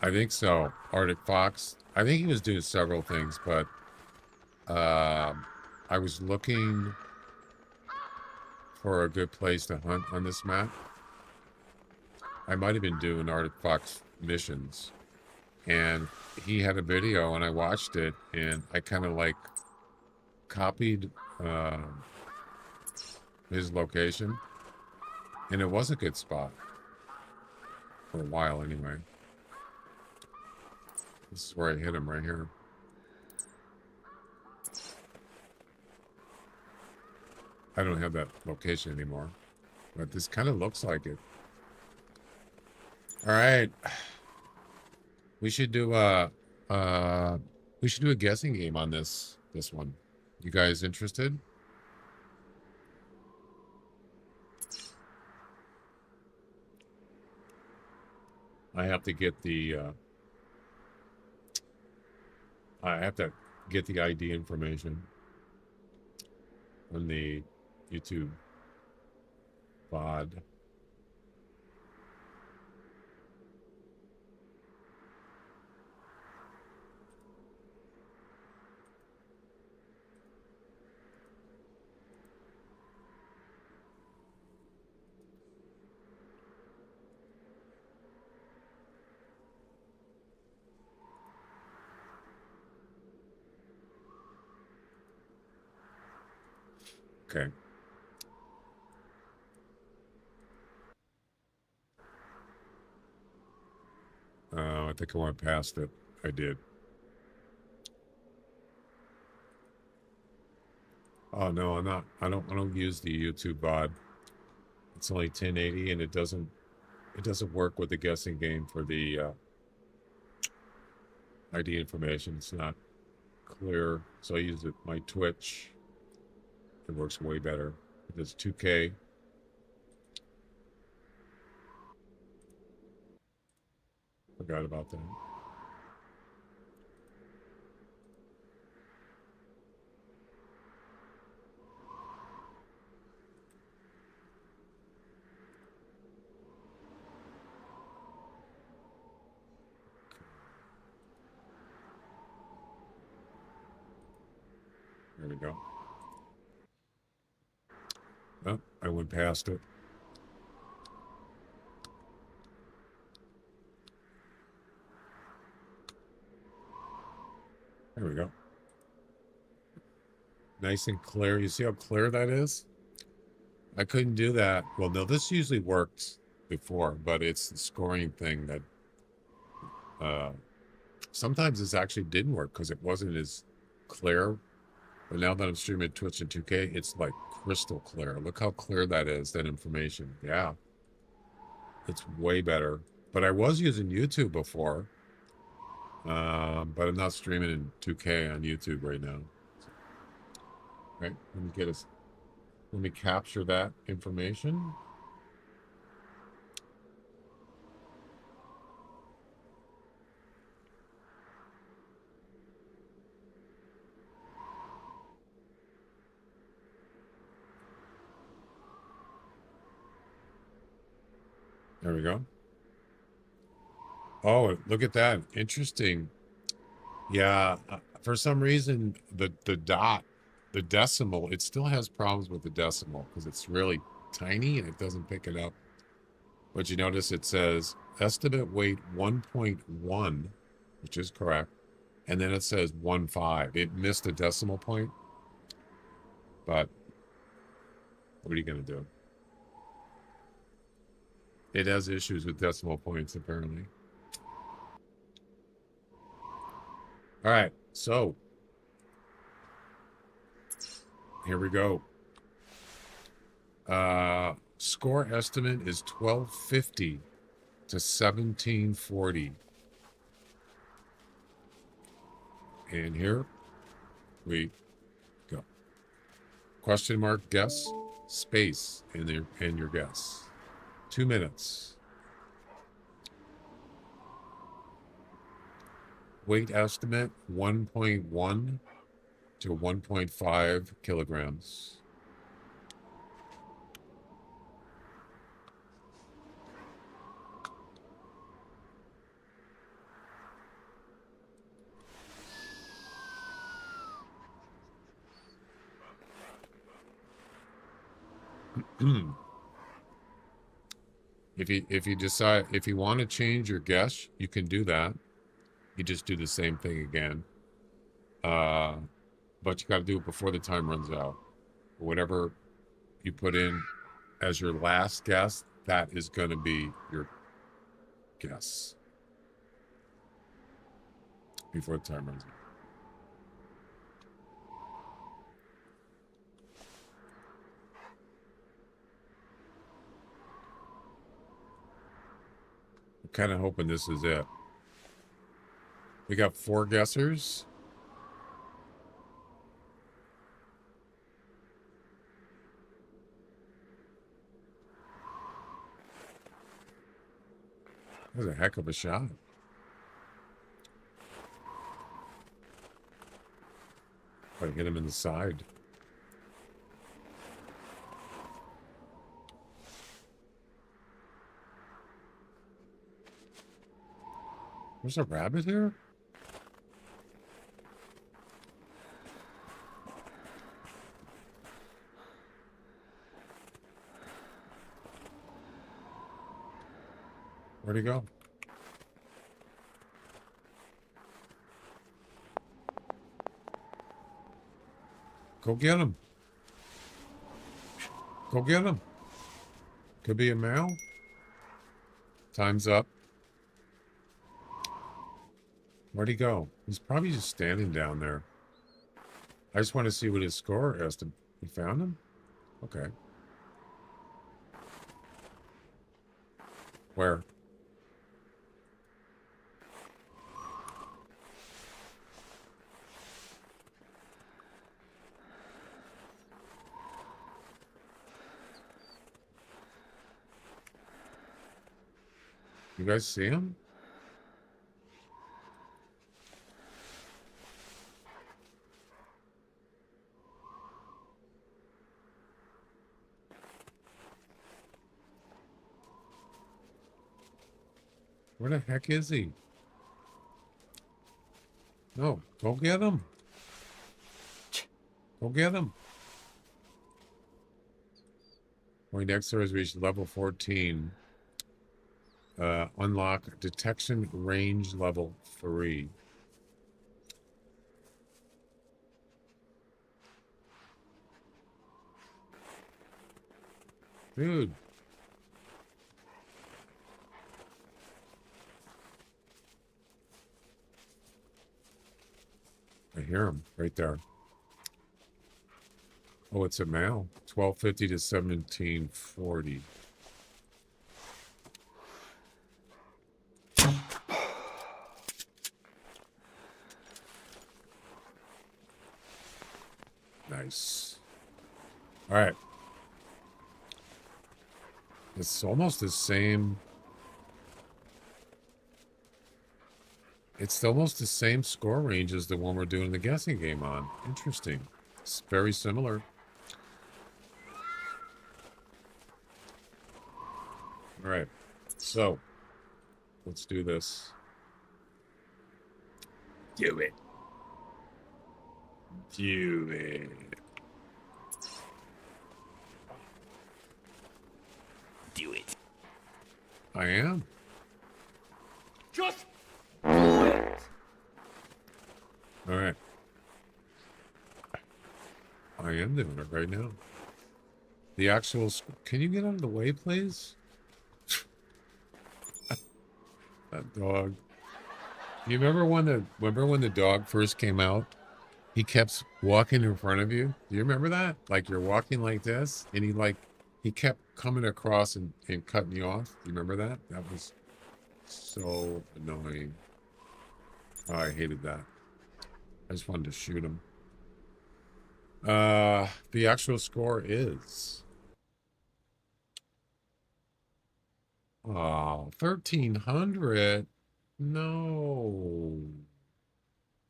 I think so. Arctic Fox. I think he was doing several things, but I was looking for a good place to hunt on this map. I might have been doing Arctic Fox missions, and he had a video, and I watched it, and I kind of like copied his location, and it was a good spot for a while anyway. This is where I hit him right here. I don't have that location anymore, but this kind of looks like it. All right, we should do a guessing game on this one. You guys interested? I have to get the ID information on the YouTube VOD. Okay. I think I went past it. I did. Oh no, I'm not. I don't use the YouTube VOD. It's only 1080 and it doesn't work with the guessing game for the ID information. It's not clear. So I use it my Twitch. It works way better. It does 2K. Forgot about that. There we go. Oh, I went past it. There we go. Nice and clear. You see how clear that is? I couldn't do that. Well, no, this usually worked before, but it's the scoring thing that sometimes this actually didn't work because it wasn't as clear. But now that I'm streaming Twitch and 2K, it's like crystal clear. Look how clear that is, that information. Yeah. It's way better. But I was using YouTube before. But I'm not streaming in 2K on YouTube right now. Right, let me capture that information. There we go. Oh, look at that. Interesting. Yeah, for some reason, the dot, the decimal, it still has problems with the decimal because it's really tiny and it doesn't pick it up. But you notice it says estimate weight 1.1, which is correct. And then it says 1.5. It missed a decimal point. But what are you going to do? It has issues with decimal points, apparently. All right, so here we go. Score estimate is 1250 to 1740. And here we go. Question mark, guess, space, and your guess. 2 minutes. Weight estimate 1.1 to 1.5 kilograms. If you decide, if you want to change your guess, you can do that. You just do the same thing again. But you got to do it before the time runs out. Whatever you put in as your last guess, that is going to be your guess before the time runs out. I'm kind of hoping this is it. We got 4 guessers. That was a heck of a shot. If I can get him in the side. There's a rabbit here? Where'd he go? Go get him. Go get him. Could be a male. Time's up. Where'd he go? He's probably just standing down there. I just want to see what his score is. You found him? Okay. Where? You guys see him? Where the heck is he? No, go get him. Go get him. Poindexter has reached level 14. Unlock detection range level 3. Dude. I hear him right there. Oh, it's a male. 1250 to 1740. Nice. All right. It's almost the same. It's almost the same score range as the one we're doing the guessing game on. Interesting. It's very similar. All right. So, let's do this. Do it. Do it. Do it. I am. Just do it. All right. I am doing it right now. The actual... Can you get out of the way, please? That dog. You remember when the dog first came out? He kept walking in front of you. Do you remember that? Like you're walking like this, and he kept coming across and cutting you off. Do you remember that? That was so annoying. Oh, I hated that. I just wanted to shoot him. The actual score is 1,300. No.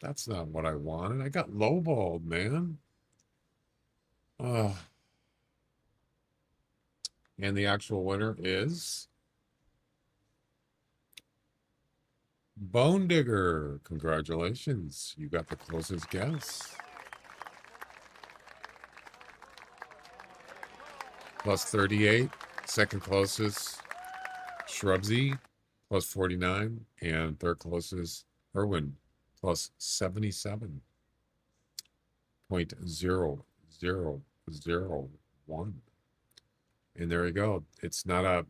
That's not what I wanted. I got lowballed, man. And the actual winner is Bone Digger. Congratulations. You got the closest guess. Plus 38. Second closest, Shrubsy. Plus 49. And third closest, Irwin. Plus 77.0001. And there you go. It's not going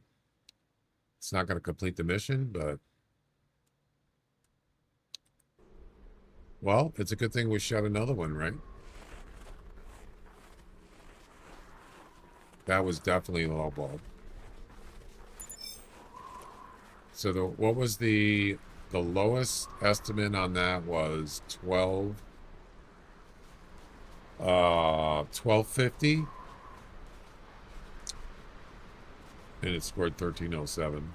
to complete the mission, but well, it's a good thing we shot another one, right? That was definitely lowball. So what was the lowest estimate on that was 1250, and it scored 1307.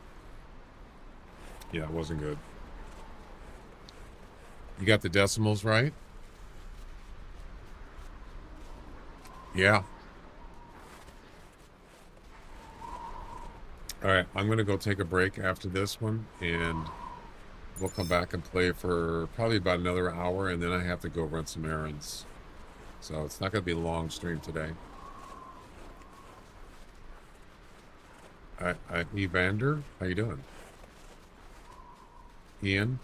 Yeah, it wasn't good. You got the decimals right? Yeah. All right, I'm going to go take a break after this one, and we'll come back and play for probably about another hour, and then I have to go run some errands. So it's not going to be a long stream today. Evander, how you doing? Ian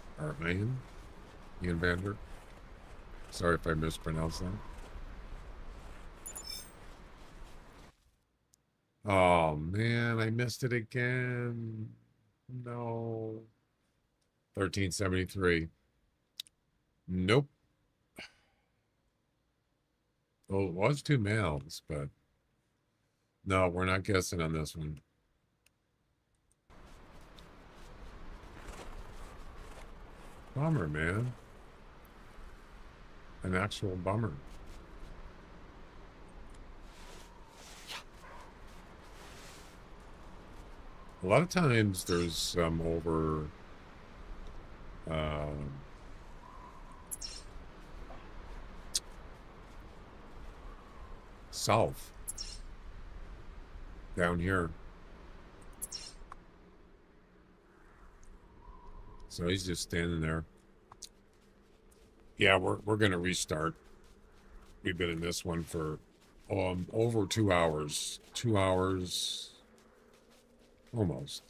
Vander. Sorry if I mispronounced that. Oh man, I missed it again. No. 1373. Nope. Well, it was 2 males, but no, we're not guessing on this one. Bummer, man. An actual bummer. A lot of times there's some over south down here. So he's just standing there. Yeah, we're gonna restart. We've been in this one for over 2 hours. 2 hours almost.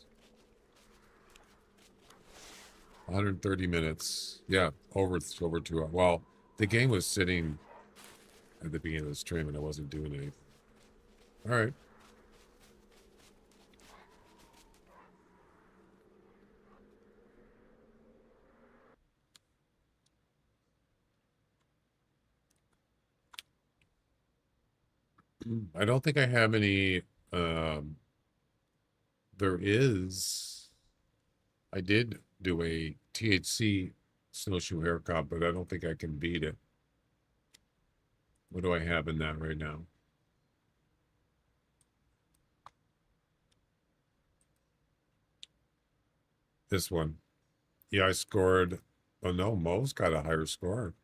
130 minutes. Yeah, over 2 hours. Well, the game was sitting at the beginning of the stream and I wasn't doing anything. All right. I don't think I have any. There is. I did do a THC snowshoe haircut, but I don't think I can beat it. What do I have in that right now? This one. Yeah, I scored. Oh no, Mo's got a higher score.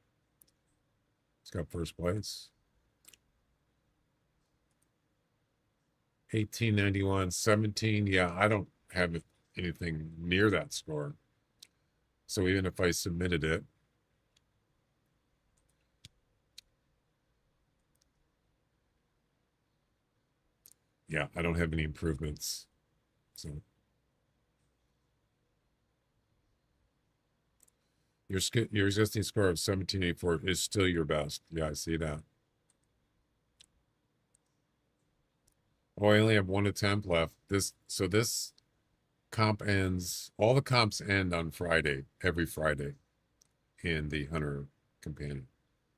He's got first place. 1891, 17. Yeah, I don't have anything near that score. So even if I submitted it, yeah, I don't have any improvements. So your existing score of 1784 is still your best. Yeah, I see that. Oh, I only have one attempt left. This comp ends. All the comps end on Friday, every Friday, in the Hunter Companion.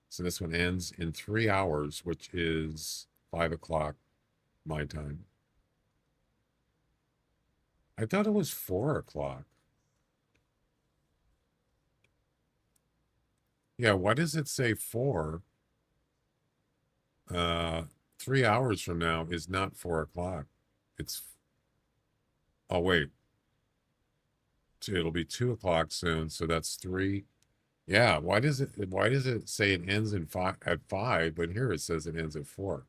So this one ends in 3 hours, which is 5 o'clock my time. I thought it was 4 o'clock. Yeah, why does it say 4? 3 hours from now is not 4 o'clock. It's, oh wait, it'll be 2 o'clock soon, so that's 3. Yeah, why does it say it ends in at 5, but here it says it ends at 4?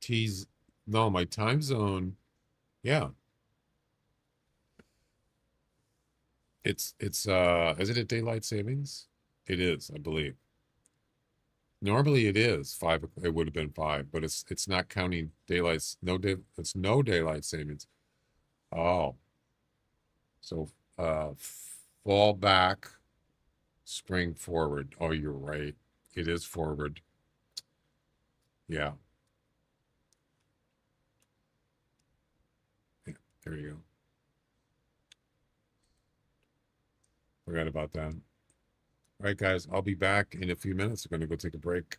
T's no, my time zone, yeah. It's is it a daylight savings? It is, I believe. Normally it is 5, it would have been 5, but it's not counting daylights, it's no daylight savings. Oh. So fall back, spring forward. Oh, you're right. It is forward. Yeah. Yeah, there you go. Forgot about that. All right, guys, I'll be back in a few minutes. I'm going to go take a break.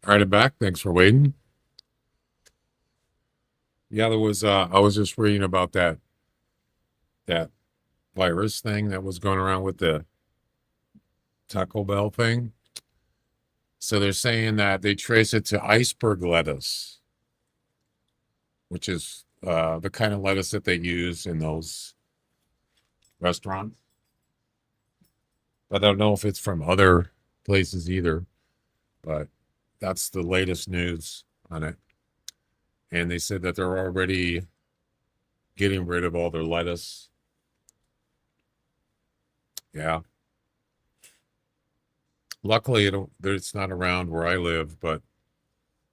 All right, I'm back. Thanks for waiting. Yeah, there was I was just reading about that virus thing that was going around with the Taco Bell thing. So they're saying that they trace it to iceberg lettuce, which is the kind of lettuce that they use in those restaurants. But I don't know if it's from other places either, but that's the latest news on it. And they said that they're already getting rid of all their lettuce. Yeah. Luckily, it's not around where I live, but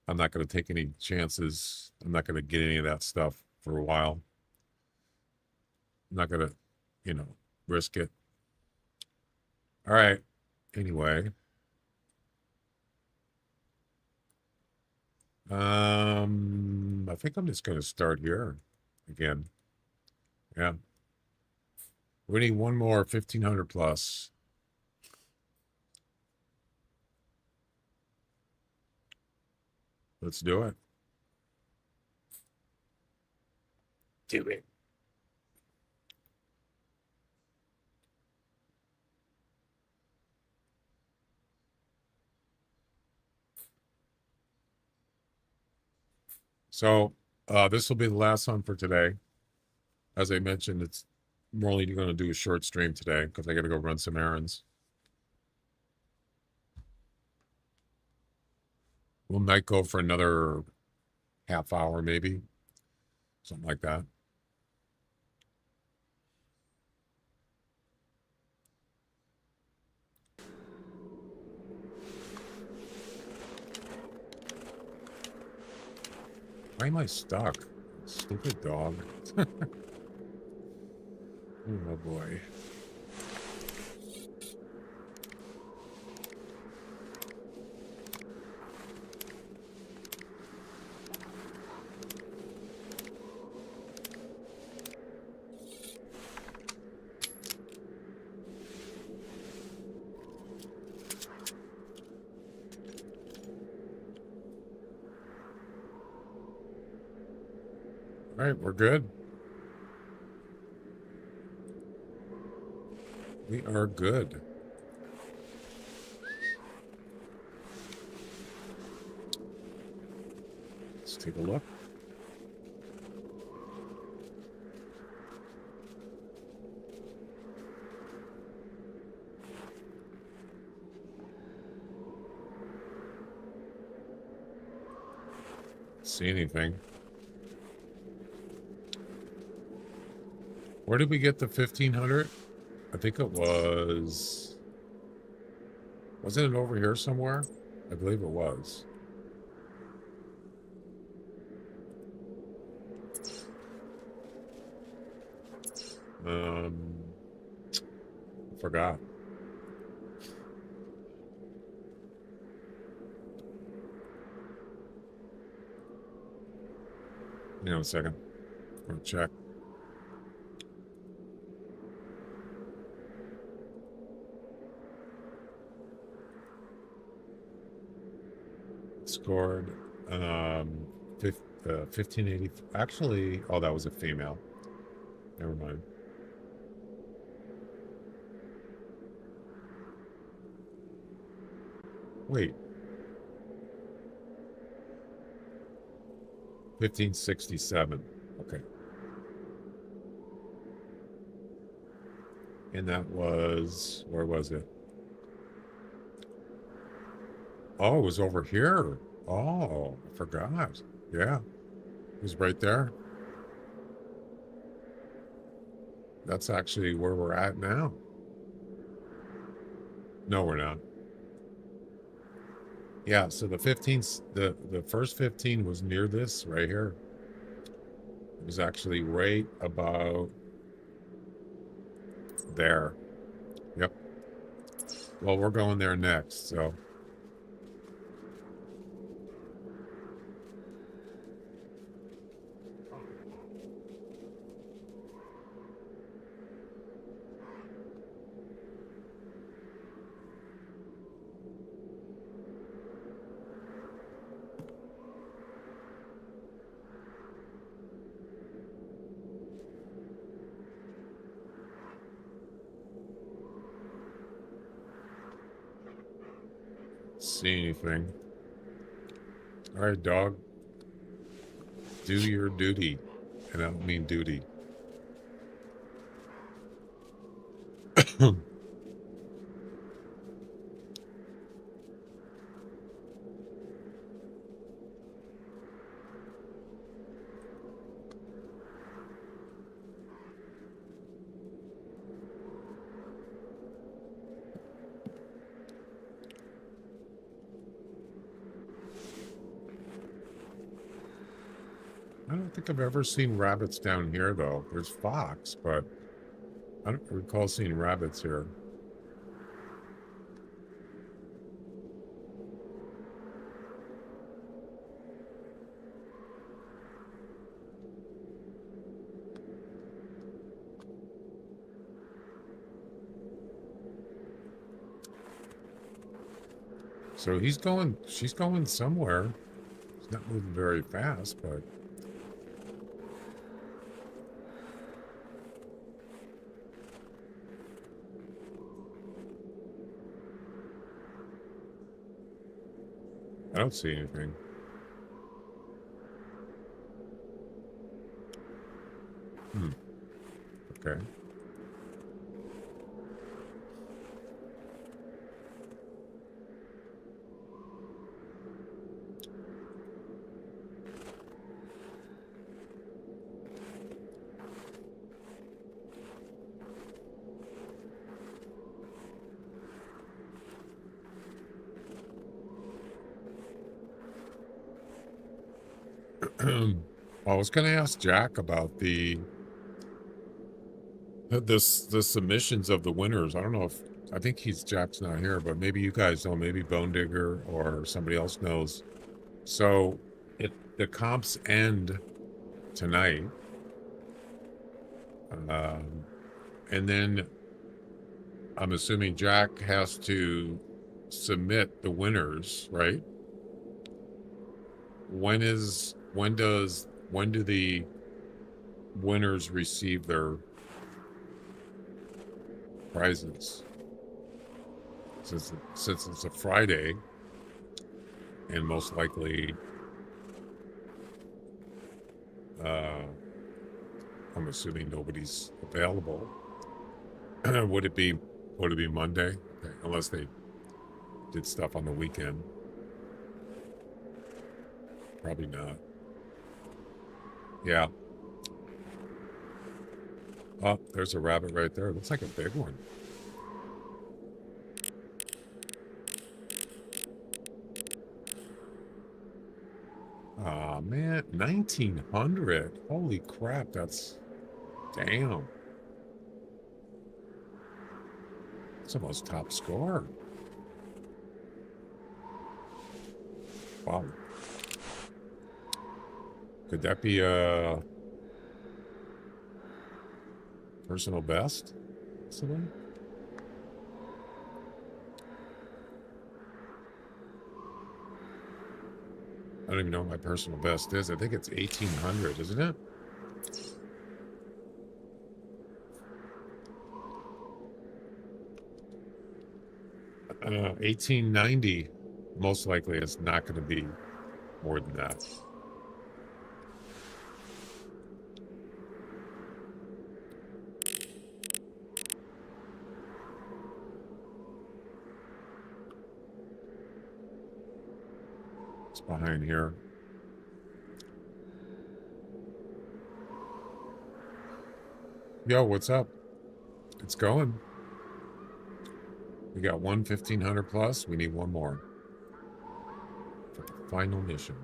I'm not going to take any chances. I'm not going to get any of that stuff for a while. I'm not going to, risk it. All right. Anyway. I think I'm just going to start here again. Yeah. We need one more 1500 plus. Let's do it. Do it. So this will be the last one for today. As I mentioned, we're only going to do a short stream today because I got to go run some errands. We might go for another half hour, maybe. Something like that. Why am I stuck? Stupid dog. Oh boy. All right, we're good. We are good. Let's take a look. See anything? Where did we get the 1500? I think it wasn't it over here somewhere? I believe it was. I forgot. Hang on a second. I'll check. Scored 1580. Actually, oh, that was a female. Never mind. Wait. 1567. Okay. And that was, where was it? Oh, it was over here. Oh, I forgot. Yeah. It was right there. That's actually where we're at now. No, we're not. Yeah, so the 15th, the first 15 was near this right here. It was actually right about there. Yep. Well, we're going there next, so. See anything. All right, dog. Do your duty. And I don't mean duty. I don't think I've ever seen rabbits down here, though. There's fox, but I don't recall seeing rabbits here. So she's going somewhere. She's not moving very fast, but... I don't see anything. Okay. I was going to ask Jack about the submissions of the winners. I don't know if I think Jack's not here, but maybe you guys know. Maybe Bone Digger or somebody else knows. So the comps end tonight, and then I'm assuming Jack has to submit the winners, right? When do the winners receive their prizes? Since it's a Friday, and most likely, I'm assuming nobody's available. Would it be Monday? Okay, unless they did stuff on the weekend. Probably not. Yeah. Oh, there's a rabbit right there. Looks like a big one. Aw, man. 1900. Holy crap. That's... Damn. It's almost top score. Wow. Could that be a personal best? Possibly? I don't even know what my personal best is. I think it's 1800, isn't it? Uh, 1890 most likely is not going to be more than that. It's behind here. Yo, what's up? It's going. We got 1500 plus. We need one more for the final mission.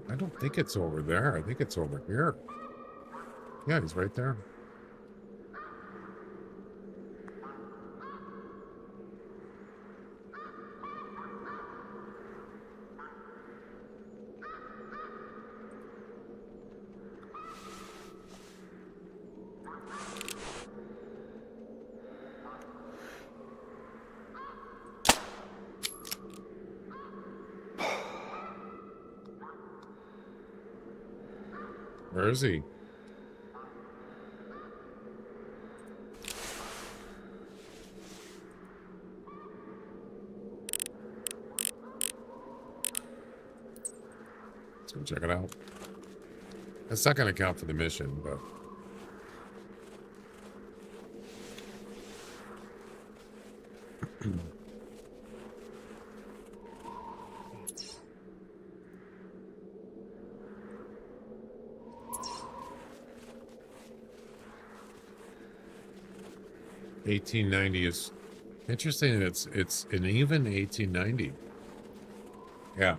I don't think it's over there. I think it's over here. Yeah, he's right there. Where is he? Let's go check it out. That's not going to count for the mission, but... $18.90 is interesting. It's an even $18.90. Yeah,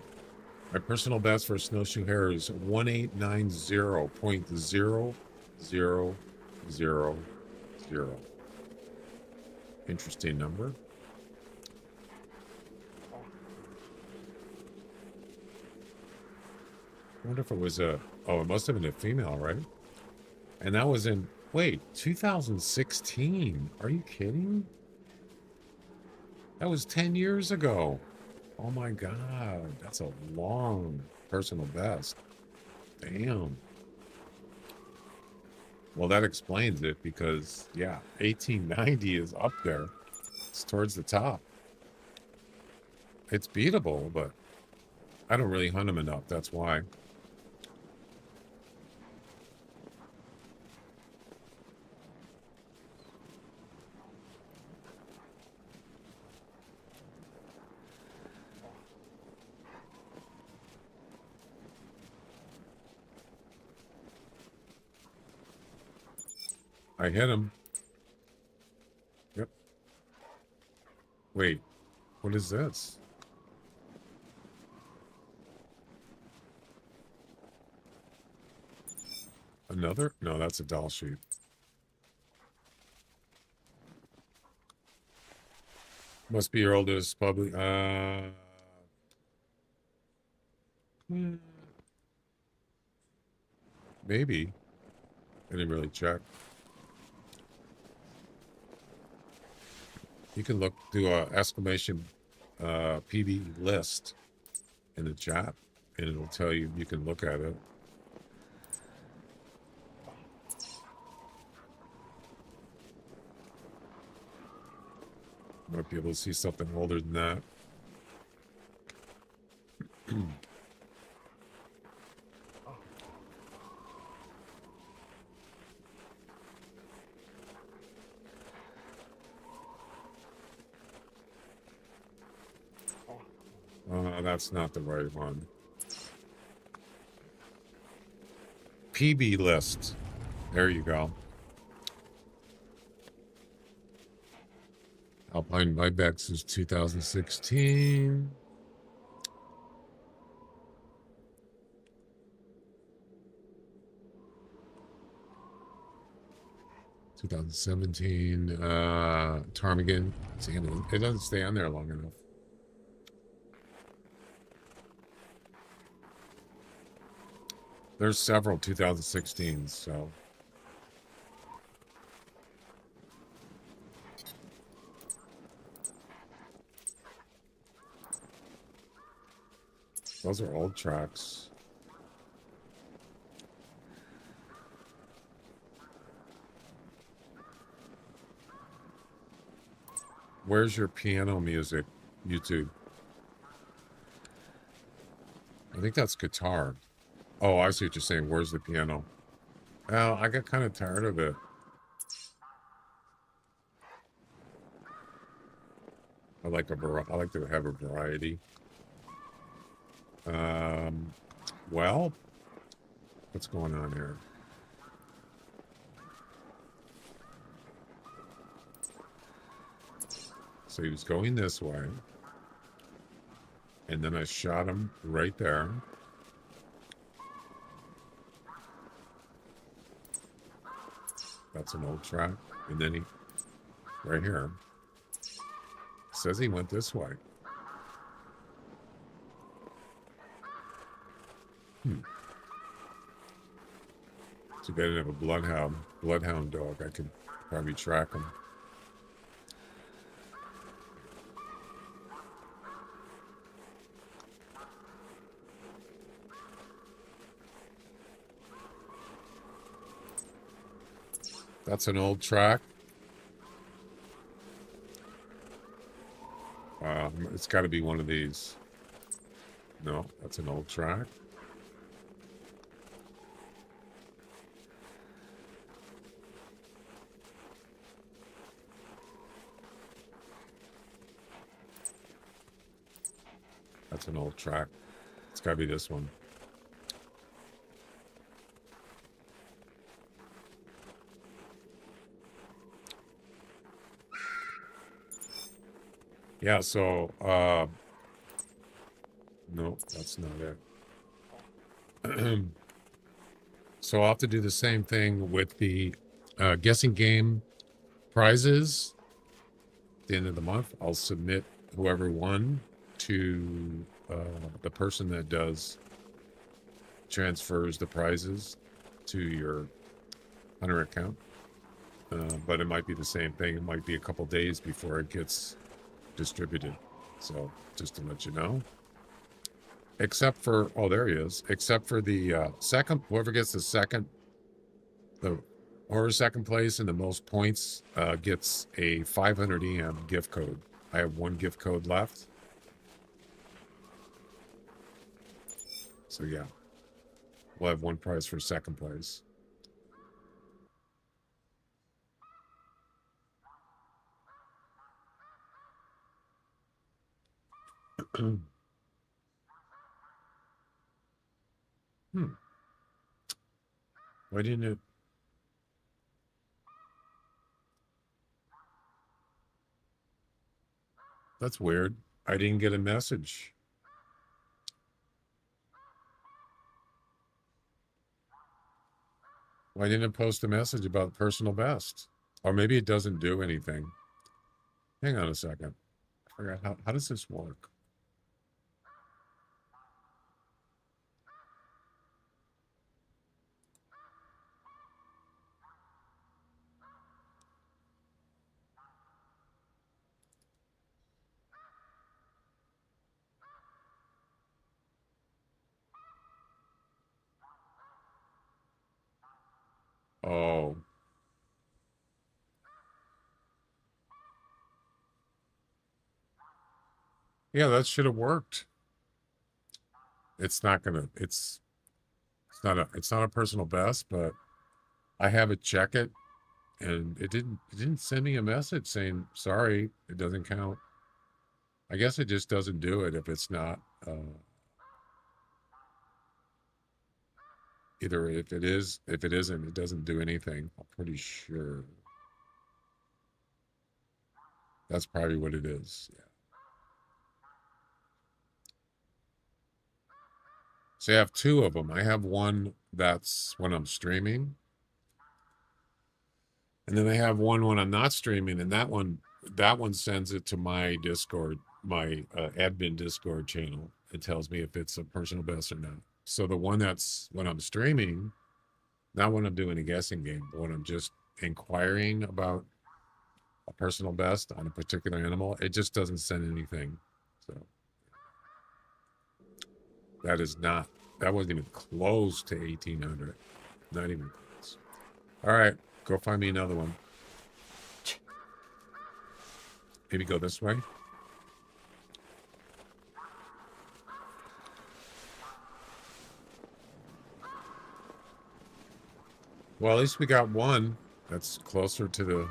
my personal best for a snowshoe hare is 1890.0000. Interesting number. I wonder if it was a... Oh, it must have been a female, right? And that was in... Wait, 2016. Are you kidding? That was 10 years ago. Oh my God. That's a long personal best. Damn. Well, that explains it because, yeah, 1890 is up there. It's towards the top. It's beatable, but I don't really hunt them enough. That's why. I hit him. Yep. Wait, what is this? Another? No, that's a doll sheep. Must be your oldest public. Maybe. I didn't really check. You can look, do a exclamation PB list in the chat, and it'll tell you, you can look at it. Might be able to see something older than that. That's not the right one. PB list. There you go. Alpine Buybacks is 2016. Ptarmigan. It doesn't stay on there long enough. There's several 2016s, so. Those are old tracks. Where's your piano music, YouTube? I think that's guitar. Oh, I see what you're saying. Where's the piano? Well, I got kind of tired of it. I like to have a variety. Well, what's going on here? So he was going this way, and then I shot him right there. That's an old track. And then he, right here, says he went this way. Too bad I didn't have a bloodhound dog. I could probably track him. That's an old track. It's got to be one of these. No, that's an old track. That's an old track. It's got to be this one. Yeah, so, no, that's not it. So I'll have to do the same thing with the guessing game prizes. At the end of the month, I'll submit whoever won to the person that transfers the prizes to your Hunter account. But it might be the same thing. It might be a couple days before it gets distributed. So just to let you know. Except for, oh, there he is. Except for the second, whoever gets the second place and the most points gets a 500 EM gift code. I have one gift code left. So yeah, we'll have one prize for second place. Why didn't it? That's weird. I didn't get a message. Why didn't it post a message about personal best? Or maybe it doesn't do anything. Hang on a second. I forgot how does this work? Oh. Yeah, that should have worked. It's not gonna, it's not a personal best, but I have it check it and it didn't send me a message saying, sorry, it doesn't count. I guess it just doesn't do it if it's not, either if it isn't, it doesn't do anything. I'm pretty sure. That's probably what it is. Yeah. So I have two of them. I have one that's when I'm streaming. And then I have one when I'm not streaming, and that one sends it to my Discord, my admin Discord channel. It tells me if it's a personal best or not. So the one that's when I'm streaming, not when I'm doing a guessing game, but when I'm just inquiring about a personal best on a particular animal, it just doesn't send anything. So that wasn't even close to 1,800. Not even close. All right, go find me another one. Maybe go this way. Well, at least we got one that's closer to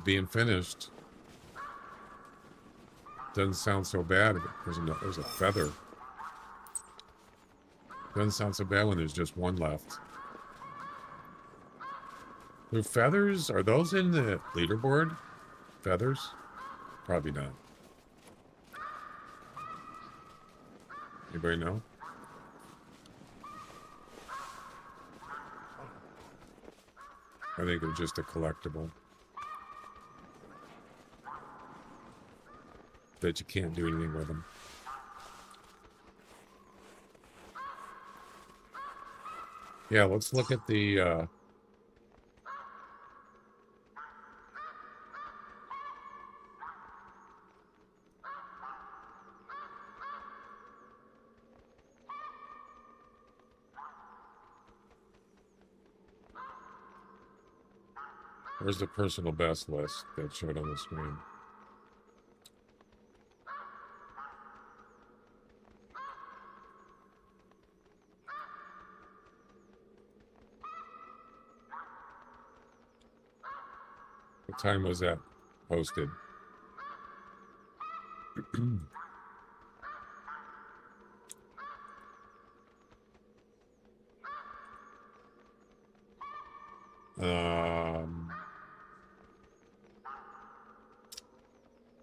being finished. Doesn't sound so bad. There's a feather. Doesn't sound so bad when there's just one left. The feathers, are those in the leaderboard? Feathers? Probably not. Anybody know? I think they're just a collectible. That you can't do anything with them. Yeah, let's look at the where's the personal best list that showed on the screen? What time was that posted?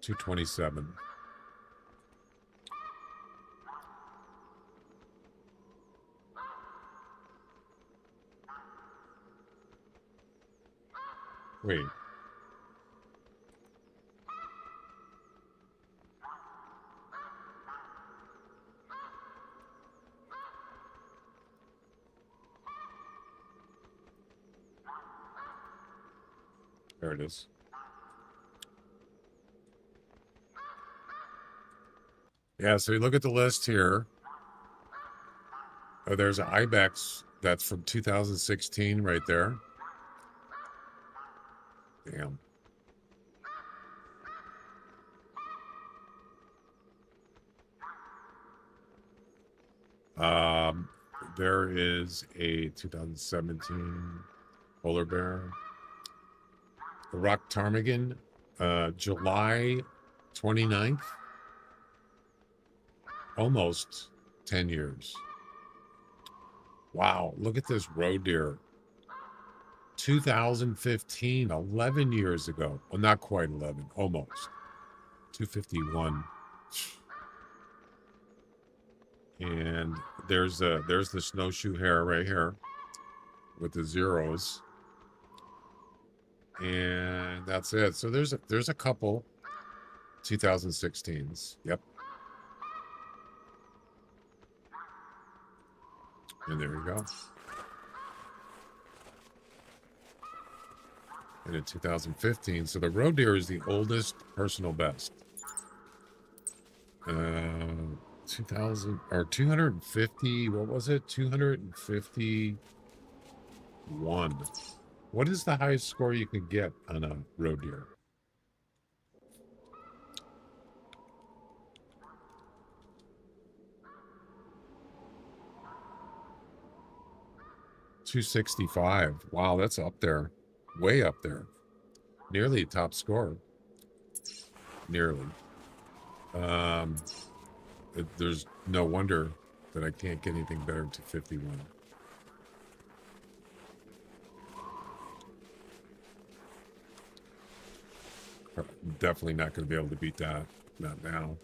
$227. Wait. There it is. Yeah, so you look at the list here. Oh, there's an Ibex that's from 2016 right there. Damn. There is a 2017 polar bear. The Rock Ptarmigan, July 29th. Almost 10 years. Wow, look at this roe deer. 2015, 11 years ago. Well, not quite 11, almost. 251. And there's the snowshoe hare right here with the zeros. And that's it. So there's a couple 2016s. Yep. And there you go. And in 2015, so the roe deer is the oldest personal best. 2000 or 250, what was it? 251. What is the highest score you can get on a roe deer? $265. Wow, that's up there. Way up there. Nearly top score. Nearly. There's no wonder that I can't get anything better than 251. Definitely not going to be able to beat that. Not now.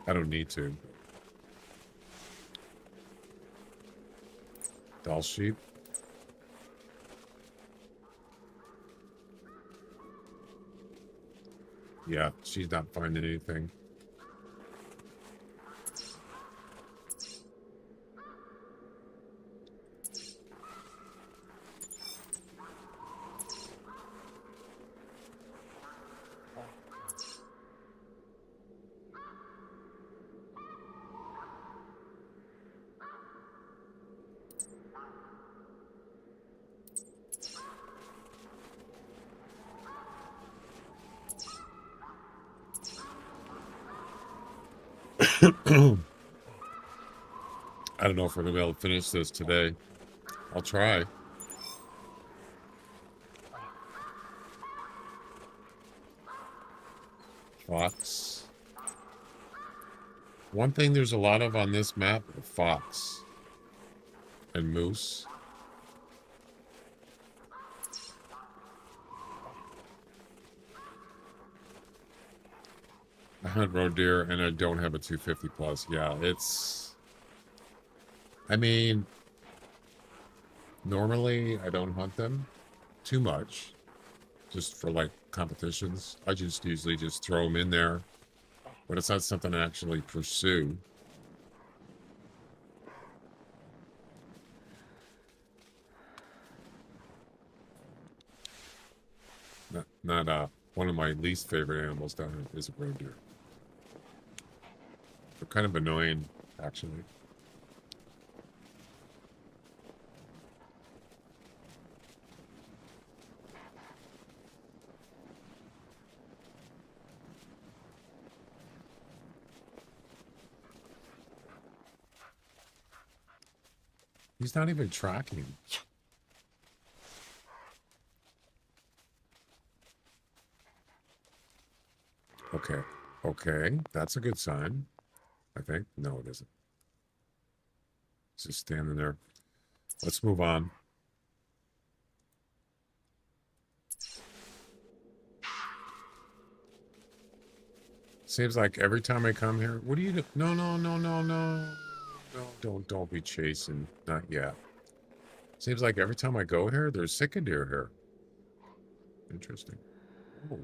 I don't need to. Doll sheep. Yeah, she's not finding anything. I don't know if we're gonna be able to finish this today. I'll try. Fox. One thing there's a lot of on this map are fox and moose. I hunt roe deer and I don't have a 250 plus. Yeah, it's, I mean, normally I don't hunt them too much, just for like competitions. I just usually just throw them in there, but it's not something I actually pursue. Not one of my least favorite animals down here is a roe deer. They're kind of annoying, actually. He's not even tracking. Okay. Okay. That's a good sign, I think. No, it isn't. It's just standing there. Let's move on. Seems like every time I come here, what do you do? No, no, no, no, no. No, don't be chasing. Not yet. Seems like every time I go here, there's sick deer here. Interesting. Oh.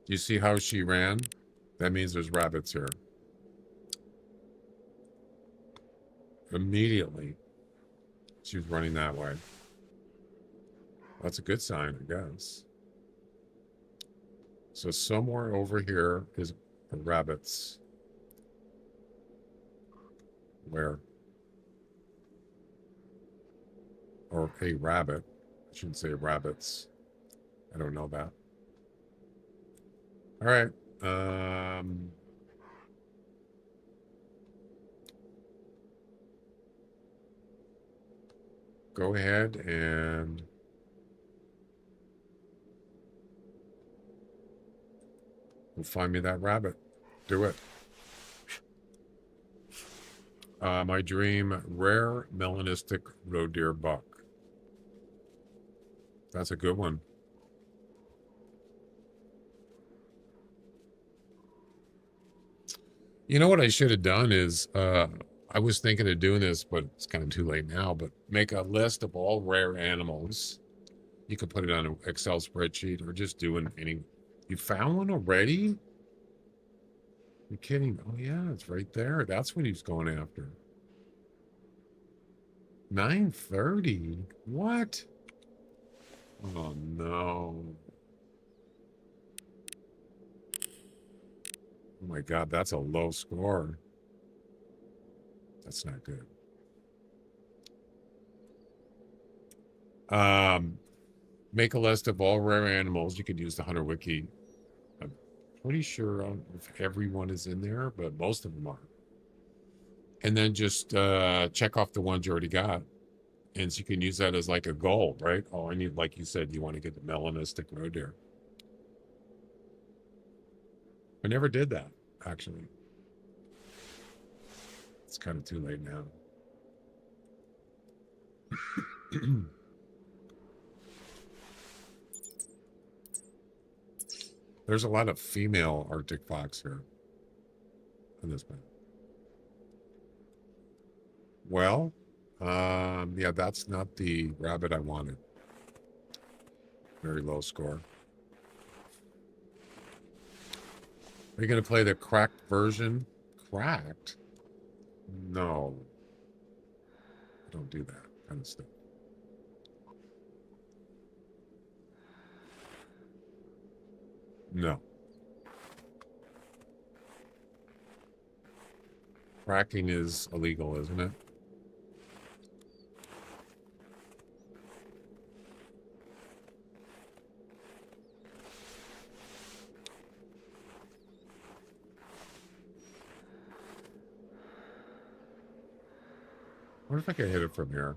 You see how she ran? That means there's rabbits here. Immediately, she was running that way. That's a good sign, I guess. So somewhere over here is rabbits. Where? Or a rabbit. I shouldn't say rabbits. I don't know that. All right. Go ahead and find me that rabbit. Do it. My dream, rare melanistic roe deer buck. That's a good one. You know what I should have done is, I was thinking of doing this, but it's kind of too late now, but make a list of all rare animals. You could put it on an Excel spreadsheet or just doing any. You found one already? You're kidding. Oh, yeah, it's right there. That's what he's going after. 930? What? Oh, no. Oh, my God, that's a low score. That's not good. Make a list of all rare animals. You could use the Hunter Wiki. I'm pretty sure if everyone is in there, but most of them are. And then just check off the ones you already got. And so you can use that as like a goal, right? Oh, I need, like you said, you want to get the melanistic roe deer. I never did that, actually. It's kind of too late now. There's a lot of female Arctic fox here on this map. Well, yeah, that's not the rabbit I wanted. Very low score. Are you going to play the cracked version? Cracked? No. Don't do that kind of stuff. No. Cracking is illegal, isn't it? What if I could hit it from here?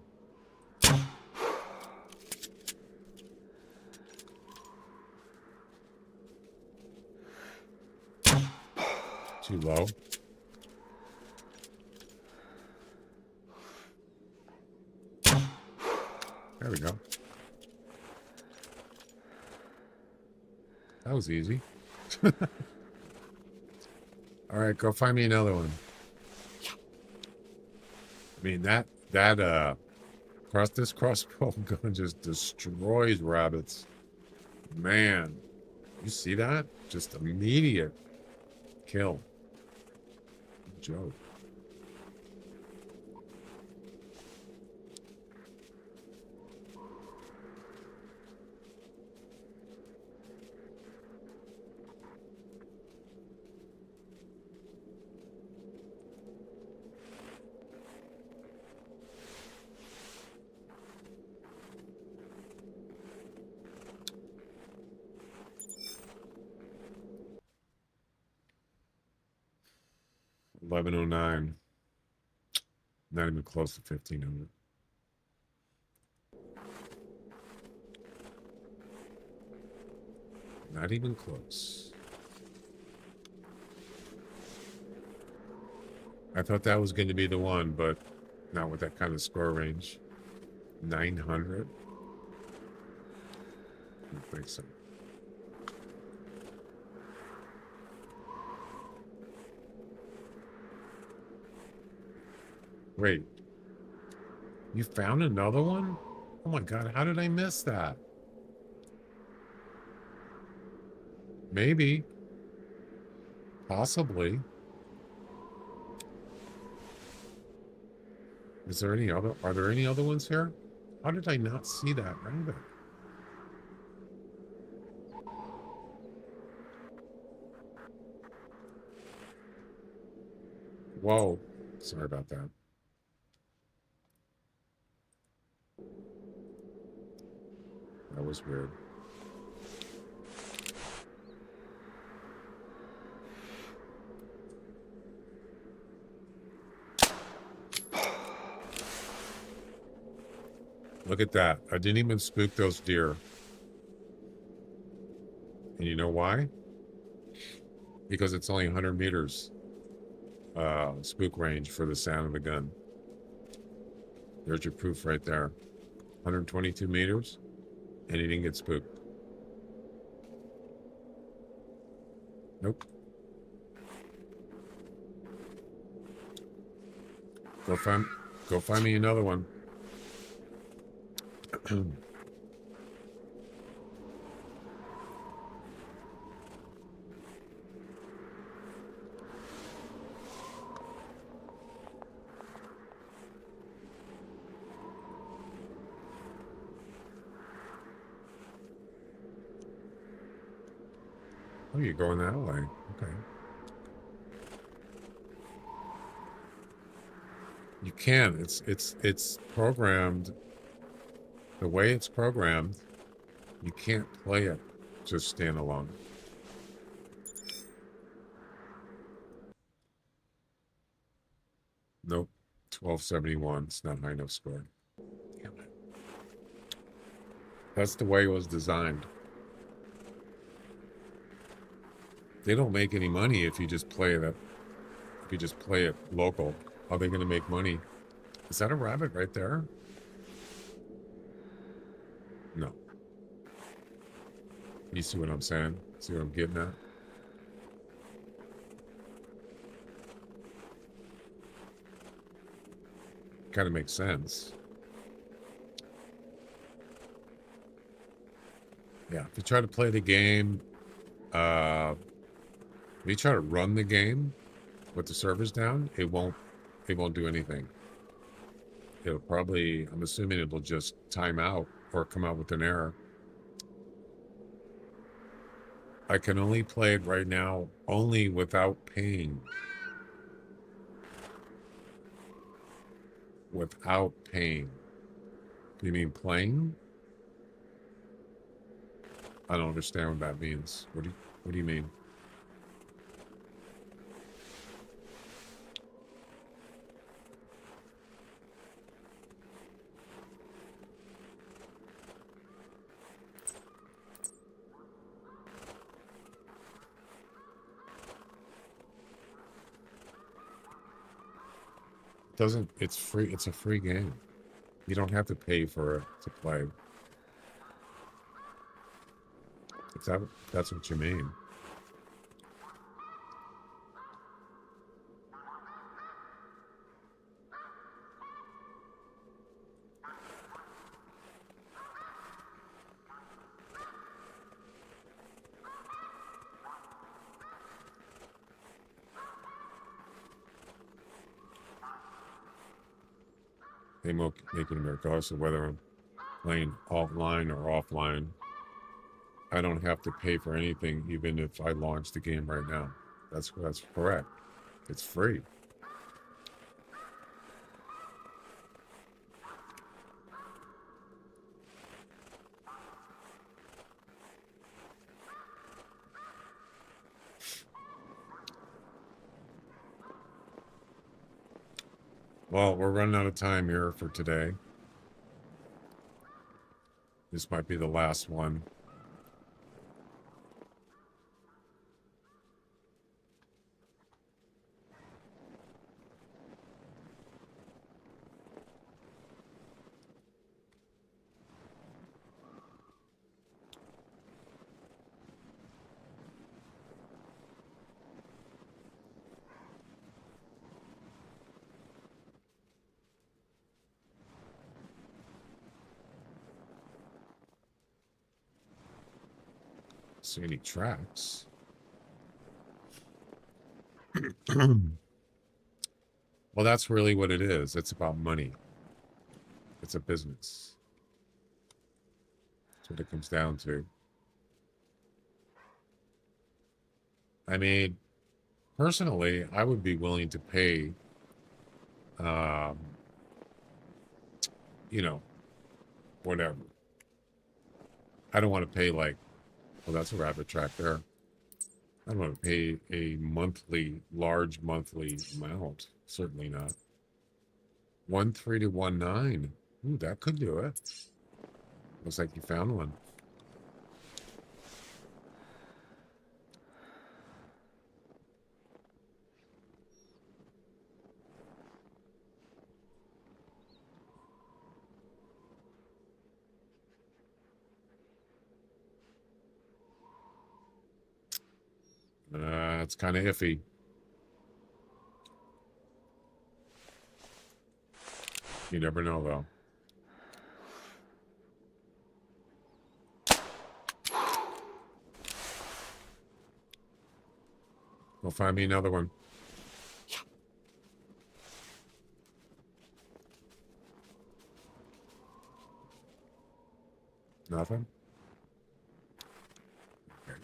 Too low. There we go. That was easy. All right, go find me another one. I mean, this crossbow gun just destroys rabbits. Man, you see that? Just immediate kill. Joke. $11.09. Not even close to 1,500. Not even close. I thought that was going to be the one, but not with that kind of score range. 900? I don't think so. Wait. You found another one? Oh my god, how did I miss that? Maybe. Possibly. Is there any other? Are there any other ones here? How did I not see that rabbit? Whoa. Sorry about that. That was weird. Look at that. I didn't even spook those deer. And you know why? Because it's only 100 meters spook range for the sound of the gun. There's your proof right there. 122 meters, and he didn't get spooked. Nope. Go find me another one. Oh, you're going that way. Okay. You can. It's programmed. The way it's programmed, you can't play it just stand alone. Nope. 1271. It's not high enough score. Damn it. That's the way it was designed. They don't make any money if you just play that. If you just play it local, how are they going to make money? Is that a rabbit right there? No. You see what I'm saying? See what I'm getting at? Kind of makes sense. Yeah, if you try to play the game, if you try to run the game with the servers down, it won't do anything. It'll probably, I'm assuming it'll just time out or come out with an error. I can only play it right now only without paying. Without paying. You mean playing? I don't understand what that means. What do you mean? It's free. It's a free game. You don't have to pay for it to play. That's what you mean. They make it regardless of whether I'm playing offline or offline. I don't have to pay for anything, even if I launch the game right now. That's correct. It's free. Well, we're running out of time here for today. This might be the last one. see any tracks. Well, that's really what it is. It's about money. It's a business. That's what it comes down to. I mean, personally, I would be willing to pay, you know, whatever. I don't want to pay like, well, that's a rabbit track there. I don't want to pay a large monthly amount. Certainly not. 13219. Ooh, that could do it. Looks like you found one. It's kind of iffy. You never know, though. Go find me another one. Nothing? Okay.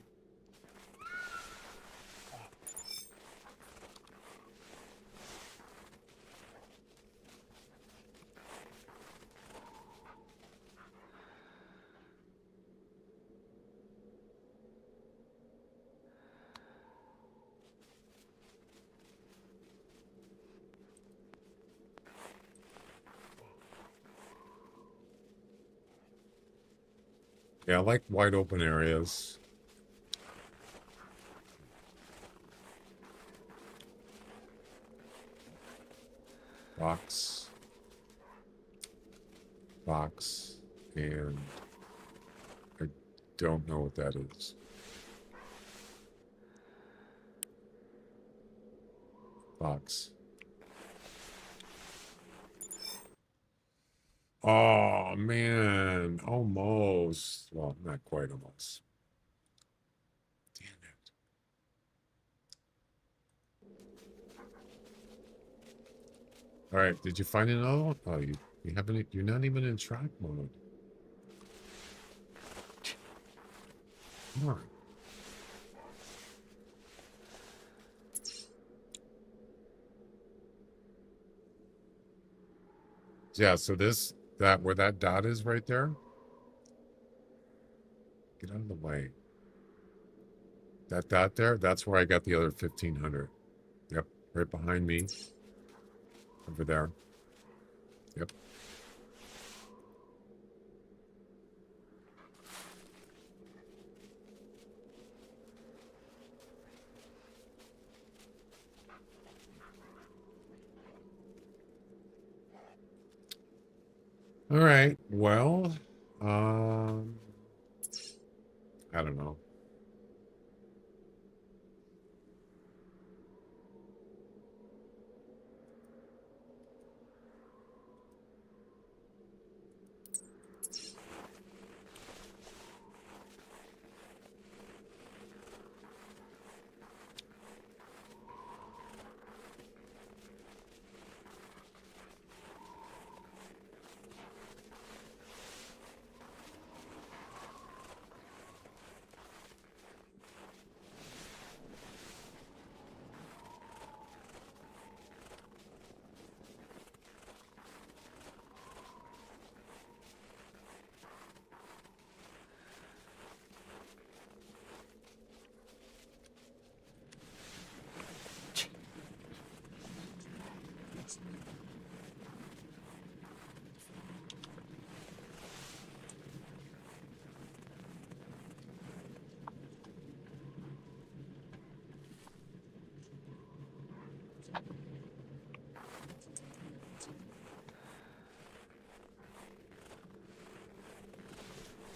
Yeah, I like wide open areas. Box. Box. And I don't know what that is. Box. Oh, man. Almost. Well, not quite almost. Damn it. All right. Did you find another one? Oh, you haven't. You're not even in track mode. Come on. Yeah, so where that dot is right there. Get out of the way. That dot there, that's where I got the other 1500. Yep, right behind me. Over there. Yep. All right. Well, I don't know.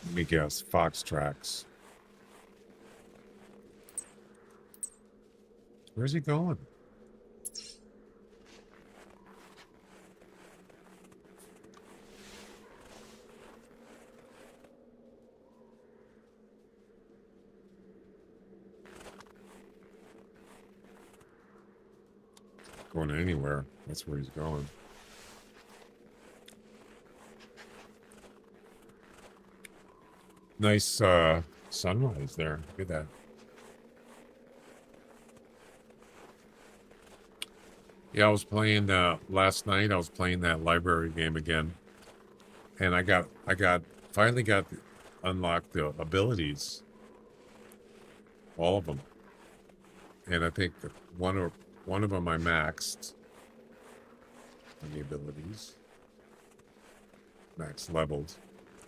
Let me guess. Fox tracks. Where's he going? going anywhere. That's where he's going. Nice sunrise there. Look at that. Yeah, I was playing last night. I was playing that library game again, and I finally got unlocked the abilities, all of them, and I think one of them I maxed on the abilities, max leveled,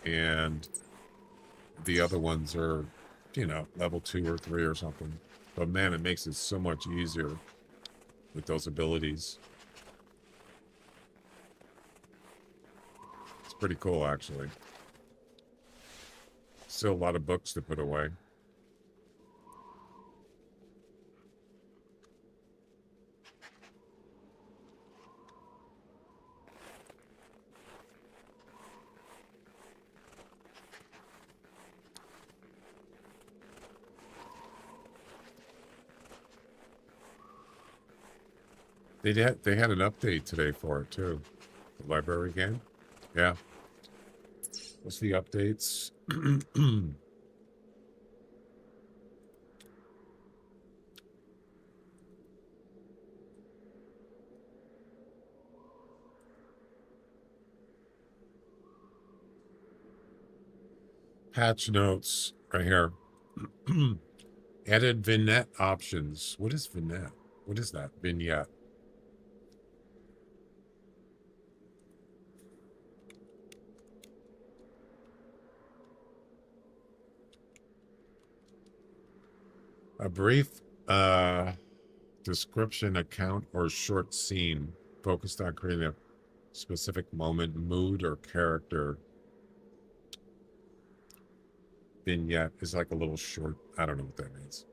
and the other ones are, you know, level 2 or 3 or something. But man, it makes it so much easier with those abilities. It's pretty cool, actually. Still a lot of books to put away. They had an update today for it too. The library game. Yeah. What's the updates? Patch notes right here. Added vignette options. What is vignette? What is that? Vignette. A brief description, account, or short scene focused on creating a specific moment, mood, or character. Vignette is like a little short. I don't know what that means.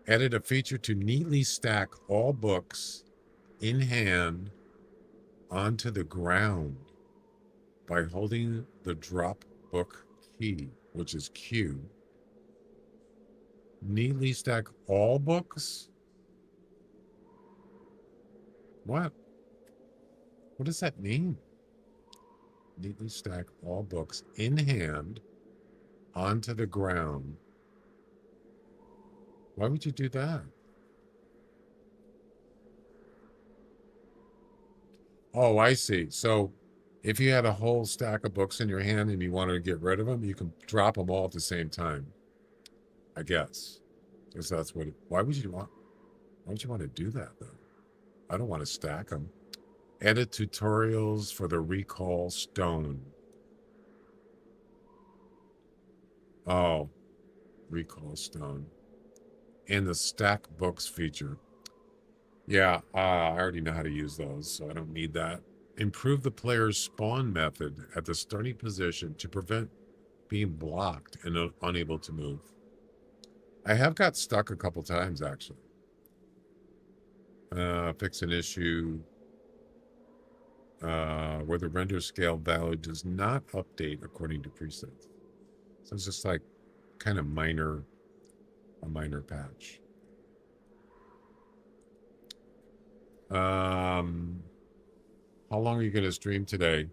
Added a feature to neatly stack all books in hand onto the ground by holding the drop book key, which is Q. Neatly stack all books? What? What does that mean? Neatly stack all books in hand onto the ground. Why would you do that? Oh, I see. So if you had a whole stack of books in your hand and you wanted to get rid of them, you can drop them all at the same time, I guess. Because that's what why would you want to do that though? I don't want to stack them. Edit tutorials for the recall stone. Oh, recall stone. And the stack books feature. Yeah, I already know how to use those, so I don't need that. Improve the player's spawn method at the starting position to prevent being blocked and unable to move. I have got stuck a couple times, actually. Fix an issue where the render scale value does not update according to presets. So it's just like kind of a minor patch. How long are you going to stream today?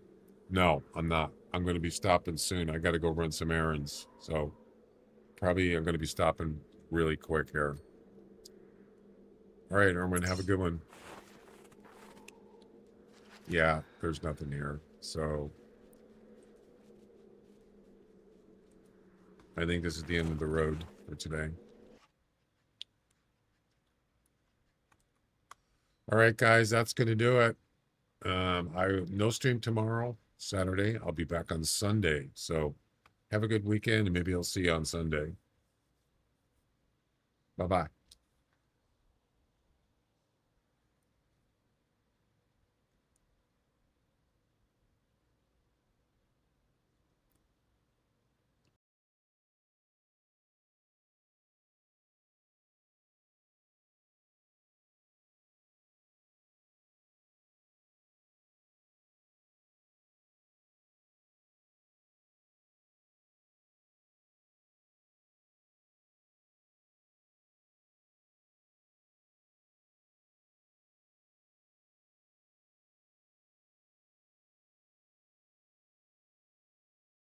No, I'm not. I'm going to be stopping soon. I got to go run some errands. So probably I'm going to be stopping really quick here. All right, Erwin, have a good one. Yeah, there's nothing here. So I think this is the end of the road for today. All right, guys, that's going to do it. No stream tomorrow, Saturday. I'll be back on Sunday. So have a good weekend, and maybe I'll see you on Sunday. Bye-bye.